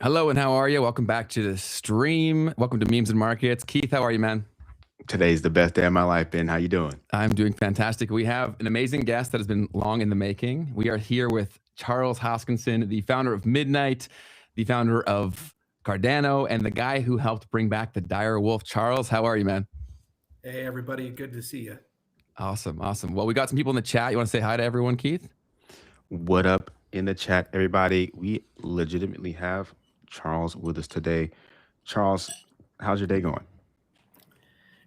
Hello, and how are you? Welcome back to the stream. Welcome to Memes and Markets. Keith, how are you, man? Today's the best day of my life, Ben. How you doing? I'm doing fantastic. We have an amazing guest that has been long in the making. We are here with Charles Hoskinson, the founder of Midnight, the founder of Cardano, and the guy who helped bring back the dire wolf. Charles, how are you, man? Hey, everybody. Good to see you. Awesome. Well, we got some people in the chat. You want to say hi to everyone, Keith? What up in the chat, everybody? We legitimately have Charles with us today. Charles, how's your day going?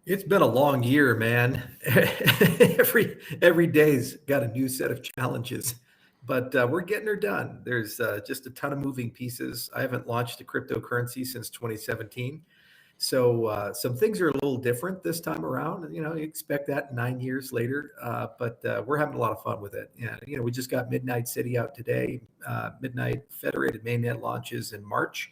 It's been a long year, man. every day's got a new set of challenges, but we're getting her done. There's just a ton of moving pieces. I haven't launched a cryptocurrency since 2017. So some things are a little different this time around. You expect that 9 years later, but we're having a lot of fun with it. Yeah, we just got Midnight City out today. Midnight Federated Mainnet launches in March,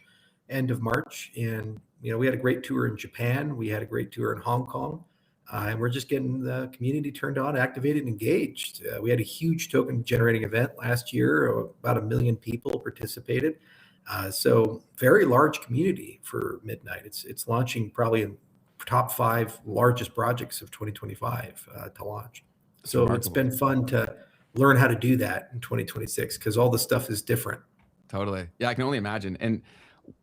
end of March, and we had a great tour in Japan. We had a great tour in Hong Kong, and we're just getting the community turned on, activated, and engaged. We had a huge token generating event last year. About 1 million people participated. So very large community for Midnight. It's launching probably in top 5 largest projects of 2025 to launch. So It's been fun to learn how to do that in 2026 because all the stuff is different. Totally. Yeah, I can only imagine. And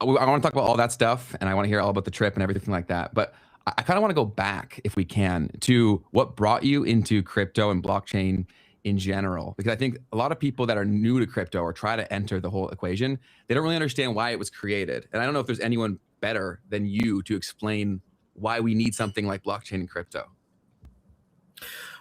I want to talk about all that stuff, and I want to hear all about the trip and everything like that. But I kind of want to go back, if we can, to what brought you into crypto and blockchain in general, because I think a lot of people that are new to crypto or try to enter the whole equation, they don't really understand why it was created. And I don't know if there's anyone better than you to explain why we need something like blockchain and crypto.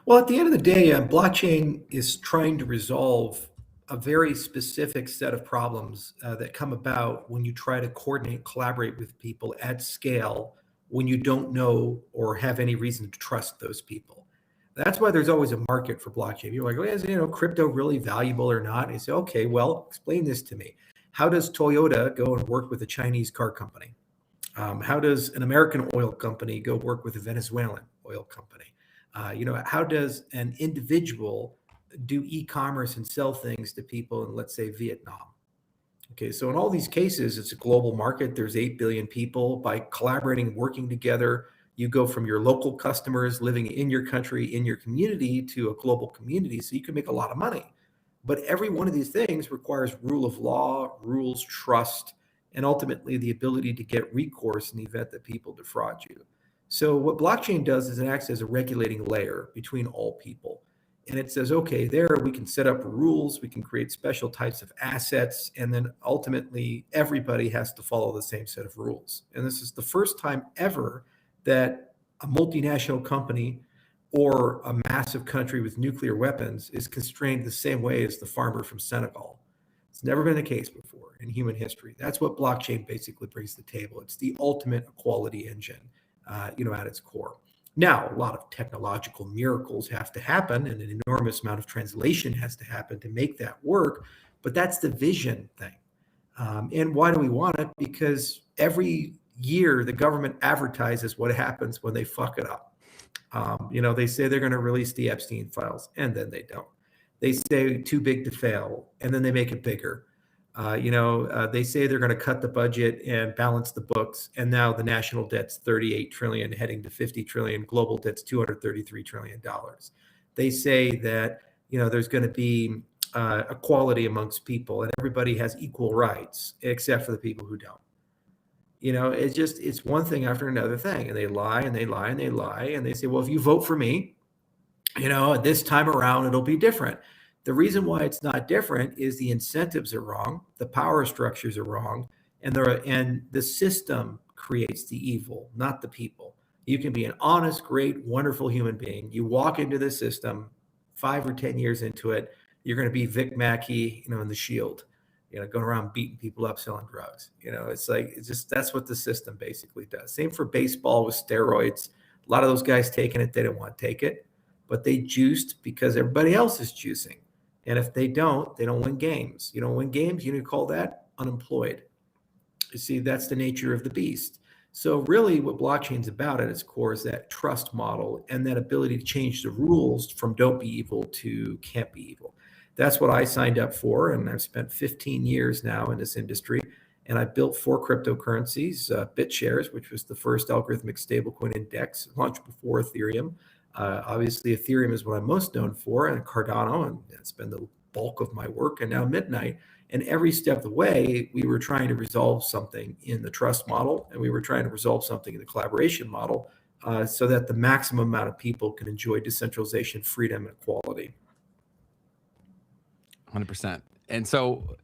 Well, at the end of the day, blockchain is trying to resolve a very specific set of problems that come about when you try to coordinate, collaborate with people at scale when you don't know or have any reason to trust those people. That's why there's always a market for blockchain. You're like, is crypto really valuable or not? And you say, okay, well, explain this to me. How does Toyota go and work with a Chinese car company? How does an American oil company go work with a Venezuelan oil company? How does an individual do e-commerce and sell things to people in, let's say, Vietnam? Okay, so in all these cases, it's a global market. There's 8 billion people. By collaborating, working together, you go from your local customers living in your country, in your community, to a global community, so you can make a lot of money. But every one of these things requires rule of law, rules, trust, and ultimately the ability to get recourse in the event that people defraud you. So what blockchain does is it acts as a regulating layer between all people. And it says, okay, there we can set up rules, we can create special types of assets, and then ultimately everybody has to follow the same set of rules. And this is the first time ever that a multinational company or a massive country with nuclear weapons is constrained the same way as the farmer from Senegal. It's never been the case before in human history. That's what blockchain basically brings to the table. It's the ultimate equality engine, at its core. Now, a lot of technological miracles have to happen, and an enormous amount of translation has to happen to make that work. But that's the vision thing. And why do we want it? Because every year the government advertises what happens when they fuck it up. They say they're going to release the Epstein files, and then they don't. They say too big to fail, and then they make it bigger. They say they're going to cut the budget and balance the books, and now the national debt's 38 trillion, heading to 50 trillion. Global debt's $233 trillion. They say that there's going to be equality amongst people, and everybody has equal rights except for the people who don't. It's one thing after another thing, and they lie and they lie and they lie, and they say, well, if you vote for me, this time around it'll be different. The reason why it's not different is the incentives are wrong, the power structures are wrong, and the system creates the evil, not the people. You can be an honest, great, wonderful human being. You walk into the system, 5 or 10 years into it, you're going to be Vic Mackey, in The Shield, going around beating people up, selling drugs. That's what the system basically does. Same for baseball with steroids. A lot of those guys taking it, they didn't want to take it, but they juiced because everybody else is juicing. And if they don't win games. You don't win games, you need to call that unemployed. You see, that's the nature of the beast. So really what blockchain's about at its core is that trust model and that ability to change the rules from don't be evil to can't be evil. That's what I signed up for, and I've spent 15 years now in this industry. And I built 4 cryptocurrencies, BitShares, which was the first algorithmic stablecoin index launched before Ethereum. Obviously, Ethereum is what I'm most known for, and Cardano, and it's been the bulk of my work, and now Midnight. And every step of the way, we were trying to resolve something in the trust model, and we were trying to resolve something in the collaboration model, so that the maximum amount of people can enjoy decentralization, freedom, and equality. 100%. And so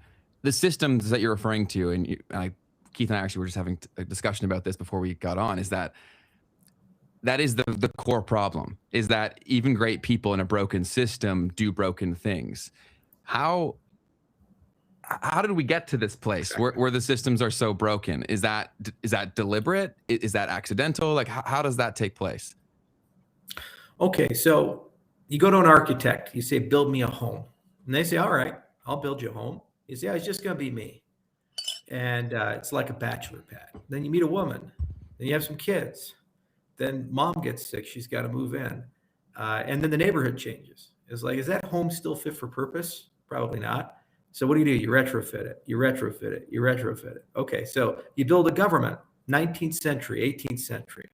the systems that you're referring to, and Keith and I actually were just having a discussion about this before we got on, is that is the core problem, is that even great people in a broken system do broken things. How did we get to this place where the systems are so broken? Is that deliberate? Is that accidental? Like, how does that take place? Okay, so you go to an architect, you say, build me a home. And they say, all right, I'll build you a home. You say, it's just going to be me. And it's like a bachelor pad. Then you meet a woman. Then you have some kids. Then mom gets sick. She's got to move in. And then the neighborhood changes. It's like, is that home still fit for purpose? Probably not. So what do? You retrofit it. You retrofit it. You retrofit it. Okay, so you build a government, 19th century, 18th century.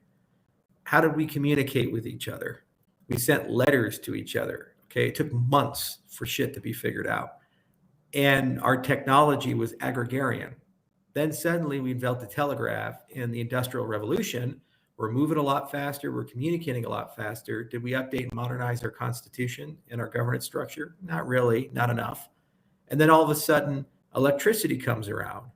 How did we communicate with each other? We sent letters to each other. Okay, it took months for shit to be figured out. And our technology was agrarian. Then suddenly we developed the telegraph in the Industrial Revolution. We're moving a lot faster. We're communicating a lot faster. Did we update and modernize our constitution and our governance structure? Not really, not enough. And then all of a sudden, electricity comes around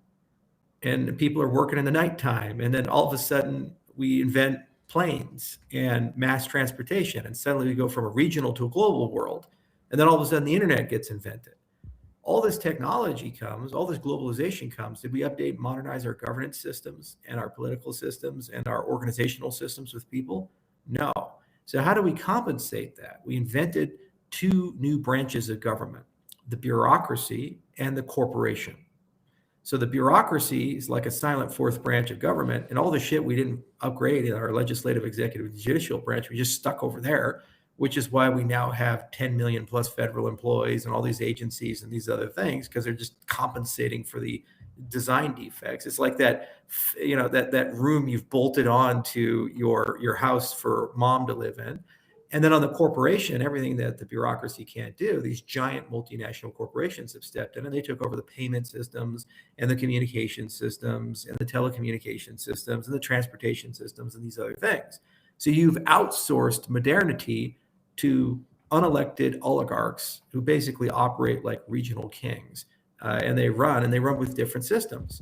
and people are working in the nighttime. And then all of a sudden, we invent planes and mass transportation. And suddenly we go from a regional to a global world. And then all of a sudden, the internet gets invented. All this technology comes, all this globalization comes. Did we update and modernize our governance systems and our political systems and our organizational systems with people? No. So how do we compensate that? We invented 2 new branches of government, the bureaucracy and the corporation. So the bureaucracy is like a silent 4th branch of government, and all the shit we didn't upgrade in our legislative, executive, and judicial branch, we just stuck over there, which is why we now have 10 million plus federal employees and all these agencies and these other things, because they're just compensating for the design defects. It's like that, that room you've bolted on to your house for mom to live in. And then on the corporation, everything that the bureaucracy can't do, these giant multinational corporations have stepped in and they took over the payment systems and the communication systems and the telecommunication systems and the transportation systems and these other things. So you've outsourced modernity to unelected oligarchs who basically operate like regional kings, and they run with different systems.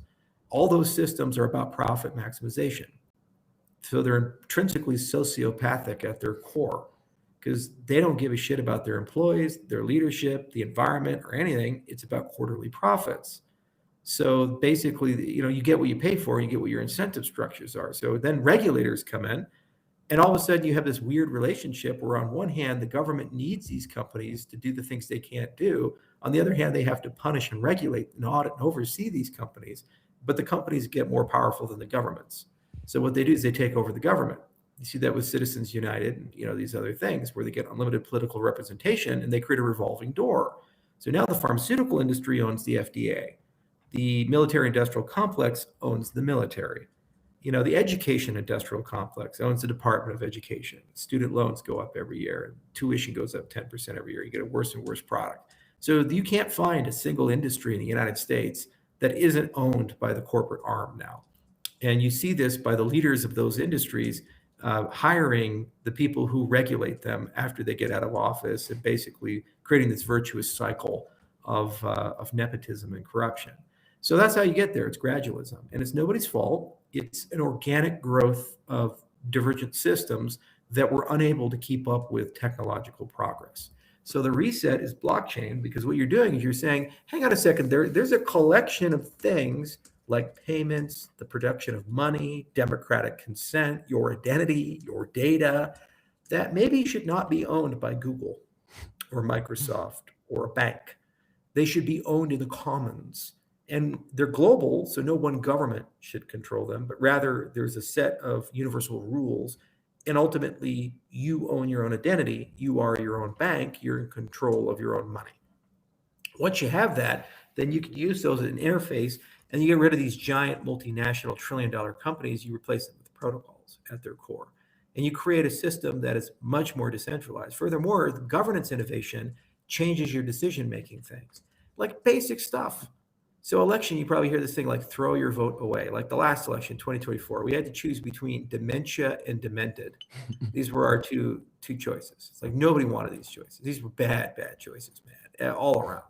All those systems are about profit maximization. So they're intrinsically sociopathic at their core because they don't give a shit about their employees, their leadership, the environment, or anything. It's about quarterly profits. So basically, you get what you pay for, you get what your incentive structures are. So then regulators come in, and all of a sudden you have this weird relationship where on one hand, the government needs these companies to do the things they can't do. On the other hand, they have to punish and regulate and audit and oversee these companies, but the companies get more powerful than the governments. So what they do is they take over the government. You see that with Citizens United and these other things where they get unlimited political representation and they create a revolving door. So now the pharmaceutical industry owns the FDA. The military industrial complex owns the military. The education industrial complex owns the Department of Education. Student loans go up every year. And tuition goes up 10% every year. You get a worse and worse product. So you can't find a single industry in the United States that isn't owned by the corporate arm now. And you see this by the leaders of those industries hiring the people who regulate them after they get out of office and basically creating this virtuous cycle of nepotism and corruption. So that's how you get there. It's gradualism. And it's nobody's fault. It's an organic growth of divergent systems that were unable to keep up with technological progress. So the reset is blockchain, because what you're doing is you're saying, hang on a second, there's a collection of things like payments, the production of money, democratic consent, your identity, your data, that maybe should not be owned by Google or Microsoft or a bank. They should be owned in the commons. And they're global, so no one government should control them, but rather there's a set of universal rules. And ultimately, you own your own identity. You are your own bank. You're in control of your own money. Once you have that, then you can use those as an interface And you get rid of these giant multinational trillion-dollar companies, you replace them with protocols at their core. And you create a system that is much more decentralized. Furthermore, the governance innovation changes your decision-making things, like basic stuff. So election, you probably hear this thing like throw your vote away. Like the last election, 2024, we had to choose between dementia and demented. These were our two choices. It's like nobody wanted these choices. These were bad choices, man, all around.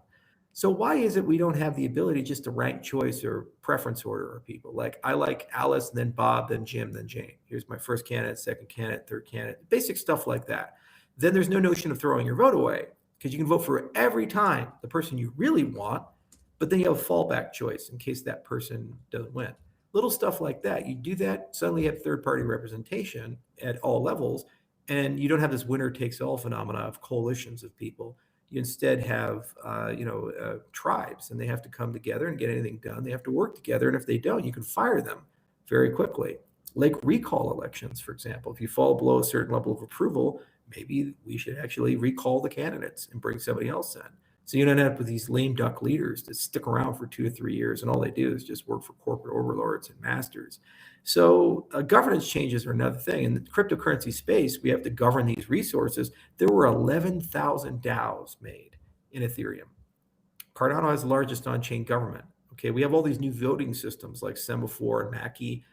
So why is it we don't have the ability just to rank choice or preference order our people? Like I like Alice, then Bob, then Jim, then Jane. Here's my first candidate, second candidate, third candidate, basic stuff like that. Then there's no notion of throwing your vote away because you can vote for every time the person you really want, but then you have a fallback choice in case that person doesn't win. Little stuff like that. You do that, suddenly you have third-party representation at all levels, and you don't have this winner takes all phenomena of coalitions of people. You instead have, tribes, and they have to come together and get anything done. They have to work together, and if they don't, you can fire them very quickly. Like recall elections, for example. If you fall below a certain level of approval, maybe we should actually recall the candidates and bring somebody else in. So you don't end up with these lame duck leaders that stick around for 2 or 3 years, and all they do is just work for corporate overlords and masters. So governance changes are another thing. In the cryptocurrency space, we have to govern these resources. There were 11,000 DAOs made in Ethereum. Cardano has the largest on-chain government. Okay, we have all these new voting systems like Semaphore and Mackie.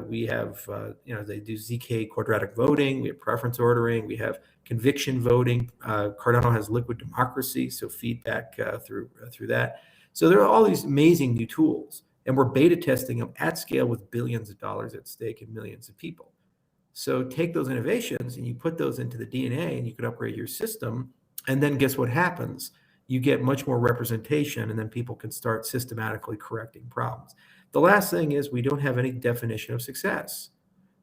We have, they do ZK quadratic voting. We have preference ordering. We have conviction voting. Cardano has liquid democracy, so feedback through that. So there are all these amazing new tools, and we're beta testing them at scale with billions of dollars at stake and millions of people. So take those innovations and you put those into the DNA, and you could upgrade your system. And then guess what happens? You get much more representation, and then people can start systematically correcting problems. The last thing is we don't have any definition of success.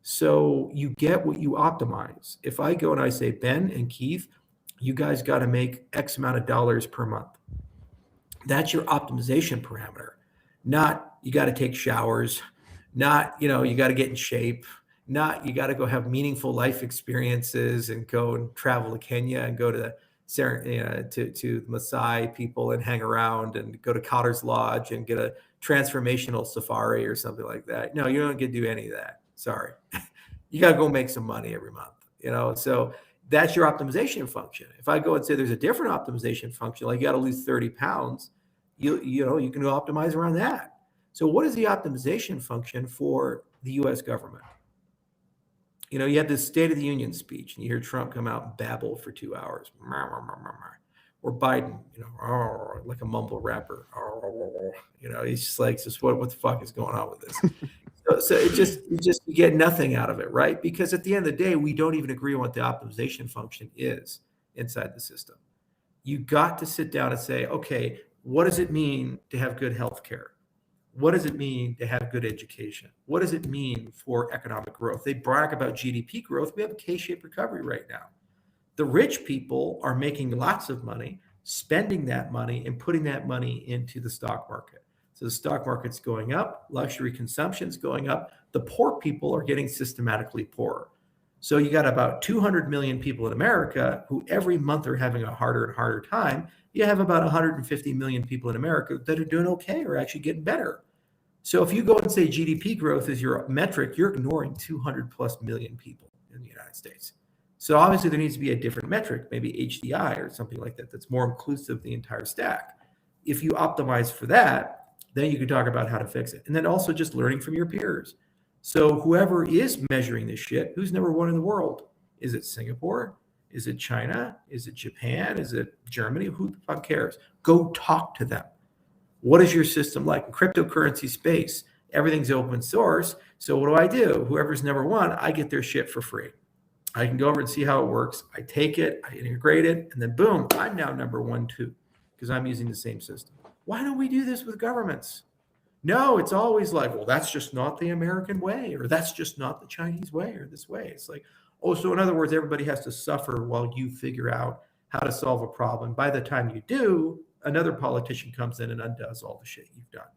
So you get what you optimize. If I go and I say, Ben and Keith, you guys got to make X amount of dollars per month. That's your optimization parameter. Not you got to take showers, not, you got to get in shape, not you got to go have meaningful life experiences and go and travel to Kenya and go to to Maasai people and hang around and go to Cotter's Lodge and get a transformational safari or something like that. No, you don't get to do any of that. Sorry. You got to go make some money every month, so that's your optimization function. If I go and say there's a different optimization function, like you got to lose 30 pounds, you can optimize around that. So what is the optimization function for the US government? You have this State of the Union speech, and you hear Trump come out and babble for 2 hours. Or Biden, like a mumble rapper. He's just like, what the fuck is going on with this? So it just you get nothing out of it, right? Because at the end of the day, we don't even agree on what the optimization function is inside the system. You got to sit down and say, okay, what does it mean to have good health care? What does it mean to have good education? What does it mean for economic growth? They brag about GDP growth. We have a K-shaped recovery right now. The rich people are making lots of money, spending that money and putting that money into the stock market. So the stock market's going up, luxury consumption's going up. The poor people are getting systematically poorer. So you got about 200 million people in America who every month are having a harder and harder time. You have about 150 million people in America that are doing okay or actually getting better. So if you go and say GDP growth is your metric, you're ignoring 200 plus million people in the United States. So obviously there needs to be a different metric, maybe HDI or something like that, that's more inclusive of the entire stack. If you optimize for that, then you can talk about how to fix it. And then also just learning from your peers. So whoever is measuring this shit, who's number one in the world? Is it Singapore? Is it China? Is it Japan? Is it Germany? Who the fuck cares? Go talk to them. What is your system like? In cryptocurrency space, everything's open source. So what do? Whoever's number one, I get their shit for free. I can go over and see how it works. I take it, I integrate it, and then boom, I'm now number one too, because I'm using the same system. Why don't we do this with governments? No, it's always like, well, that's just not the American way, or that's just not the Chinese way, or this way. It's like, oh, so in other words, everybody has to suffer while you figure out how to solve a problem. By the time you do, another politician comes in and undoes all the shit you've done.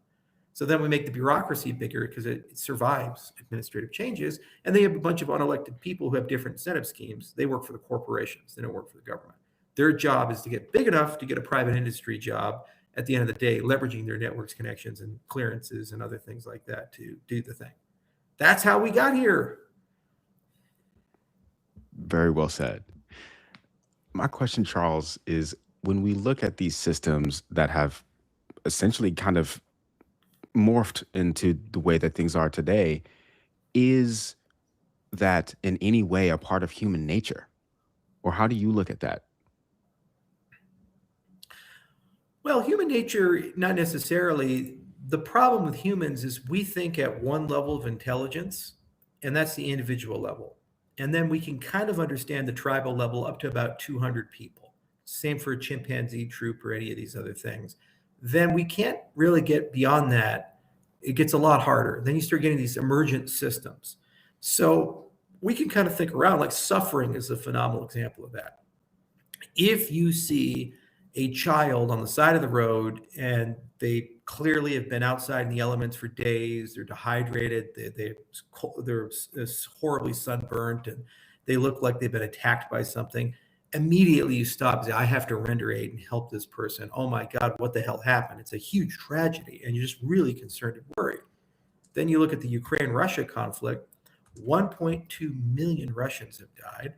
So then we make the bureaucracy bigger because it survives administrative changes. And they have a bunch of unelected people who have different incentive schemes. They work for the corporations. They don't work for the government. Their job is to get big enough to get a private industry job at the end of the day, leveraging their networks, connections, and clearances and other things like that to do the thing. That's how we got here. Very well said. My question, Charles, is when we look at these systems that have essentially kind of morphed into the way that things are today, is that in any way a part of human nature? Or how do you look at that? Well, human nature, not necessarily. The problem with humans is we think at one level of intelligence, and that's the individual level. And then we can kind of understand the tribal level up to about 200 people. Same for a chimpanzee troop or any of these other things. Then we can't really get beyond that. It gets a lot harder. Then you start getting these emergent systems. So we can kind of think around, like suffering is a phenomenal example of that. If you see a child on the side of the road and they clearly have been outside in the elements for days, they're dehydrated, they're horribly sunburnt, and they look like they've been attacked by something, immediately you stop and say, I have to render aid and help this person. Oh my God, what the hell happened? It's a huge tragedy, and you're just really concerned and worried. Then you look at the Ukraine-Russia conflict, 1.2 million Russians have died.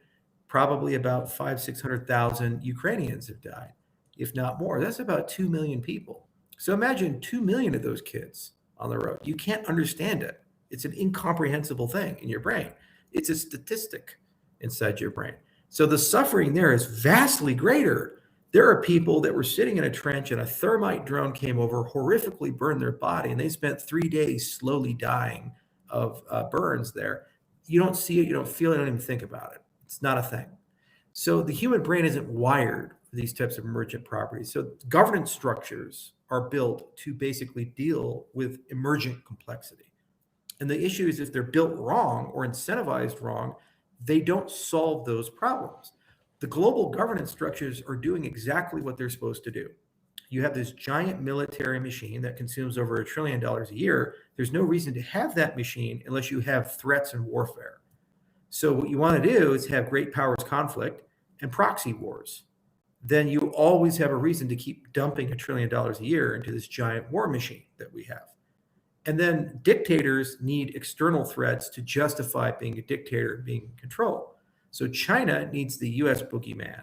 Probably about 600,000 Ukrainians have died, if not more. That's about 2 million people. So imagine 2 million of those kids on the road. You can't understand it. It's an incomprehensible thing in your brain. It's a statistic inside your brain. So the suffering there is vastly greater. There are people that were sitting in a trench and a thermite drone came over, horrifically burned their body, and they spent 3 days slowly dying of burns there. You don't see it, you don't feel it, you don't even think about it. It's not a thing. So the human brain isn't wired for these types of emergent properties. So governance structures are built to basically deal with emergent complexity. And the issue is if they're built wrong or incentivized wrong, they don't solve those problems. The global governance structures are doing exactly what they're supposed to do. You have this giant military machine that consumes over $1 trillion a year. There's no reason to have that machine unless you have threats and warfare. So what you want to do is have great powers conflict and proxy wars. Then you always have a reason to keep dumping $1 trillion a year into this giant war machine that we have. And then dictators need external threats to justify being a dictator and being in control. So China needs the US boogeyman.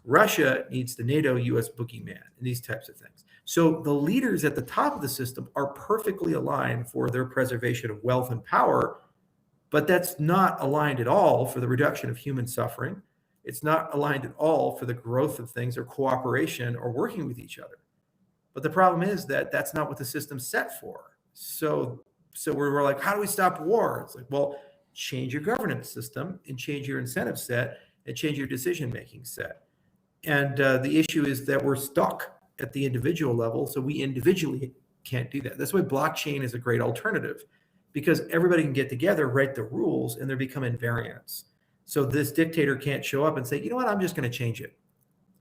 Russia needs the NATO US boogeyman and these types of things. So the leaders at the top of the system are perfectly aligned for their preservation of wealth and power, but that's not aligned at all for the reduction of human suffering. It's not aligned at all for the growth of things or cooperation or working with each other. But the problem is that that's not what the system's set for. So we're like, how do we stop war? It's like, well, change your governance system and change your incentive set and change your decision-making set. And the issue is that we're stuck at the individual level, so we individually can't do that. That's why blockchain is a great alternative, because everybody can get together, write the rules, and they become invariants. So this dictator can't show up and say, you know what, I'm just going to change it.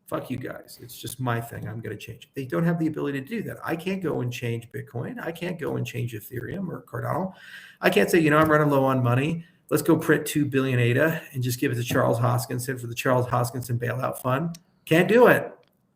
Fuck you guys. It's just my thing. I'm going to change it. They don't have the ability to do that. I can't go and change Bitcoin. I can't go and change Ethereum or Cardano. I can't say, I'm running low on money. Let's go print 2 billion ADA and just give it to Charles Hoskinson for the Charles Hoskinson bailout fund. Can't do it.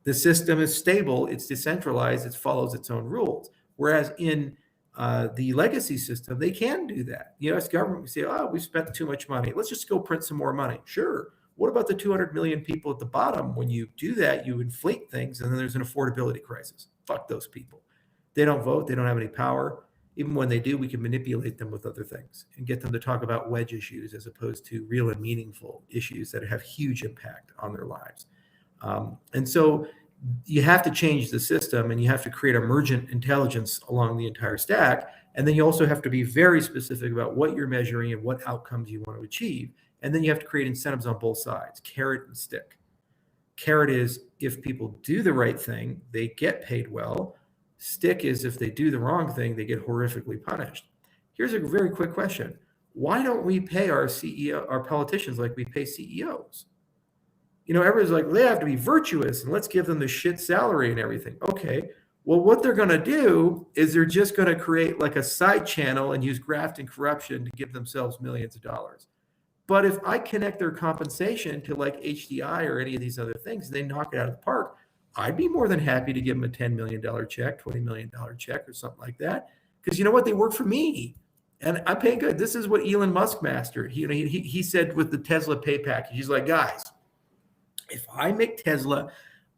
The system is stable. It's decentralized. It follows its own rules. Whereas in the legacy system, they can do that. The U.S. government can say, we spent too much money. Let's just go print some more money. Sure. What about the 200 million people at the bottom? When you do that, you inflate things, and then there's an affordability crisis. Fuck those people. They don't vote. They don't have any power. Even when they do, we can manipulate them with other things and get them to talk about wedge issues as opposed to real and meaningful issues that have huge impact on their lives. And so you have to change the system, and you have to create emergent intelligence along the entire stack. And then you also have to be very specific about what you're measuring and what outcomes you want to achieve. And then you have to create incentives on both sides, carrot and stick. Carrot is if people do the right thing, they get paid well. Stick is if they do the wrong thing, they get horrifically punished. Here's a very quick question. Why don't we pay our CEO, our politicians like we pay CEOs? Everybody's like, they have to be virtuous and let's give them the shit salary and everything. Okay. Well, what they're going to do is they're just going to create like a side channel and use graft and corruption to give themselves millions of dollars. But if I connect their compensation to like HDI or any of these other things, and they knock it out of the park, I'd be more than happy to give them a $10 million check, $20 million check or something like that. Because you know what? They work for me. And I'm paying good. This is what Elon Musk mastered. He said with the Tesla pay package, he's like, guys, if I make Tesla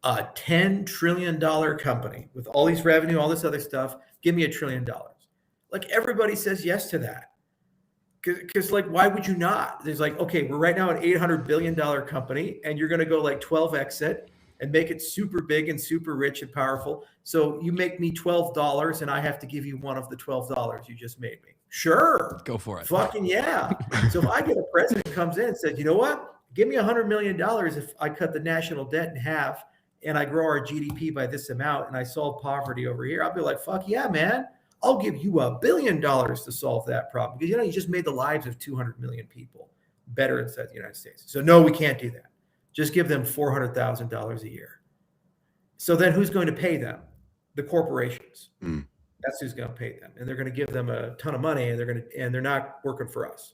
a $10 trillion company with all these revenue, all this other stuff, give me $1 trillion. Like everybody says yes to that. Because like, why would you not? There's like, okay, we're right now an $800 billion company and you're going to go like 12x it and make it super big and super rich and powerful. So you make me $12 and I have to give you one of the $12 you just made me. Sure. Go for it. Fucking yeah. So if I get a president who comes in and says, you know what? Give me $100 million if I cut the national debt in half and I grow our GDP by this amount and I solve poverty over here. I'll be like, fuck yeah, man. I'll give you $1 billion to solve that problem. Because, you just made the lives of 200 million people better inside the United States. So no, we can't do that. Just give them $400,000 a year. So then who's going to pay them? The corporations. That's who's going to pay them. And they're going to give them a ton of money and they're not working for us.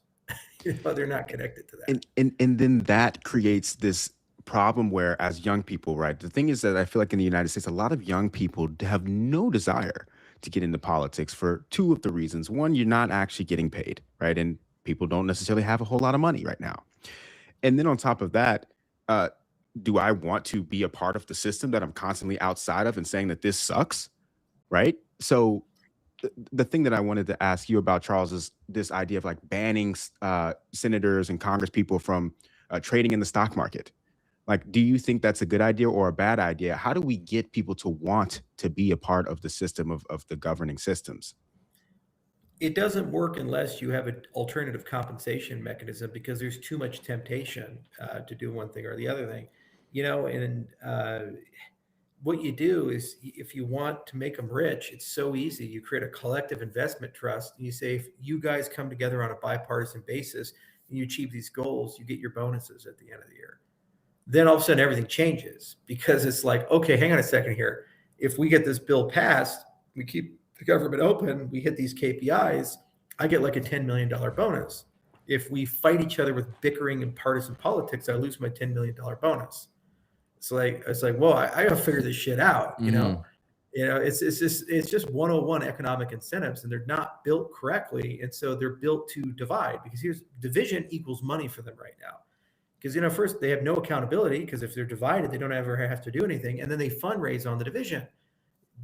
They're not connected to that. And then that creates this problem where as young people, right? The thing is that I feel like in the United States, a lot of young people have no desire to get into politics for two of the reasons. One, you're not actually getting paid, right? And people don't necessarily have a whole lot of money right now. And then on top of that, do I want to be a part of the system that I'm constantly outside of and saying that this sucks, right? So the thing that I wanted to ask you about, Charles, is this idea of like banning senators and Congress people from trading in the stock market. Like, do you think that's a good idea or a bad idea? How do we get people to want to be a part of the system of the governing systems? It doesn't work unless you have an alternative compensation mechanism because there's too much temptation to do one thing or the other thing. And what you do is if you want to make them rich, it's so easy. You create a collective investment trust and you say, if you guys come together on a bipartisan basis and you achieve these goals, you get your bonuses at the end of the year. Then all of a sudden everything changes because it's like, okay, hang on a second here. If we get this bill passed, we keep the government open, we hit these KPIs, I get like a $10 million bonus. If we fight each other with bickering and partisan politics, I lose my $10 million bonus. It's like, whoa, I gotta figure this shit out. It's just 101 economic incentives and they're not built correctly. And so they're built to divide because here's division equals money for them right now. Because, first they have no accountability because if they're divided, they don't ever have to do anything. And then they fundraise on the division.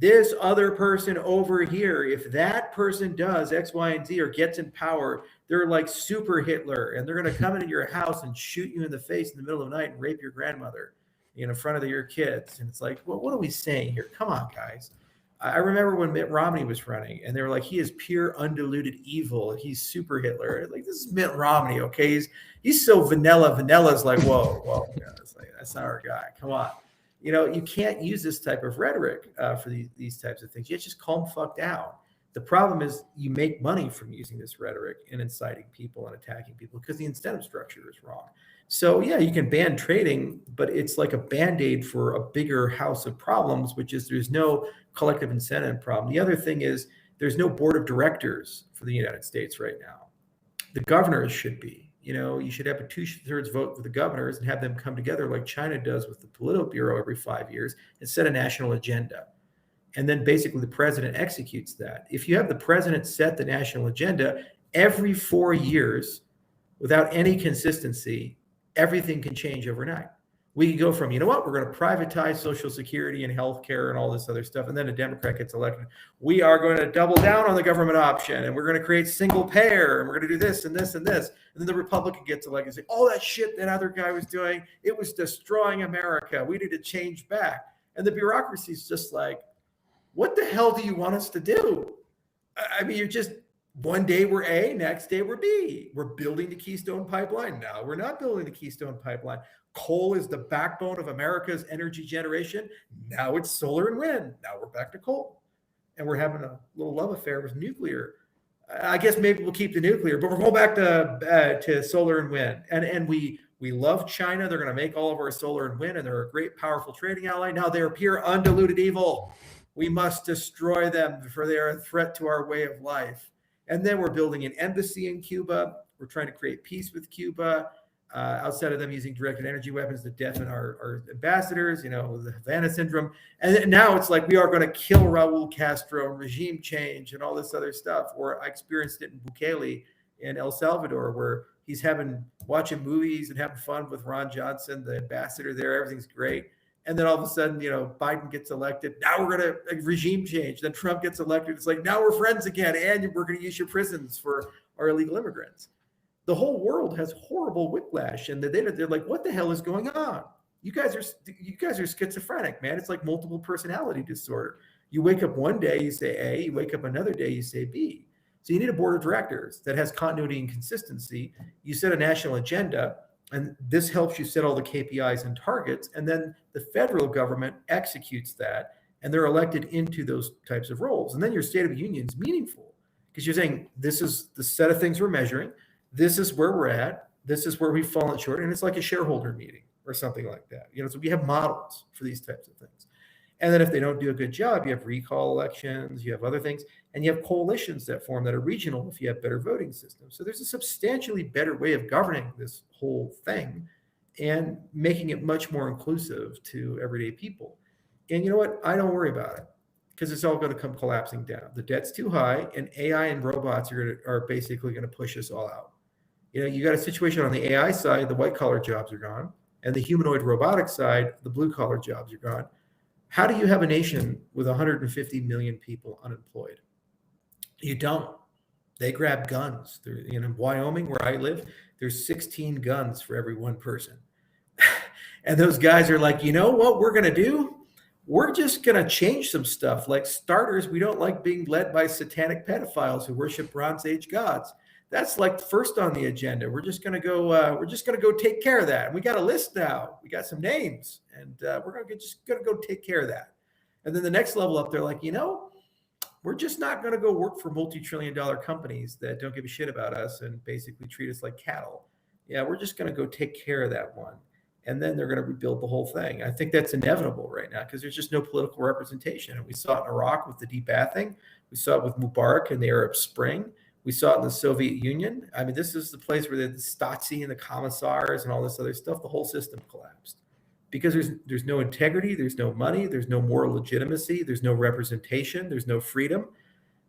This other person over here, if that person does X, Y, and Z or gets in power, they're like super Hitler and they're going to come into your house and shoot you in the face in the middle of the night and rape your grandmother in front of your kids. And it's like, well, what are we saying here? Come on, guys. I remember when Mitt Romney was running and they were like, he is pure undiluted evil. He's super Hitler. Like, this is Mitt Romney. Okay. He's so vanilla. Vanilla's like, whoa. It's like, that's not our guy. Come on. You can't use this type of rhetoric for these types of things. You just calm fuck down. The problem is you make money from using this rhetoric and inciting people and attacking people because the incentive structure is wrong. So yeah, you can ban trading, but it's like a Band-Aid for a bigger house of problems, which is there's no collective incentive problem. The other thing is there's no board of directors for the United States right now. The governors should be. You should have a 2/3 vote for the governors and have them come together like China does with the Politburo every 5 years and set a national agenda. And then basically the president executes that. If you have the president set the national agenda every 4 years without any consistency, everything can change overnight. We can go from, we're going to privatize Social Security and healthcare and all this other stuff. And then a Democrat gets elected. We are going to double down on the government option and we're going to create single payer and we're going to do this and this and this. And then the Republican gets elected and say, all that shit that other guy was doing, it was destroying America. We need to change back. And the bureaucracy is just like, what the hell do you want us to do? I mean, you're just, one day we're A, next day we're B. We're building the Keystone Pipeline. Now we're not building the Keystone Pipeline. Coal is the backbone of America's energy generation. Now it's solar and wind. Now we're back to coal. And we're having a little love affair with nuclear. I guess maybe we'll keep the nuclear, but we're going back to solar and wind. And we love China. They're going to make all of our solar and wind, and they're a great, powerful trading ally. Now they're pure undiluted evil. We must destroy them, for they are a threat to our way of life. And then we're building an embassy in Cuba. We're trying to create peace with Cuba. outside of them using directed energy weapons to deafen our ambassadors, the Havana syndrome. And now it's like we are going to kill Raul Castro and regime change and all this other stuff. Or I experienced it in Bukele in El Salvador, where he's watching movies and having fun with Ron Johnson, the ambassador there. Everything's great. And then all of a sudden, Biden gets elected. Now we're going to regime change. Then Trump gets elected. It's like, now we're friends again. And we're going to use your prisons for our illegal immigrants. The whole world has horrible whiplash. And they're like, what the hell is going on? You guys are schizophrenic, man. It's like multiple personality disorder. You wake up one day, you say A. You wake up another day, you say B. So you need a board of directors that has continuity and consistency. You set a national agenda. And this helps you set all the KPIs and targets. And then the federal government executes that. And they're elected into those types of roles. And then your State of the Union is meaningful because you're saying, this is the set of things we're measuring. This is where we're at. This is where we've fallen short. And it's like a shareholder meeting or something like that. So we have models for these types of things. And then if they don't do a good job, you have recall elections, you have other things, and you have coalitions that form that are regional if you have better voting systems. So there's a substantially better way of governing this whole thing and making it much more inclusive to everyday people. And you know what? I don't worry about it because it's all going to come collapsing down. The debt's too high, and AI and robots are basically going to push us all out. You got a situation on the AI side, the white collar jobs are gone, and the humanoid robotics side, the blue collar jobs are gone. How do you have a nation with 150 million people unemployed? You don't. They grab guns. In Wyoming, where I live, there's 16 guns for every one person. And those guys are like, you know what we're going to do? We're just going to change some stuff. Like starters, we don't like being led by satanic pedophiles who worship Bronze Age gods. That's like first on the agenda. We're just going to go take care of that. And we got a list now. We got some names, and we're just going to go take care of that. And then the next level up, they're like, we're just not going to go work for multi-trillion-dollar companies that don't give a shit about us and basically treat us like cattle. Yeah, we're just going to go take care of that one. And then they're going to rebuild the whole thing. I think that's inevitable right now because there's just no political representation. And we saw it in Iraq with the debathing. We saw it with Mubarak in the Arab Spring. We saw it in the Soviet Union. I mean, this is the place where the Stasi and the commissars and all this other stuff, the whole system collapsed because there's no integrity, there's no money, there's no moral legitimacy, there's no representation, there's no freedom.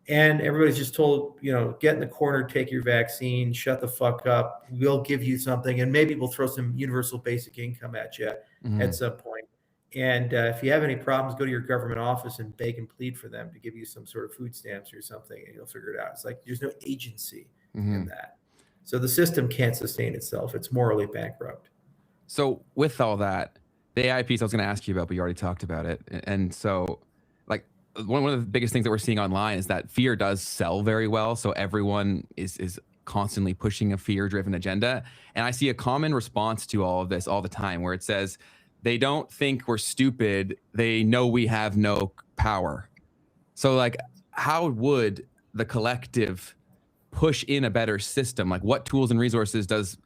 And everybody's just told, get in the corner, take your vaccine, shut the fuck up. We'll give you something. And maybe we'll throw some universal basic income at you at some point. And if you have any problems, go to your government office and beg and plead for them to give you some sort of food stamps or something, and you'll figure it out. It's like there's no agency in that. So the system can't sustain itself. It's morally bankrupt. So with all that, the AI piece I was going to ask you about, but you already talked about it. And so like one of the biggest things that we're seeing online is that fear does sell very well. So everyone is constantly pushing a fear-driven agenda. And I see a common response to all of this all the time where it says, they don't think we're stupid. They know we have no power. So like, how would the collective push in a better system? Like what tools and resources does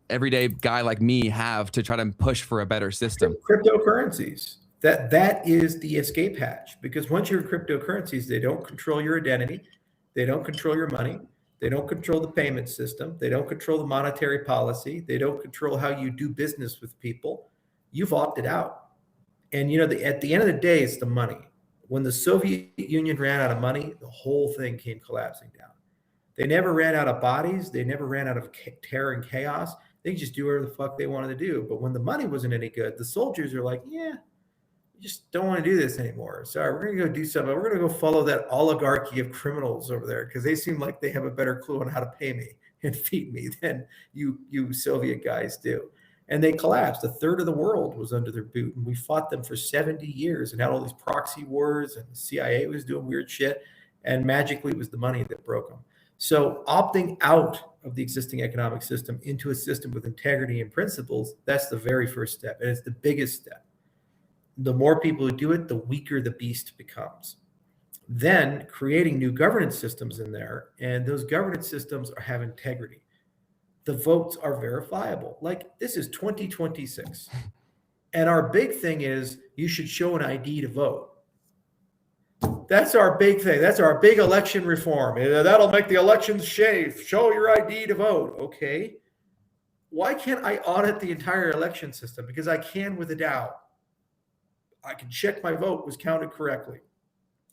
everyday guy like me have to try to push for a better system? Cryptocurrencies. That is the escape hatch because once you're in cryptocurrencies, they don't control your identity. They don't control your money. They don't control the payment system. They don't control the monetary policy. They don't control how you do business with people. You've opted out. And at the end of the day, it's the money. When the Soviet Union ran out of money, the whole thing came collapsing down. They never ran out of bodies. They never ran out of terror and chaos. They could just do whatever the fuck they wanted to do. But when the money wasn't any good, the soldiers are like, yeah, we just don't want to do this anymore. Sorry, we're going to go do something. We're going to go follow that oligarchy of criminals over there because they seem like they have a better clue on how to pay me and feed me than you Soviet guys do. And they collapsed. A third of the world was under their boot. And we fought them for 70 years and had all these proxy wars, and the CIA was doing weird shit. And magically, it was the money that broke them. So opting out of the existing economic system into a system with integrity and principles, that's the very first step. And it's the biggest step. The more people who do it, the weaker the beast becomes. Then creating new governance systems in there, and those governance systems have integrity. The votes are verifiable. Like this is 2026. And our big thing is you should show an ID to vote. That's our big thing. That's our big election reform. That'll make the elections safe. Show your ID to vote. Okay. why can't I audit the entire election system? Because I can with a Dow. I can check my vote was counted correctly,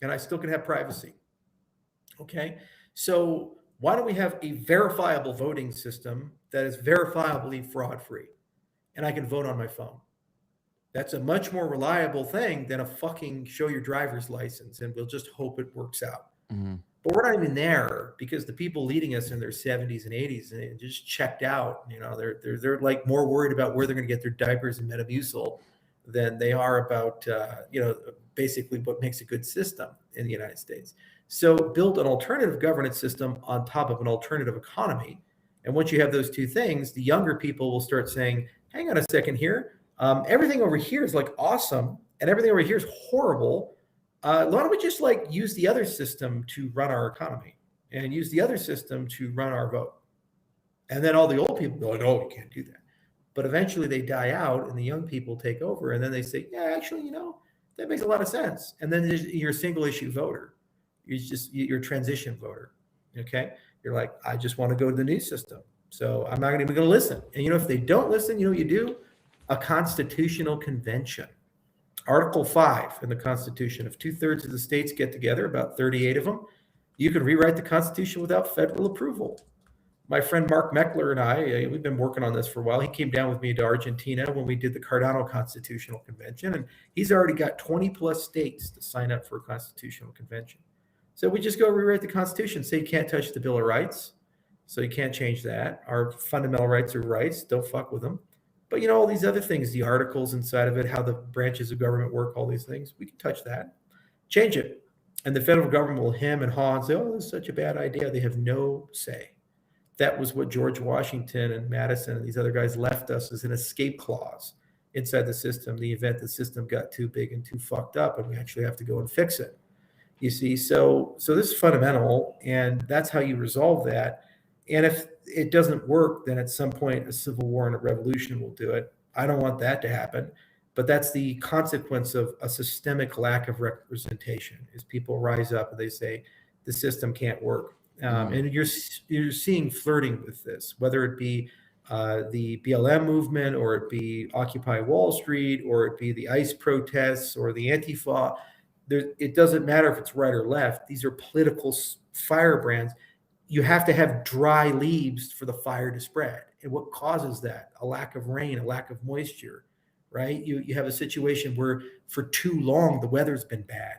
and I still can have privacy. Okay, so why don't we have a verifiable voting system that is verifiably fraud-free, and I can vote on my phone? That's a much more reliable thing than a fucking show your driver's license, and we'll just hope it works out. Mm-hmm. But we're not even there because the people leading us in their 70s and 80s and just checked out. You know, they're like more worried about where they're going to get their diapers and Metamucil than they are about basically what makes a good system in the United States. So build an alternative governance system on top of an alternative economy. And once you have those two things, the younger people will start saying, hang on a second here. Everything over here is like awesome and everything over here is horrible. Why don't we just like use the other system to run our economy and use the other system to run our vote? And then all the old people go, no, you can't do that. But eventually they die out and the young people take over. And then they say, yeah, actually, that makes a lot of sense. And then you're a single issue voter. You're a transition voter. Okay. You're like, I just want to go to the new system. So I'm not even going to listen. And if they don't listen, you know what you do? A constitutional convention. Article 5 in the Constitution, if 2/3 of the states get together, about 38 of them, you can rewrite the Constitution without federal approval. My friend Mark Meckler and I, we've been working on this for a while. He came down with me to Argentina when we did the Cardano Constitutional Convention, and he's already got 20 plus states to sign up for a constitutional convention. So we just go rewrite the Constitution, say you can't touch the Bill of Rights, so you can't change that. Our fundamental rights are rights, don't fuck with them. But all these other things, the articles inside of it, how the branches of government work, all these things, we can touch that, change it. And the federal government will hem and haw and say, oh, this is such a bad idea. They have no say. That was what George Washington and Madison and these other guys left us as an escape clause inside the system, the event the system got too big and too fucked up and we actually have to go and fix it. You see, so this is fundamental, and that's how you resolve that. And if it doesn't work, then at some point a civil war and a revolution will do it. I don't want that to happen, but that's the consequence of a systemic lack of representation. Is people rise up and they say the system can't work, and you're seeing flirting with this, whether it be the BLM movement or it be Occupy Wall Street or it be the ICE protests or the Antifa. It doesn't matter if it's right or left. These are political firebrands. You have to have dry leaves for the fire to spread. And what causes that? A lack of rain, a lack of moisture, right? You have a situation where for too long the weather's been bad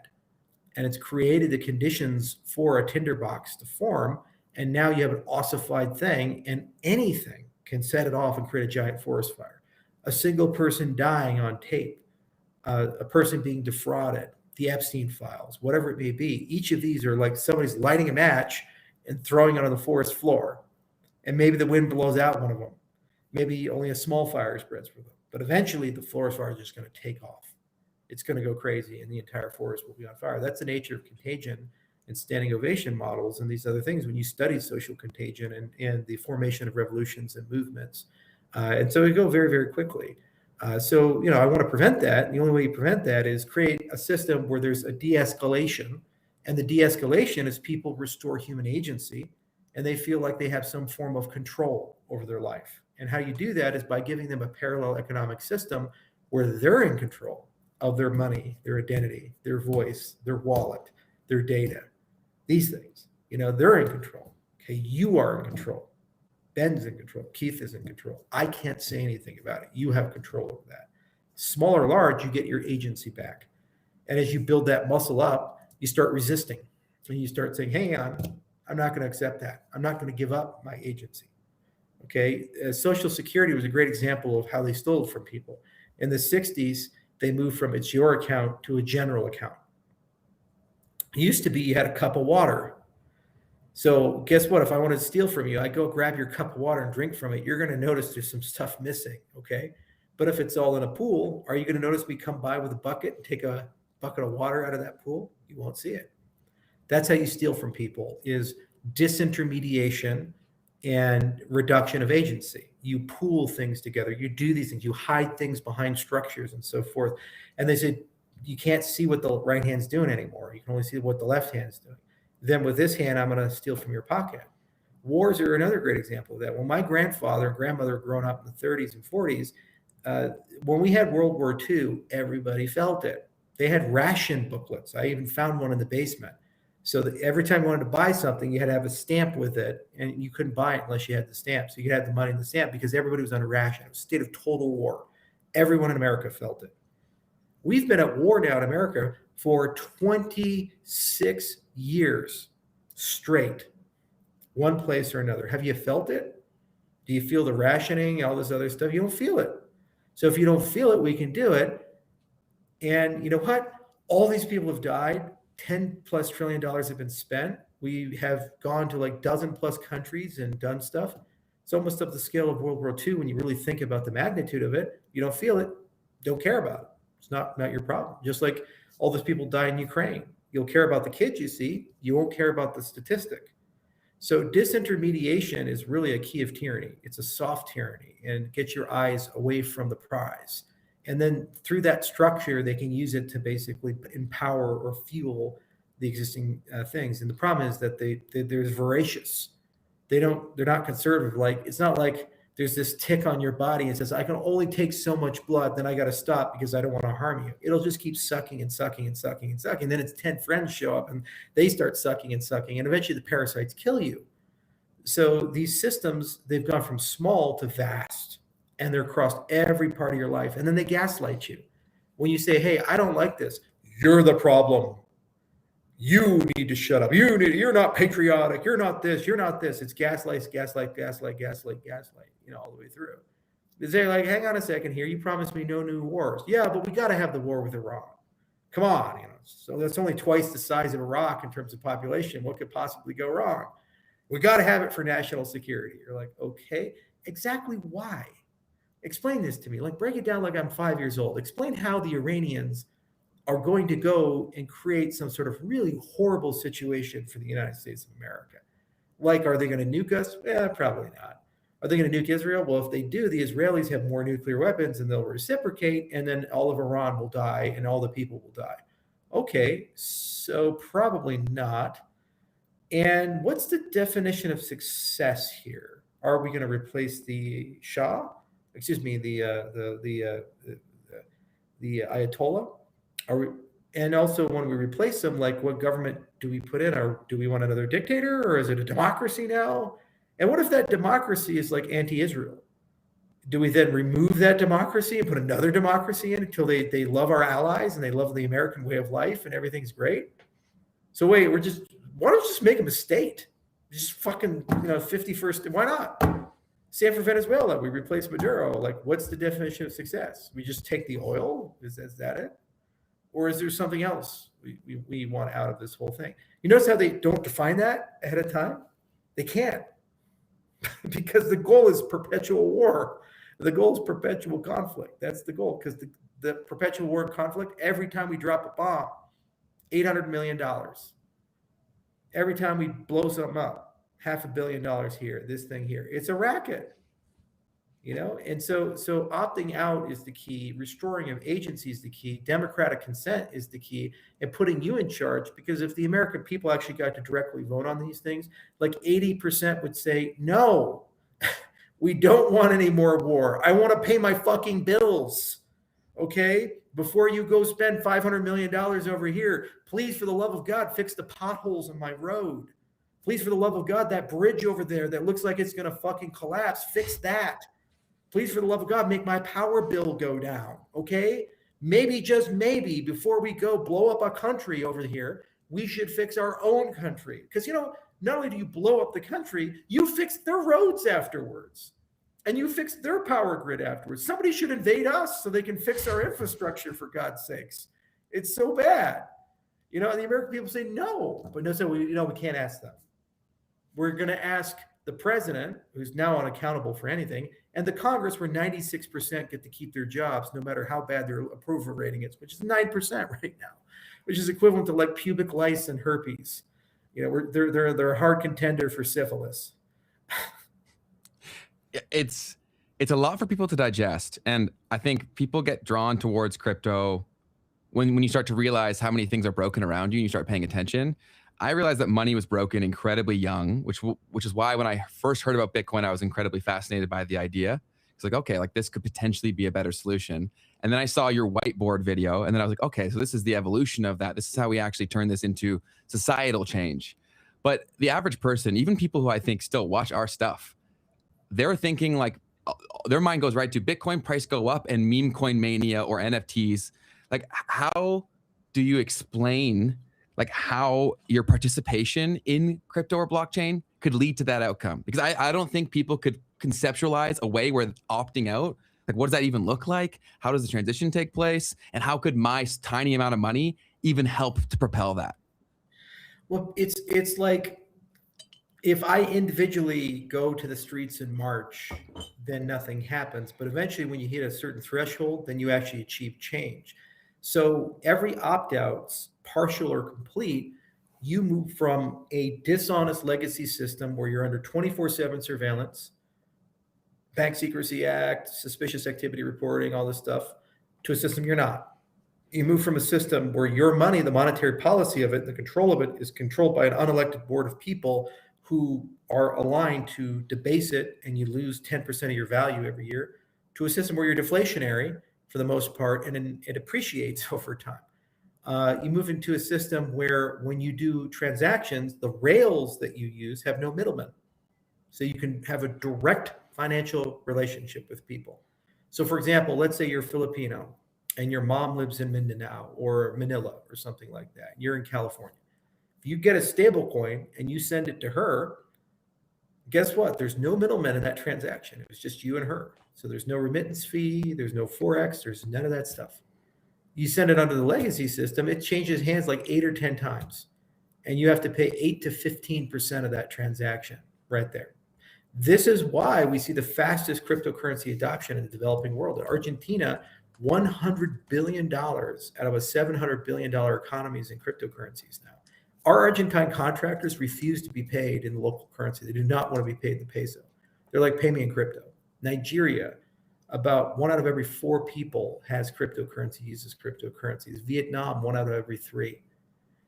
and it's created the conditions for a tinderbox to form. And now you have an ossified thing and anything can set it off and create a giant forest fire. A single person dying on tape, a person being defrauded, the Epstein files, whatever it may be. Each of these are like somebody's lighting a match and throwing it on the forest floor. And maybe the wind blows out one of them. Maybe only a small fire spreads for them. But eventually the forest fire is just going to take off. It's going to go crazy and the entire forest will be on fire. That's the nature of contagion and standing ovation models and these other things when you study social contagion and the formation of revolutions and movements. And so we go very, very quickly. So I want to prevent that. And the only way you prevent that is create a system where there's a de-escalation. And the de-escalation is people restore human agency and they feel like they have some form of control over their life. And how you do that is by giving them a parallel economic system where they're in control of their money, their identity, their voice, their wallet, their data, these things. They're in control. Okay, you are in control. Ben's in control. Keith is in control. I can't say anything about it. You have control over that. Small or large, you get your agency back. And as you build that muscle up, you start resisting. And you start saying, hang on, I'm not going to accept that. I'm not going to give up my agency. Okay. Social Security was a great example of how they stole it from people. In the 60s, they moved from it's your account to a general account. It used to be you had a cup of water. So guess what? If I want to steal from you, I go grab your cup of water and drink from it. You're going to notice there's some stuff missing. Okay. But if it's all in a pool, are you going to notice me come by with a bucket and take a bucket of water out of that pool? You won't see it. That's how you steal from people, is disintermediation and reduction of agency. You pool things together. You do these things. You hide things behind structures and so forth. And they said, you can't see what the right hand's doing anymore. You can only see what the left hand's doing. Then with this hand, I'm going to steal from your pocket. Wars are another great example of that. When my grandfather and grandmother were growing up in the 30s and 40s, when we had World War II, everybody felt it. They had ration booklets. I even found one in the basement. So that every time you wanted to buy something, you had to have a stamp with it, and you couldn't buy it unless you had the stamp. So you could have the money in the stamp because everybody was under ration. It was a state of total war. Everyone in America felt it. We've been at war now in America for 26 years straight, one place or another. Have you felt it? Do you feel the rationing, all this other stuff? You don't feel it. So if you don't feel it, we can do it. And you know what? All these people have died. $10+ trillion have been spent. We have gone to like dozen plus countries and done stuff. It's almost up the scale of World War II when you really think about the magnitude of it. You don't feel it, don't care about it. It's not your problem. Just like all those people die in Ukraine. You'll care about the kids you see. You won't care about the statistic. So disintermediation is really a key of tyranny. It's a soft tyranny, and get your eyes away from the prize. And then through that structure, they can use it to basically empower or fuel the existing things. And the problem is that they're voracious. They're not conservative. Like, it's not like there's this tick on your body and says, I can only take so much blood, then I got to stop because I don't want to harm you. It'll just keep sucking and sucking and sucking and sucking. Then its 10 friends show up and they start sucking and sucking. And eventually the parasites kill you. So these systems, they've gone from small to vast, and they're across every part of your life. And then they gaslight you. When you say, hey, I don't like this, you're the problem. You need to shut up. You're not patriotic. You're not this. You're not this. It's gaslight, all the way through. They're like, hang on a second here. You promised me no new wars. Yeah, but we got to have the war with Iran. Come on. So that's only twice the size of Iraq in terms of population. What could possibly go wrong? We got to have it for national security. You're like, okay, exactly why? Explain this to me. Like, break it down like I'm 5 years old. Explain how the Iranians are going to go and create some sort of really horrible situation for the United States of America. Like, are they going to nuke us? Probably not. Are they going to nuke Israel? Well, if they do, the Israelis have more nuclear weapons and they'll reciprocate, and then all of Iran will die and all the people will die. Okay, so probably not. And what's the definition of success here? Are we going to replace the Shah? Excuse me, the Ayatollah? Are we? And also, when we replace them, like, what government do we put in? Or do we want another dictator, or is it a democracy now? And what if that democracy is like anti-Israel? Do we then remove that democracy and put another democracy in until they love our allies and they love the American way of life and everything's great? So wait, why don't you just make them a state? Just fucking, 51st, why not? Same for Venezuela, we replace Maduro. Like, what's the definition of success? We just take the oil? Is that it? Or is there something else we want out of this whole thing? You notice how they don't define that ahead of time? They can't. Because the goal is perpetual war. The goal is perpetual conflict. That's the goal. Because the perpetual war and conflict, every time we drop a bomb, $800 million. Every time we blow something up, $500 million here, this thing here. It's a racket. And so opting out is the key. Restoring of agency is the key. Democratic consent is the key, and putting you in charge. Because if the American people actually got to directly vote on these things, like 80% would say, no, we don't want any more war. I want to pay my fucking bills. Okay? Before you go spend $500 million over here, please, for the love of God, fix the potholes on my road. Please, for the love of God, that bridge over there that looks like it's going to fucking collapse, fix that. Please, for the love of God, make my power bill go down, okay? Maybe, just maybe, before we go blow up a country over here, we should fix our own country. Because, not only do you blow up the country, you fix their roads afterwards. And you fix their power grid afterwards. Somebody should invade us so they can fix our infrastructure, for God's sakes. It's so bad. And the American people say no. But no, so we can't ask them. We're going to ask the president, who's now unaccountable for anything, and the Congress, where 96% get to keep their jobs, no matter how bad their approval rating is, which is 9% right now, which is equivalent to like pubic lice and herpes. They're a hard contender for syphilis. It's a lot for people to digest, and I think people get drawn towards crypto when you start to realize how many things are broken around you and you start paying attention. I realized that money was broken incredibly young, which is why when I first heard about Bitcoin, I was incredibly fascinated by the idea. It's like, okay, like this could potentially be a better solution. And then I saw your whiteboard video, and then I was like, okay, so this is the evolution of that. This is how we actually turn this into societal change. But the average person, even people who I think still watch our stuff, they're thinking like their mind goes right to Bitcoin price go up and meme coin mania or NFTs. Like, how do you explain like how your participation in crypto or blockchain could lead to that outcome? Because I don't think people could conceptualize a way where opting out, like what does that even look like? How does the transition take place? And how could my tiny amount of money even help to propel that? Well, it's like if I individually go to the streets and march, then nothing happens. But eventually, when you hit a certain threshold, then you actually achieve change. So every opt-out's partial or complete, you move from a dishonest legacy system where you're under 24/7 surveillance, Bank Secrecy Act, suspicious activity reporting, all this stuff, to a system you're not. You move from a system where your money, the monetary policy of it, the control of it is controlled by an unelected board of people who are aligned to debase it, and you lose 10% of your value every year, to a system where you're deflationary for the most part, and it appreciates over time. You move into a system where when you do transactions, the rails that you use have no middlemen. So you can have a direct financial relationship with people. So for example, let's say you're Filipino and your mom lives in Mindanao or Manila or something like that. You're in California. If you get a stable coin and you send it to her, guess what? There's no middleman in that transaction. It was just you and her. So there's no remittance fee, there's no Forex, there's none of that stuff. You send it under the legacy system, it changes hands like 8 or 10 times. And you have to pay 8 to 15% of that transaction right there. This is why we see the fastest cryptocurrency adoption in the developing world. In Argentina, $100 billion out of a $700 billion economy is in cryptocurrencies now. Our Argentine contractors refuse to be paid in the local currency. They do not want to be paid in the peso. They're like, pay me in crypto. Nigeria, about 1 out of every 4 people has cryptocurrency, uses cryptocurrencies. Vietnam, 1 out of every 3.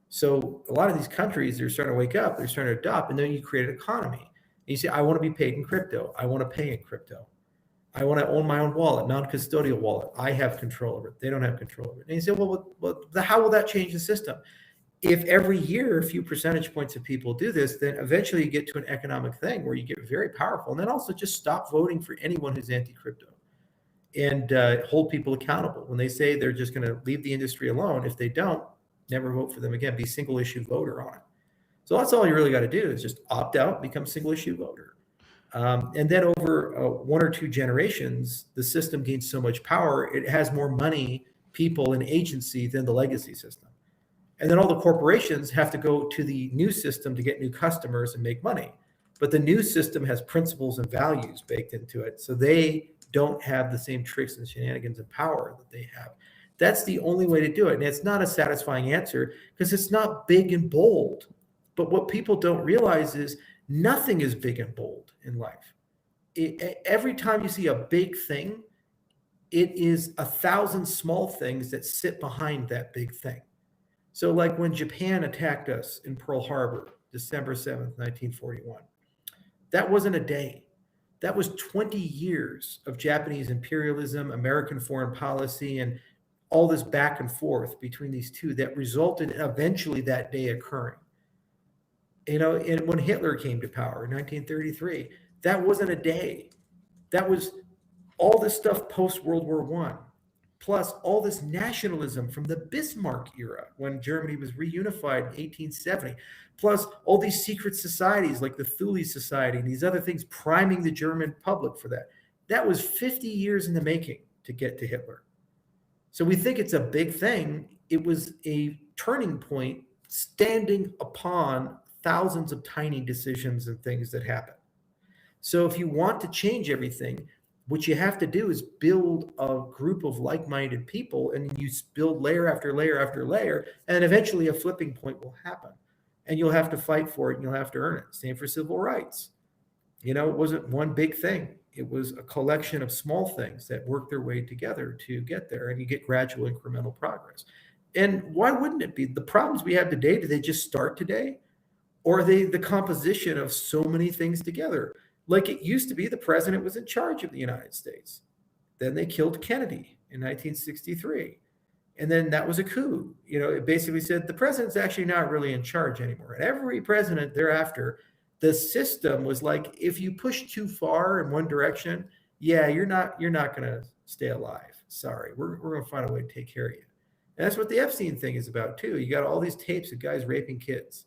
So a lot of these countries, they're starting to wake up, they're starting to adopt, and then you create an economy. And you say, I want to be paid in crypto. I want to pay in crypto. I want to own my own wallet, non-custodial wallet. I have control over it. They don't have control over it. And you say, well, how will that change the system? If every year a few percentage points of people do this, then eventually you get to an economic thing where you get very powerful. And then also just stop voting for anyone who's anti-crypto and hold people accountable. When they say they're just going to leave the industry alone, if they don't, never vote for them again. Be single issue voter on it. So that's all you really got to do is just opt out, become single issue voter. And then over 1 or 2 generations, the system gains so much power, it has more money, people, and agency than the legacy system. And then all the corporations have to go to the new system to get new customers and make money. But the new system has principles and values baked into it. So they don't have the same tricks and shenanigans and power that they have. That's the only way to do it. And it's not a satisfying answer because it's not big and bold. But what people don't realize is nothing is big and bold in life. Every time you see a big thing, it is 1,000 small things that sit behind that big thing. So like when Japan attacked us in Pearl Harbor, December 7th, 1941, that wasn't a day. That was 20 years of Japanese imperialism, American foreign policy, and all this back and forth between these two that resulted in eventually that day occurring. You know, and when Hitler came to power in 1933, that wasn't a day. That was all this stuff post World War I, plus all this nationalism from the Bismarck era when Germany was reunified in 1870, plus all these secret societies like the Thule Society and these other things priming the German public for that. That was 50 years in the making to get to Hitler. So we think it's a big thing. It was a turning point standing upon thousands of tiny decisions and things that happen. So if you want to change everything, what you have to do is build a group of like-minded people, and you build layer after layer after layer, and eventually a flipping point will happen. And you'll have to fight for it, and you'll have to earn it. Same for civil rights. You know, it wasn't one big thing. It was a collection of small things that worked their way together to get there, and you get gradual incremental progress. And why wouldn't it be? The problems we have today, do they just start today? Or are they the composition of so many things together? Like it used to be, the president was in charge of the United States. Then they killed Kennedy in 1963. And then that was a coup. It basically said the president's actually not really in charge anymore. And every president thereafter, the system was like, if you push too far in one direction, yeah, you're not going to stay alive. Sorry, we're going to find a way to take care of you. And that's what the Epstein thing is about too. You got all these tapes of guys raping kids.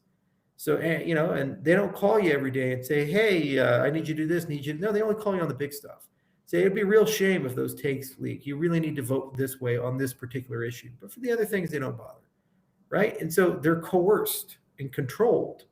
So, and they don't call you every day and say, hey, I need you to do this, need you. No, they only call you on the big stuff. Say, it'd be a real shame if those tapes leak. You really need to vote this way on this particular issue. But for the other things, they don't bother, right? And so they're coerced and controlled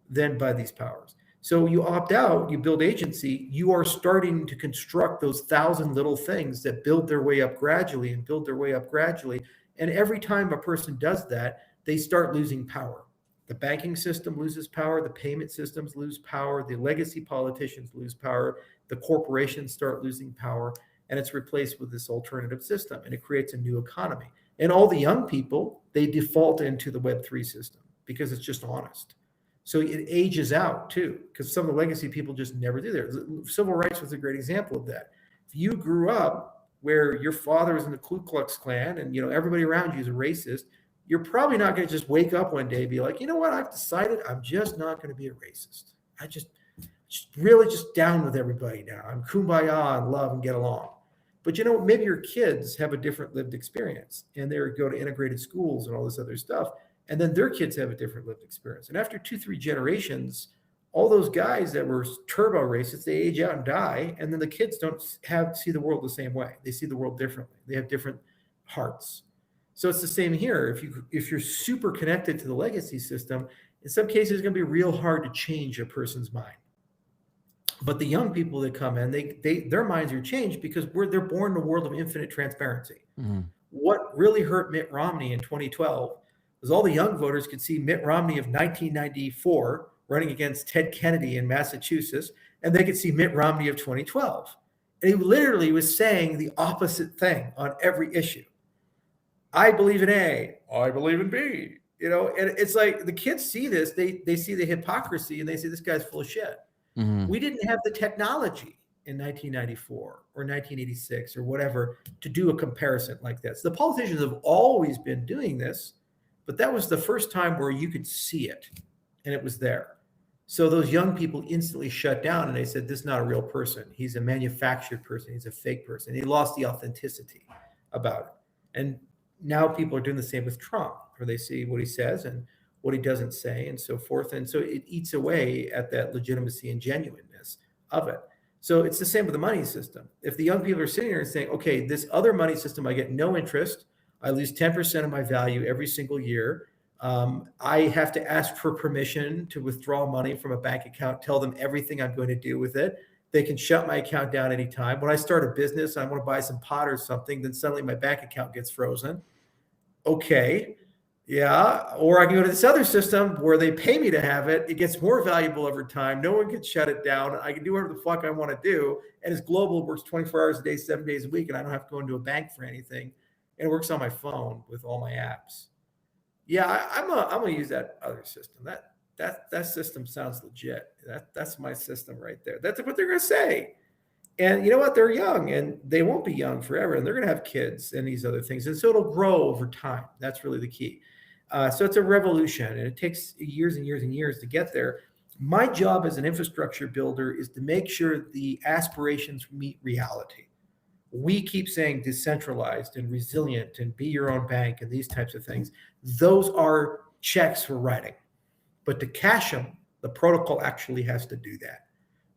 then by these powers. So you opt out, you build agency, you are starting to construct those 1,000 little things that build their way up gradually and build their way up gradually. And every time a person does that, they start losing power. The banking system loses power. The payment systems lose power. The legacy politicians lose power. The corporations start losing power. And it's replaced with this alternative system. And it creates a new economy. And all the young people, they default into the Web3 system because it's just honest. So it ages out too, because some of the legacy people just never do that. Civil rights was a great example of that. If you grew up where your father was in the Ku Klux Klan and everybody around you is a racist, you're probably not going to just wake up one day and be like, you know what, I've decided I'm just not going to be a racist. I just really just down with everybody now. I'm kumbaya and love and get along. But maybe your kids have a different lived experience and they go to integrated schools and all this other stuff. And then their kids have a different lived experience. And after 2-3 generations, all those guys that were turbo racists, they age out and die. And then the kids don't see the world the same way. They see the world differently. They have different hearts. So it's the same here. If you're super connected to the legacy system, in some cases, it's going to be real hard to change a person's mind. But the young people that come in, their minds are changed because they're born in a world of infinite transparency. Mm-hmm. What really hurt Mitt Romney in 2012 was all the young voters could see Mitt Romney of 1994 running against Ted Kennedy in Massachusetts, and they could see Mitt Romney of 2012. And he literally was saying the opposite thing on every issue. I believe in A, I believe in B, and it's like the kids see this, they see the hypocrisy and they say, this guy's full of shit. Mm-hmm. We didn't have the technology in 1994 or 1986 or whatever to do a comparison like this. The politicians have always been doing this, but that was the first time where you could see it and it was there. So those young people instantly shut down and they said, this is not a real person. He's a manufactured person. He's a fake person. He lost the authenticity about it. And now people are doing the same with Trump, where they see what he says and what he doesn't say and so forth. And so it eats away at that legitimacy and genuineness of it. So it's the same with the money system. If the young people are sitting here and saying, okay, this other money system, I get no interest. I lose 10% of my value every single year. I have to ask for permission to withdraw money from a bank account, tell them everything I'm going to do with it. They can shut my account down anytime. When I start a business, I want to buy some pot or something, then suddenly my bank account gets frozen. Okay, yeah. Or I can go to this other system where they pay me to have it. It gets more valuable over time. No one can shut it down. I can do whatever the fuck I want to do. And it's global. It works 24 hours a day, 7 days a week. And I don't have to go into a bank for anything. And it works on my phone with all my apps. Yeah, I'm gonna use that other system. That system sounds legit. That's my system right there. That's what they're gonna say. And you know what? They're young and they won't be young forever. And they're going to have kids and these other things. And so it'll grow over time. That's really the key. So it's a revolution and it takes years and years and years to get there. My job as an infrastructure builder is to make sure the aspirations meet reality. We keep saying decentralized and resilient and be your own bank and these types of things. Those are checks for writing. But to cash them, the protocol actually has to do that.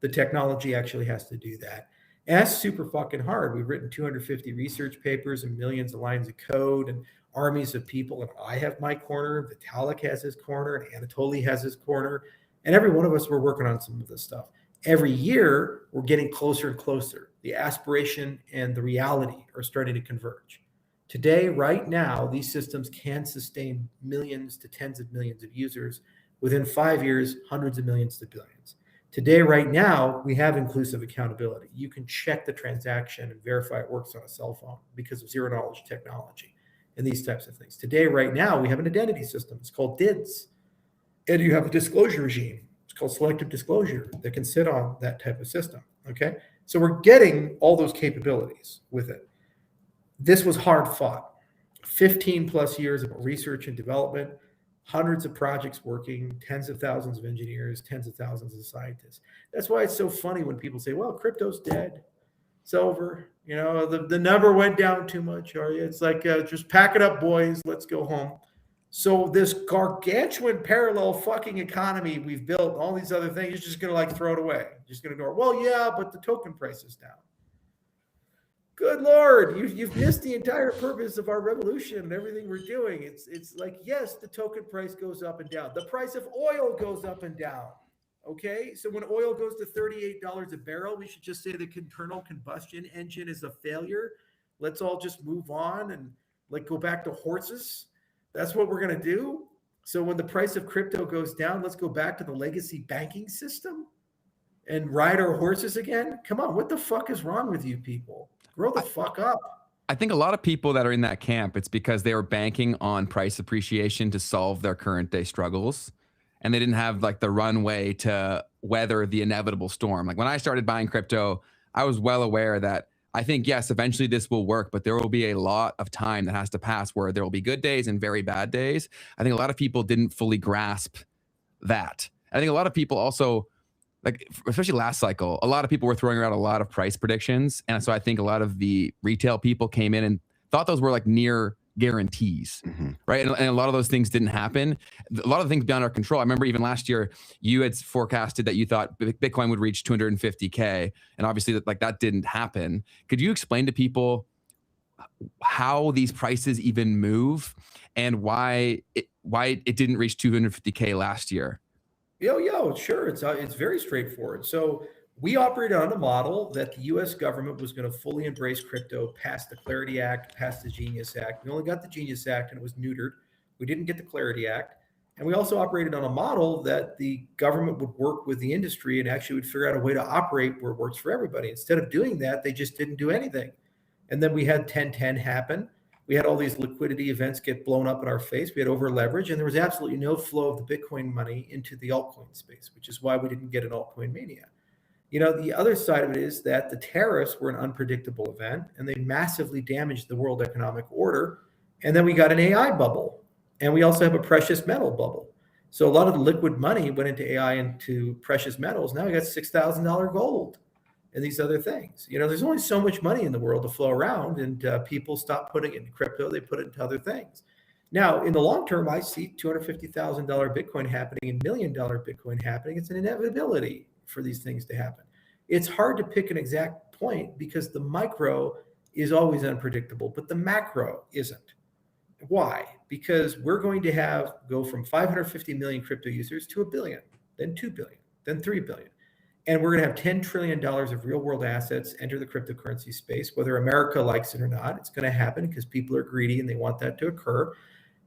The technology actually has to do that. And that's super fucking hard. We've written 250 research papers and millions of lines of code and armies of people. And I have my corner, Vitalik has his corner, and Anatoly has his corner. And every one of us, we're working on some of this stuff. Every year, we're getting closer and closer. The aspiration and the reality are starting to converge. Today, right now, these systems can sustain millions to tens of millions of users. Within 5 years, hundreds of millions to billions. Today, right now, we have inclusive accountability. You can check the transaction and verify it works on a cell phone because of zero knowledge technology. and these types of things. Today, right now, we have an identity system. It's called DIDS. And you have a disclosure regime. It's called selective disclosure that can sit on that type of system. Okay. So we're getting all those capabilities with it. This was hard fought. 15 plus years of research and development, hundreds of projects working, tens of thousands of engineers, tens of thousands of scientists. That's why it's so funny when people say, well, crypto's dead. It's over. You know, the number went down too much. Are you? It's like, just pack it up, boys. Let's go home. So this gargantuan parallel fucking economy we've built, all these other things, you're just going to like throw it away. Just going to go, well, yeah, but the token price is down. Good Lord, you've missed the entire purpose of our revolution and everything we're doing. It's like, yes, the token price goes up and down. The price of oil goes up and down. Okay, so when oil goes to $38 a barrel, we should just say the internal combustion engine is a failure. Let's all just move on and like go back to horses. That's what we're going to do. So when the price of crypto goes down, let's go back to the legacy banking system and ride our horses again. Come on, what the fuck is wrong with you people? Grow the fuck up. I think a lot of people that are in that camp, it's because they were banking on price appreciation to solve their current day struggles. And they didn't have like the runway to weather the inevitable storm. Like when I started buying crypto, I was well aware that I think, yes, eventually this will work, but there will be a lot of time that has to pass where there will be good days and very bad days. I think a lot of people didn't fully grasp that. I think a lot of people also, like, especially last cycle, a lot of people were throwing around a lot of price predictions. And so I think a lot of the retail people came in and thought those were like near guarantees, right? And a lot of those things didn't happen. A lot of things beyond our control. I remember even last year, you had forecasted that you thought Bitcoin would reach 250K. And obviously that didn't happen. Could you explain to people how these prices even move and why it didn't reach 250K last year? Sure. It's very straightforward. So we operated on a model that the U.S. government was going to fully embrace crypto, pass the Clarity Act, pass the Genius Act. We only got the Genius Act and it was neutered. We didn't get the Clarity Act. And we also operated on a model that the government would work with the industry and actually would figure out a way to operate where it works for everybody. Instead of doing that, they just didn't do anything. And then we had 1010 happen. We had all these liquidity events get blown up in our face. We had over leverage, and there was absolutely no flow of the Bitcoin money into the altcoin space, which is why we didn't get an altcoin mania. You know, the other side of it is that the tariffs were an unpredictable event, and they massively damaged the world economic order. And then we got an AI bubble, and we also have a precious metal bubble. So a lot of the liquid money went into AI, into precious metals. Now we got $6,000 gold and these other things. You know, there's only so much money in the world to flow around, and people stop putting it in crypto. They put it into other things. Now, in the long term, I see $250,000 Bitcoin happening and $1 million Bitcoin happening. It's an inevitability for these things to happen. It's hard to pick an exact point because the micro is always unpredictable, but the macro isn't. Why? Because we're going to go from 550 million crypto users to 1 billion, then 2 billion, then 3 billion. And we're going to have $10 trillion of real world assets enter the cryptocurrency space, whether America likes it or not. It's going to happen because people are greedy and they want that to occur.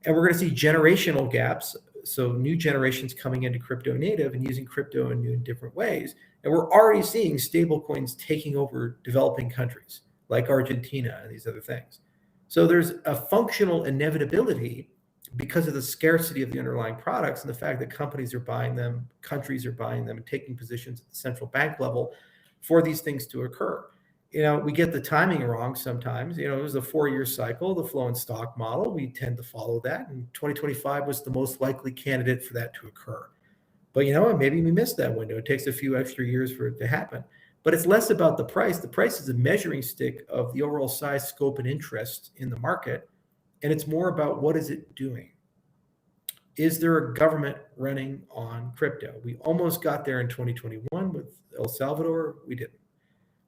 And we're going to see generational gaps. So new generations coming into crypto native and using crypto in new and different ways. And we're already seeing stable coins taking over developing countries like Argentina and these other things. So there's a functional inevitability because of the scarcity of the underlying products and the fact that companies are buying them, countries are buying them, and taking positions at the central bank level for these things to occur. You know, we get the timing wrong sometimes. You know, it was a 4-year cycle, the flow and stock model. We tend to follow that. And 2025 was the most likely candidate for that to occur. But you know what? Maybe we missed that window. It takes a few extra years for it to happen. But it's less about the price. The price is a measuring stick of the overall size, scope, and interest in the market. And it's more about what is it doing? Is there a government running on crypto? We almost got there in 2021 with El Salvador. We didn't.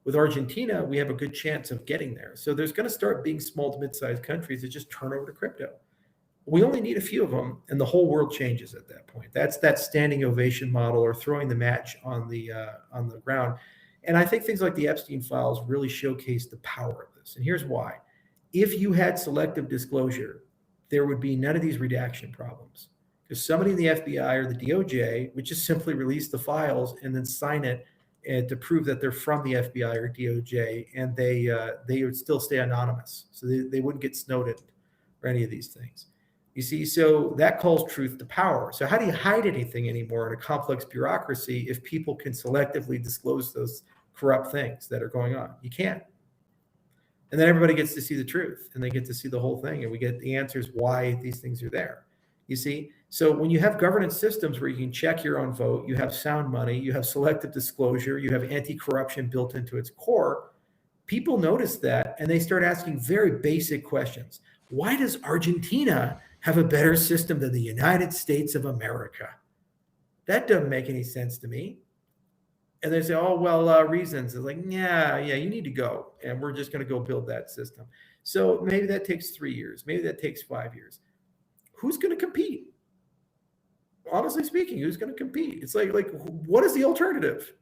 With Argentina, we have a good chance of getting there. So there's going to start being small to mid-sized countries that just turn over to crypto. We only need a few of them, and the whole world changes at that point. That's that standing ovation model or throwing the match on the ground. And I think things like the Epstein files really showcase the power of this. And here's why. If you had selective disclosure, there would be none of these redaction problems. Because somebody in the FBI or the DOJ would just simply release the files and then sign it and to prove that they're from the FBI or DOJ, and they would still stay anonymous. So they wouldn't get snowed in. or any of these things. You see, so that calls truth to power. So how do you hide anything anymore in a complex bureaucracy if people can selectively disclose those corrupt things that are going on? You can't. And then everybody gets to see the truth, and they get to see the whole thing, and we get the answers why these things are there. You see, so when you have governance systems where you can check your own vote, you have sound money, you have selective disclosure, you have anti-corruption built into its core, people notice that, and they start asking very basic questions. Why does Argentina have a better system than the United States of America? That doesn't make any sense to me. And they say, oh, well, reasons. It's like, yeah, you need to go. And we're just going to go build that system. So maybe that takes 3 years. Maybe that takes 5 years. Who's going to compete? Honestly speaking, who's going to compete? It's like, what is the alternative?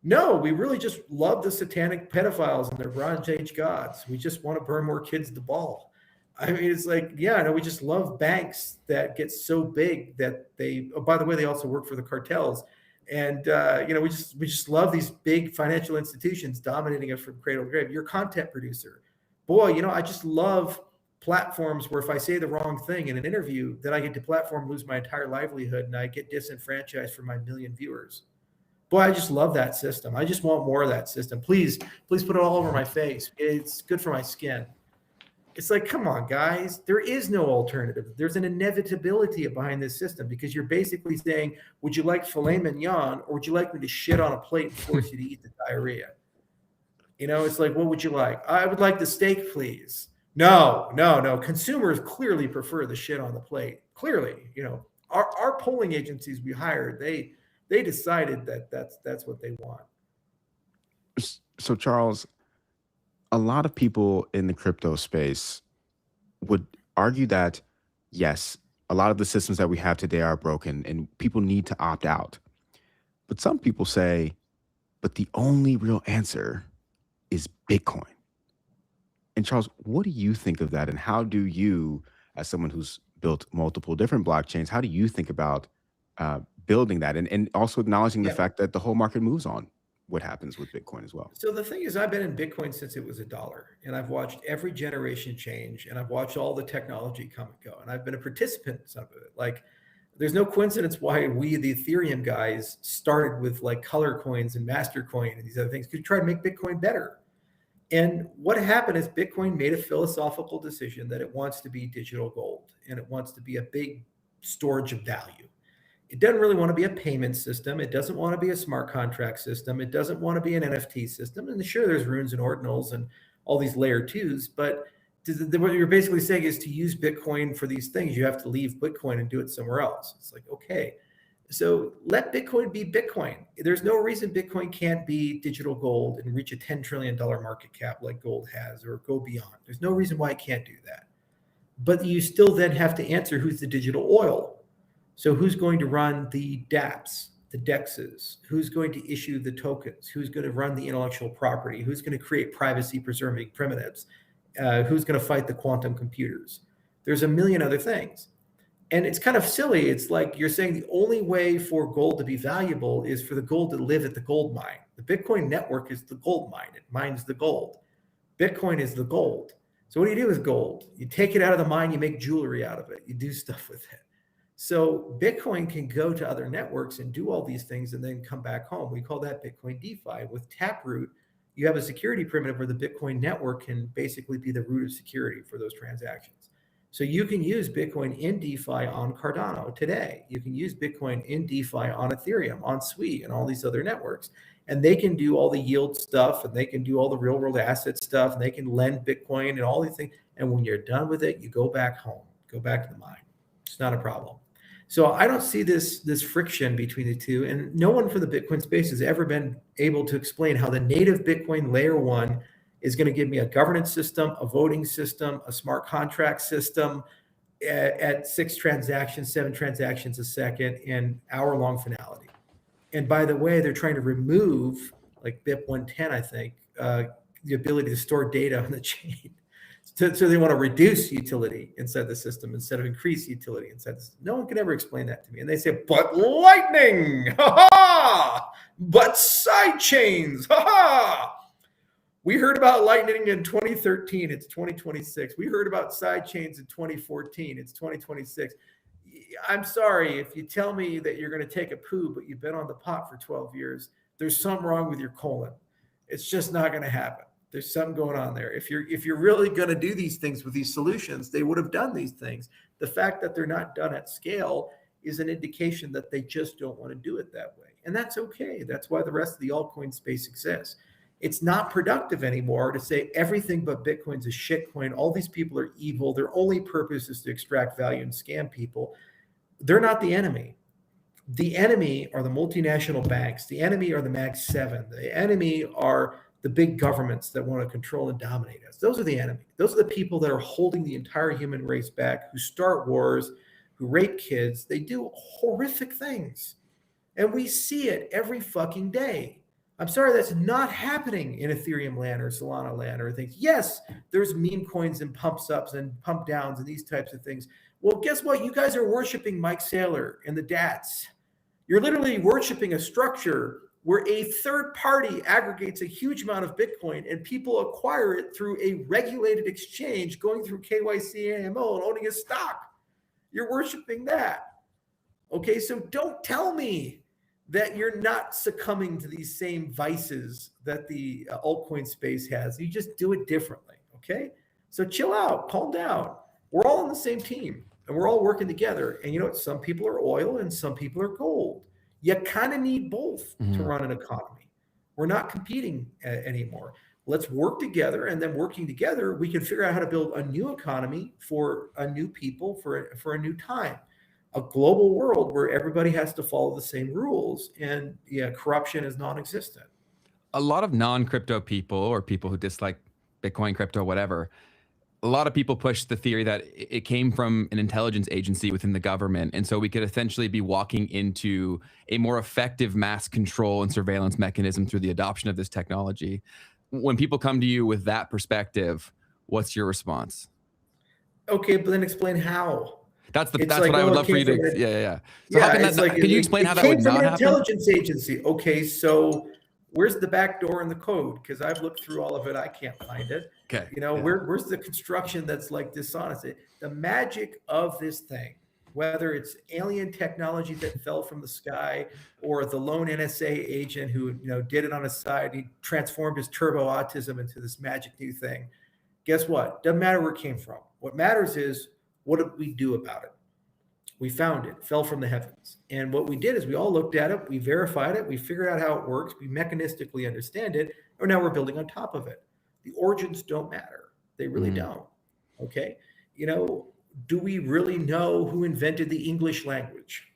No, we really just love the satanic pedophiles and their Bronze Age gods. We just want to burn more kids at the ball. I mean, it's like, yeah, no, we just love banks that get so big that they, oh, by the way, they also work for the cartels. And, we just love these big financial institutions dominating us from cradle to grave. You're a content producer. Boy, I just love platforms where if I say the wrong thing in an interview, then I get to platform, lose my entire livelihood, and I get disenfranchised from my million viewers. Boy, I just love that system. I just want more of that system. Please put it all over my face. It's good for my skin. It's like, come on, guys. There is no alternative. There's an inevitability behind this system because you're basically saying, would you like filet mignon or would you like me to shit on a plate and force you to eat the diarrhea? It's like, what would you like? I would like the steak, please. No. Consumers clearly prefer the shit on the plate. Clearly, our polling agencies we hired, they decided that that's what they want. So, Charles, a lot of people in the crypto space would argue that, yes, a lot of the systems that we have today are broken and people need to opt out. But some people say, but the only real answer is Bitcoin. And Charles, what do you think of that? And how do you, as someone who's built multiple different blockchains, how do you think about building that and also acknowledging the fact that the whole market moves on what happens with Bitcoin as well? So the thing is, I've been in Bitcoin since it was $1, and I've watched every generation change, and I've watched all the technology come and go, and I've been a participant in some of it. Like, there's no coincidence why we, the Ethereum guys, started with like color coins and master coin and these other things, because we try to make Bitcoin better. And what happened is Bitcoin made a philosophical decision that it wants to be digital gold, and it wants to be a big storage of value. It doesn't really want to be a payment system. It doesn't want to be a smart contract system. It doesn't want to be an NFT system. And sure, there's runes and ordinals and all these layer twos, but what you're basically saying is to use Bitcoin for these things, you have to leave Bitcoin and do it somewhere else. It's like, okay, so let Bitcoin be Bitcoin. There's no reason Bitcoin can't be digital gold and reach a $10 trillion market cap like gold has, or go beyond. There's no reason why it can't do that. But you still then have to answer who's the digital oil. So who's going to run the dApps, the DEXs? Who's going to issue the tokens? Who's going to run the intellectual property? Who's going to create privacy-preserving primitives? Who's going to fight the quantum computers? There's a million other things. And it's kind of silly. It's like you're saying the only way for gold to be valuable is for the gold to live at the gold mine. The Bitcoin network is the gold mine. It mines the gold. Bitcoin is the gold. So what do you do with gold? You take it out of the mine, you make jewelry out of it. You do stuff with it. So Bitcoin can go to other networks and do all these things and then come back home. We call that Bitcoin DeFi. With Taproot, you have a security primitive where the Bitcoin network can basically be the root of security for those transactions. So you can use Bitcoin in DeFi on Cardano today. You can use Bitcoin in DeFi on Ethereum, on Sui, and all these other networks. And they can do all the yield stuff, and they can do all the real world asset stuff, and they can lend Bitcoin and all these things. And when you're done with it, you go back home, go back to the mine. It's not a problem. So I don't see this friction between the two. And no one from the Bitcoin space has ever been able to explain how the native Bitcoin layer one is going to give me a governance system, a voting system, a smart contract system at 6 transactions, 7 transactions a second, and hour-long finality. And by the way, they're trying to remove, like BIP 110, I think, the ability to store data on the chain. So they want to reduce utility inside the system instead of increase utility inside the system. No one can ever explain that to me. And they say, but Lightning, ha-ha! But side chains, ha-ha! We heard about Lightning in 2013. It's 2026. We heard about side chains in 2014. It's 2026. I'm sorry if you tell me that you're going to take a poo, but you've been on the pot for 12 years. There's something wrong with your colon. It's just not going to happen. There's something going on there. If you're really going to do these things with these solutions, they would have done these things. The fact that they're not done at scale is an indication that they just don't want to do it that way. And that's okay. That's why the rest of the altcoin space exists. It's not productive anymore to say everything but Bitcoin's a shitcoin. All these people are evil. Their only purpose is to extract value and scam people. They're not the enemy. The enemy are the multinational banks. The enemy are the Mag 7. The enemy are the big governments that want to control and dominate us. Those are the enemy. Those are the people that are holding the entire human race back, who start wars, who rape kids. They do horrific things. And we see it every fucking day. I'm sorry, that's not happening in Ethereum land or Solana land or things. Yes, there's meme coins and pumps ups and pump downs and these types of things. Well, guess what? You guys are worshiping Mike Saylor and the DATs. You're literally worshiping a structure where a third party aggregates a huge amount of Bitcoin and people acquire it through a regulated exchange, going through KYC, AMO, and owning a stock. You're worshiping that. Okay, so don't tell me that you're not succumbing to these same vices that the altcoin space has. You just do it differently, okay? So chill out, calm down. We're all on the same team, and we're all working together. And you know what? Some people are oil and some people are gold. You kind of need both to run an economy. We're not competing anymore. Let's work together, and then working together, we can figure out how to build a new economy for a new people, for a new time. A global world where everybody has to follow the same rules, and corruption is non-existent. A lot of non-crypto people, or people who dislike Bitcoin, crypto, whatever, a lot of people push the theory that it came from an intelligence agency within the government. And so we could essentially be walking into a more effective mass control and surveillance mechanism through the adoption of this technology. When people come to you with that perspective, what's your response? Okay, but then explain how. That's what I would love for you to. Yeah. So how can that? Can you explain how that would not happen? Intelligence agency. Okay, so where's the back door in the code? Because I've looked through all of it, I can't find it. Okay. Where's the construction that's like dishonest? The magic of this thing, whether it's alien technology that fell from the sky, or the lone NSA agent who did it on his side, he transformed his turbo autism into this magic new thing. Guess what? Doesn't matter where it came from. What matters is, what did we do about it? We found it, fell from the heavens. And what we did is we all looked at it, we verified it, we figured out how it works, we mechanistically understand it, and now we're building on top of it. The origins don't matter. They really don't. Okay? Do we really know who invented the English language?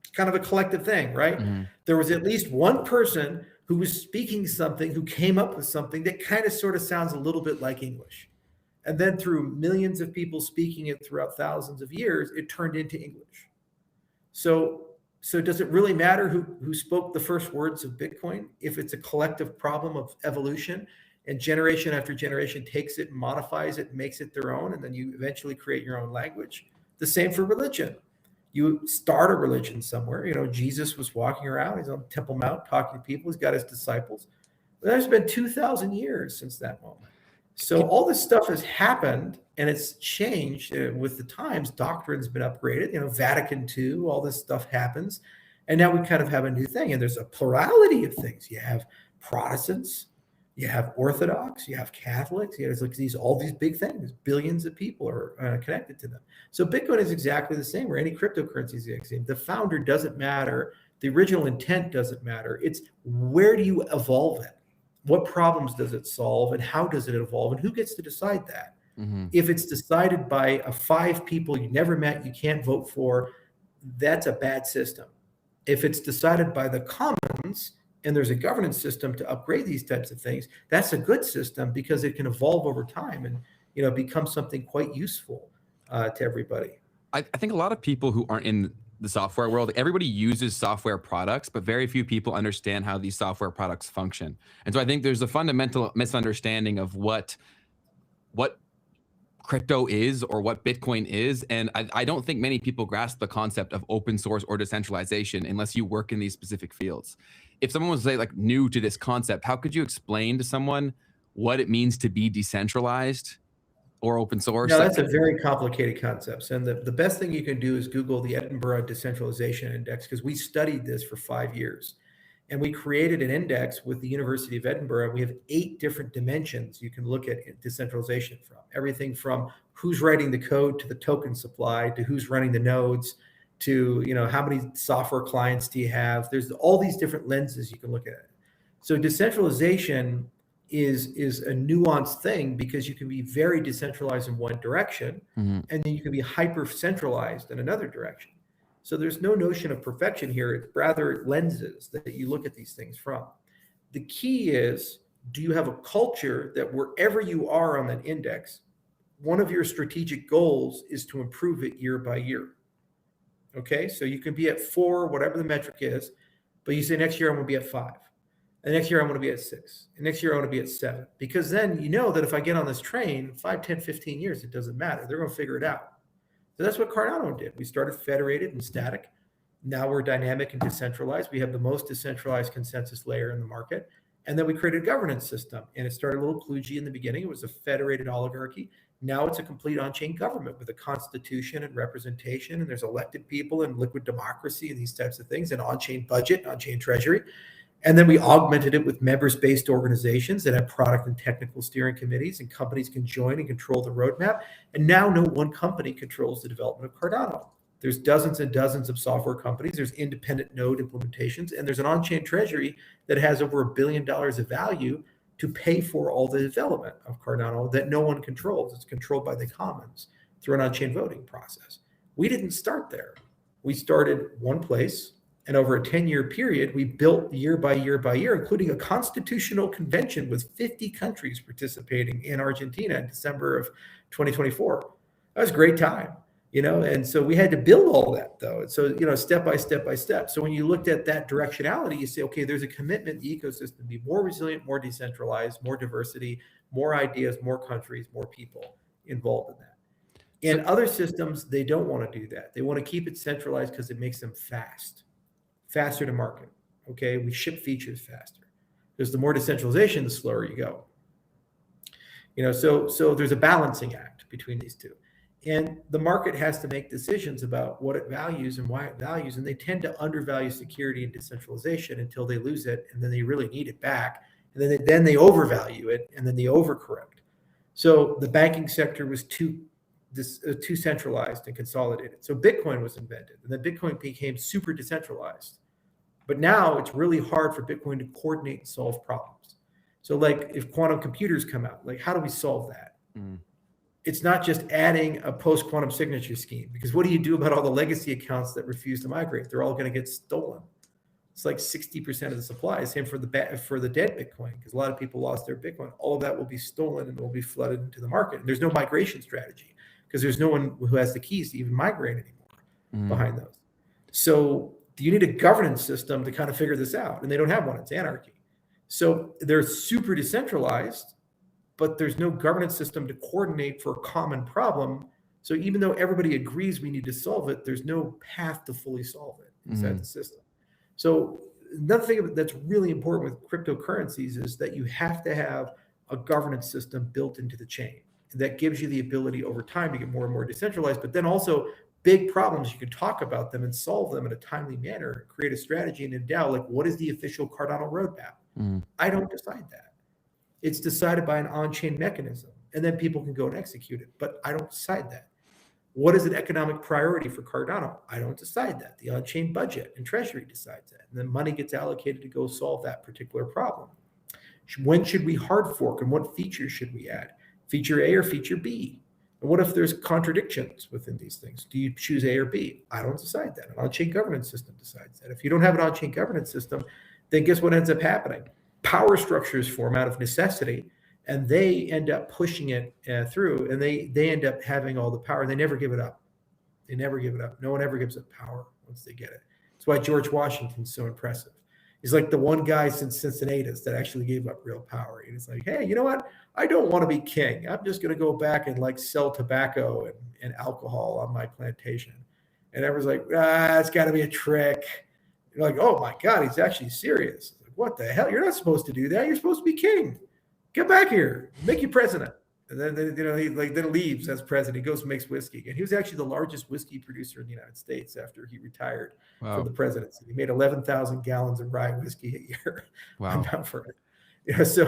It's kind of a collective thing, right? There was at least one person who was speaking something, who came up with something that kind of sort of sounds a little bit like English. And then through millions of people speaking it throughout thousands of years, it turned into English. So does it really matter who spoke the first words of Bitcoin if it's a collective problem of evolution, and generation after generation takes it, modifies it, makes it their own, and then you eventually create your own language? The same for religion. You start a religion somewhere. Jesus was walking around. He's on Temple Mount talking to people. He's got his disciples. But there's been 2,000 years since that moment. So all this stuff has happened, and it's changed with the times. Doctrine's been upgraded. Vatican II, all this stuff happens. And now we kind of have a new thing. And there's a plurality of things. You have Protestants, you have Orthodox, you have Catholics. There's all these big things. Billions of people are connected to them. So Bitcoin is exactly the same, or any cryptocurrency is the same. The founder doesn't matter. The original intent doesn't matter. It's where do you evolve it? What problems does it solve, and how does it evolve, and who gets to decide that? If it's decided by 5 people you never met, you can't vote for, that's a bad system. If it's decided by the commons and there's a governance system to upgrade these types of things, that's a good system because it can evolve over time and become something quite useful to everybody. I think a lot of people who aren't in the software world, everybody uses software products, but very few people understand how these software products function. And so I think there's a fundamental misunderstanding of what crypto is or what Bitcoin is. And I don't think many people grasp the concept of open source or decentralization unless you work in these specific fields. if someone was like new to this concept, how could you explain to someone what it means to be decentralized or open source? No, that's a very complicated concept. And the best thing you can do is Google the Edinburgh Decentralization Index, because we studied this for 5 years. And we created an index with the University of Edinburgh. We have 8 different dimensions you can look at decentralization from. Everything from who's writing the code to the token supply, to who's running the nodes, to how many software clients do you have. There's all these different lenses you can look at it. So decentralization is a nuanced thing, because you can be very decentralized in one direction, and then you can be hyper centralized in another direction. So there's no notion of perfection here. It's rather lenses that you look at these things from. The key is, do you have a culture that wherever you are on that index, one of your strategic goals is to improve it year by year? Okay, so you can be at 4, whatever the metric is, but you say next year I'm going to be at 5. And next year I'm going to be at 6. And next year I want to be at 7. Because then you know that if I get on this train, 5, 10, 15 years, it doesn't matter. They're going to figure it out. So that's what Cardano did. We started federated and static. Now we're dynamic and decentralized. We have the most decentralized consensus layer in the market. And then we created a governance system. And it started a little kludgy in the beginning. It was a federated oligarchy. Now it's a complete on-chain government with a constitution and representation. And there's elected people and liquid democracy and these types of things, and on-chain budget, on-chain treasury. And then we augmented it with members-based organizations that have product and technical steering committees, and companies can join and control the roadmap. And now no one company controls the development of Cardano. There's dozens and dozens of software companies. There's independent node implementations, and there's an on-chain treasury that has over $1 billion of value to pay for all the development of Cardano that no one controls. It's controlled by the commons through an on-chain voting process. We didn't start there. We started one place. And over a 10-year period, we built year by year by year, including a constitutional convention with 50 countries participating in Argentina in December of 2024. That was a great time, and so we had to build all that, though. So, step by step by step. So when you looked at that directionality, you say, okay, there's a commitment in the ecosystem to be more resilient, more decentralized, more diversity, more ideas, more countries, more people involved in that. In other systems, they don't want to do that. They want to keep it centralized because it makes them faster to market. Okay, we ship features faster, because the more decentralization, the slower you go. So there's a balancing act between these two, and the market has to make decisions about what it values and why it values, and they tend to undervalue security and decentralization until they lose it, and then they really need it back, and then they overvalue it, and then they overcorrect. So the banking sector was too centralized and consolidated. So Bitcoin was invented, and then Bitcoin became super decentralized. But now it's really hard for Bitcoin to coordinate and solve problems. So like if quantum computers come out, like how do we solve that? It's not just adding a post-quantum signature scheme, because what do you do about all the legacy accounts that refuse to migrate? They're all going to get stolen. It's like 60% of the supply. Same for the dead Bitcoin, because a lot of people lost their Bitcoin. All of that will be stolen and will be flooded into the market. And there's no migration strategy, because there's no one who has the keys to even migrate anymore behind those. So you need a governance system to kind of figure this out, and they don't have one. It's anarchy. So they're super decentralized, but there's no governance system to coordinate for a common problem. So even though everybody agrees we need to solve it, there's no path to fully solve it inside the system. So another thing that's really important with cryptocurrencies is that you have to have a governance system built into the chain that gives you the ability over time to get more and more decentralized, but then also big problems, you can talk about them and solve them in a timely manner, create a strategy and a DAO. Like, what is the official Cardano roadmap? I don't decide that. It's decided by an on-chain mechanism, and then people can go and execute it, but I don't decide that. What is an economic priority for Cardano? I don't decide that. The on-chain budget and treasury decides that, and then money gets allocated to go solve that particular problem. When should we hard fork, and what features should we add? Feature A or feature B? And what if there's contradictions within these things? Do you choose A or B? I don't decide that. An on-chain governance system decides that. If you don't have an on-chain governance system, then guess what ends up happening? Power structures form out of necessity, and they end up pushing it through, and they end up having all the power. They never give it up. They never give it up. No one ever gives up power once they get it. That's why George Washington's so impressive. He's like the one guy since Cincinnatus that actually gave up real power. And it's like, hey, you know what? I don't want to be king. I'm just going to go back and like sell tobacco and alcohol on my plantation. And everyone's like, it's got to be a trick. You're like, oh my God, he's actually serious. what the hell? You're not supposed to do that. You're supposed to be king. Get back here. Make you president. And then he then leaves as president. He goes and makes whiskey. And he was actually the largest whiskey producer in the United States after he retired from the presidency. He made 11,000 gallons of rye whiskey a year. Wow. About for it. Yeah, so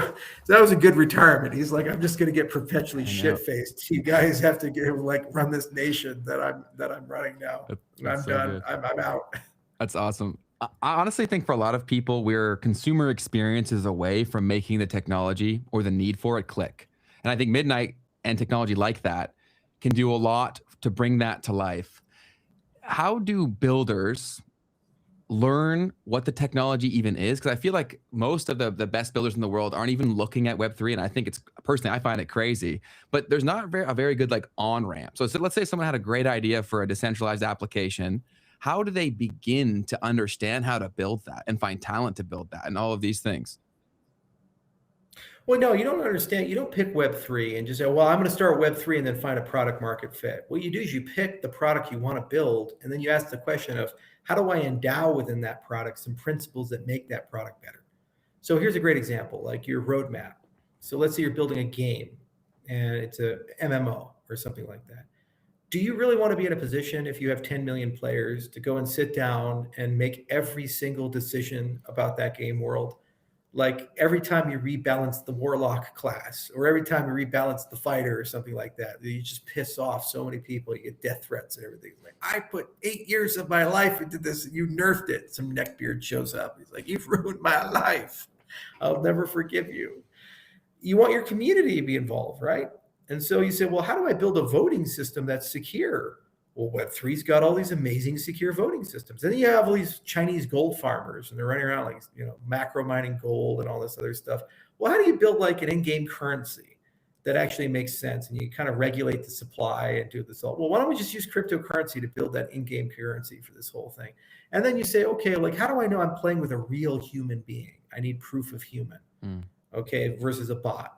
that was a good retirement. He's like, I'm just going to get perpetually shit-faced. You guys have to run this nation that I'm running now. I'm so done. I'm out. That's awesome. I honestly think for a lot of people, we're consumer experiences away from making the technology or the need for it click. And I think Midnight and technology like that can do a lot to bring that to life. How do builders learn what the technology even is? Because I feel like most of the best builders in the world aren't even looking at Web3. And I think I find it crazy, but there's not a very good on-ramp. So let's say someone had a great idea for a decentralized application. How do they begin to understand how to build that and find talent to build that and all of these things? Well, no, you don't understand. You don't pick Web3 and just say, well, I'm going to start Web3 and then find a product market fit. What you do is you pick the product you want to build, and then you ask the question of, how do I endow within that product some principles that make that product better? So here's a great example, like your roadmap. So let's say you're building a game and it's a MMO or something like that. Do you really want to be in a position, if you have 10 million players, to go and sit down and make every single decision about that game world? Like every time you rebalance the warlock class, or every time you rebalance the fighter or something like that, you just piss off so many people. You get death threats and everything. Like, I put 8 years of my life into this and you nerfed it. Some neckbeard shows up. He's like, you've ruined my life. I'll never forgive you. You want your community to be involved, right? And so you say, well, how do I build a voting system that's secure? Well, Web3's got all these amazing secure voting systems. And then you have all these Chinese gold farmers, and they're running around like, macro mining gold and all this other stuff. Well, how do you build like an in-game currency that actually makes sense? And you kind of regulate the supply and do this all. Well, why don't we just use cryptocurrency to build that in-game currency for this whole thing? And then you say, okay, like, how do I know I'm playing with a real human being? I need proof of human, okay, versus a bot.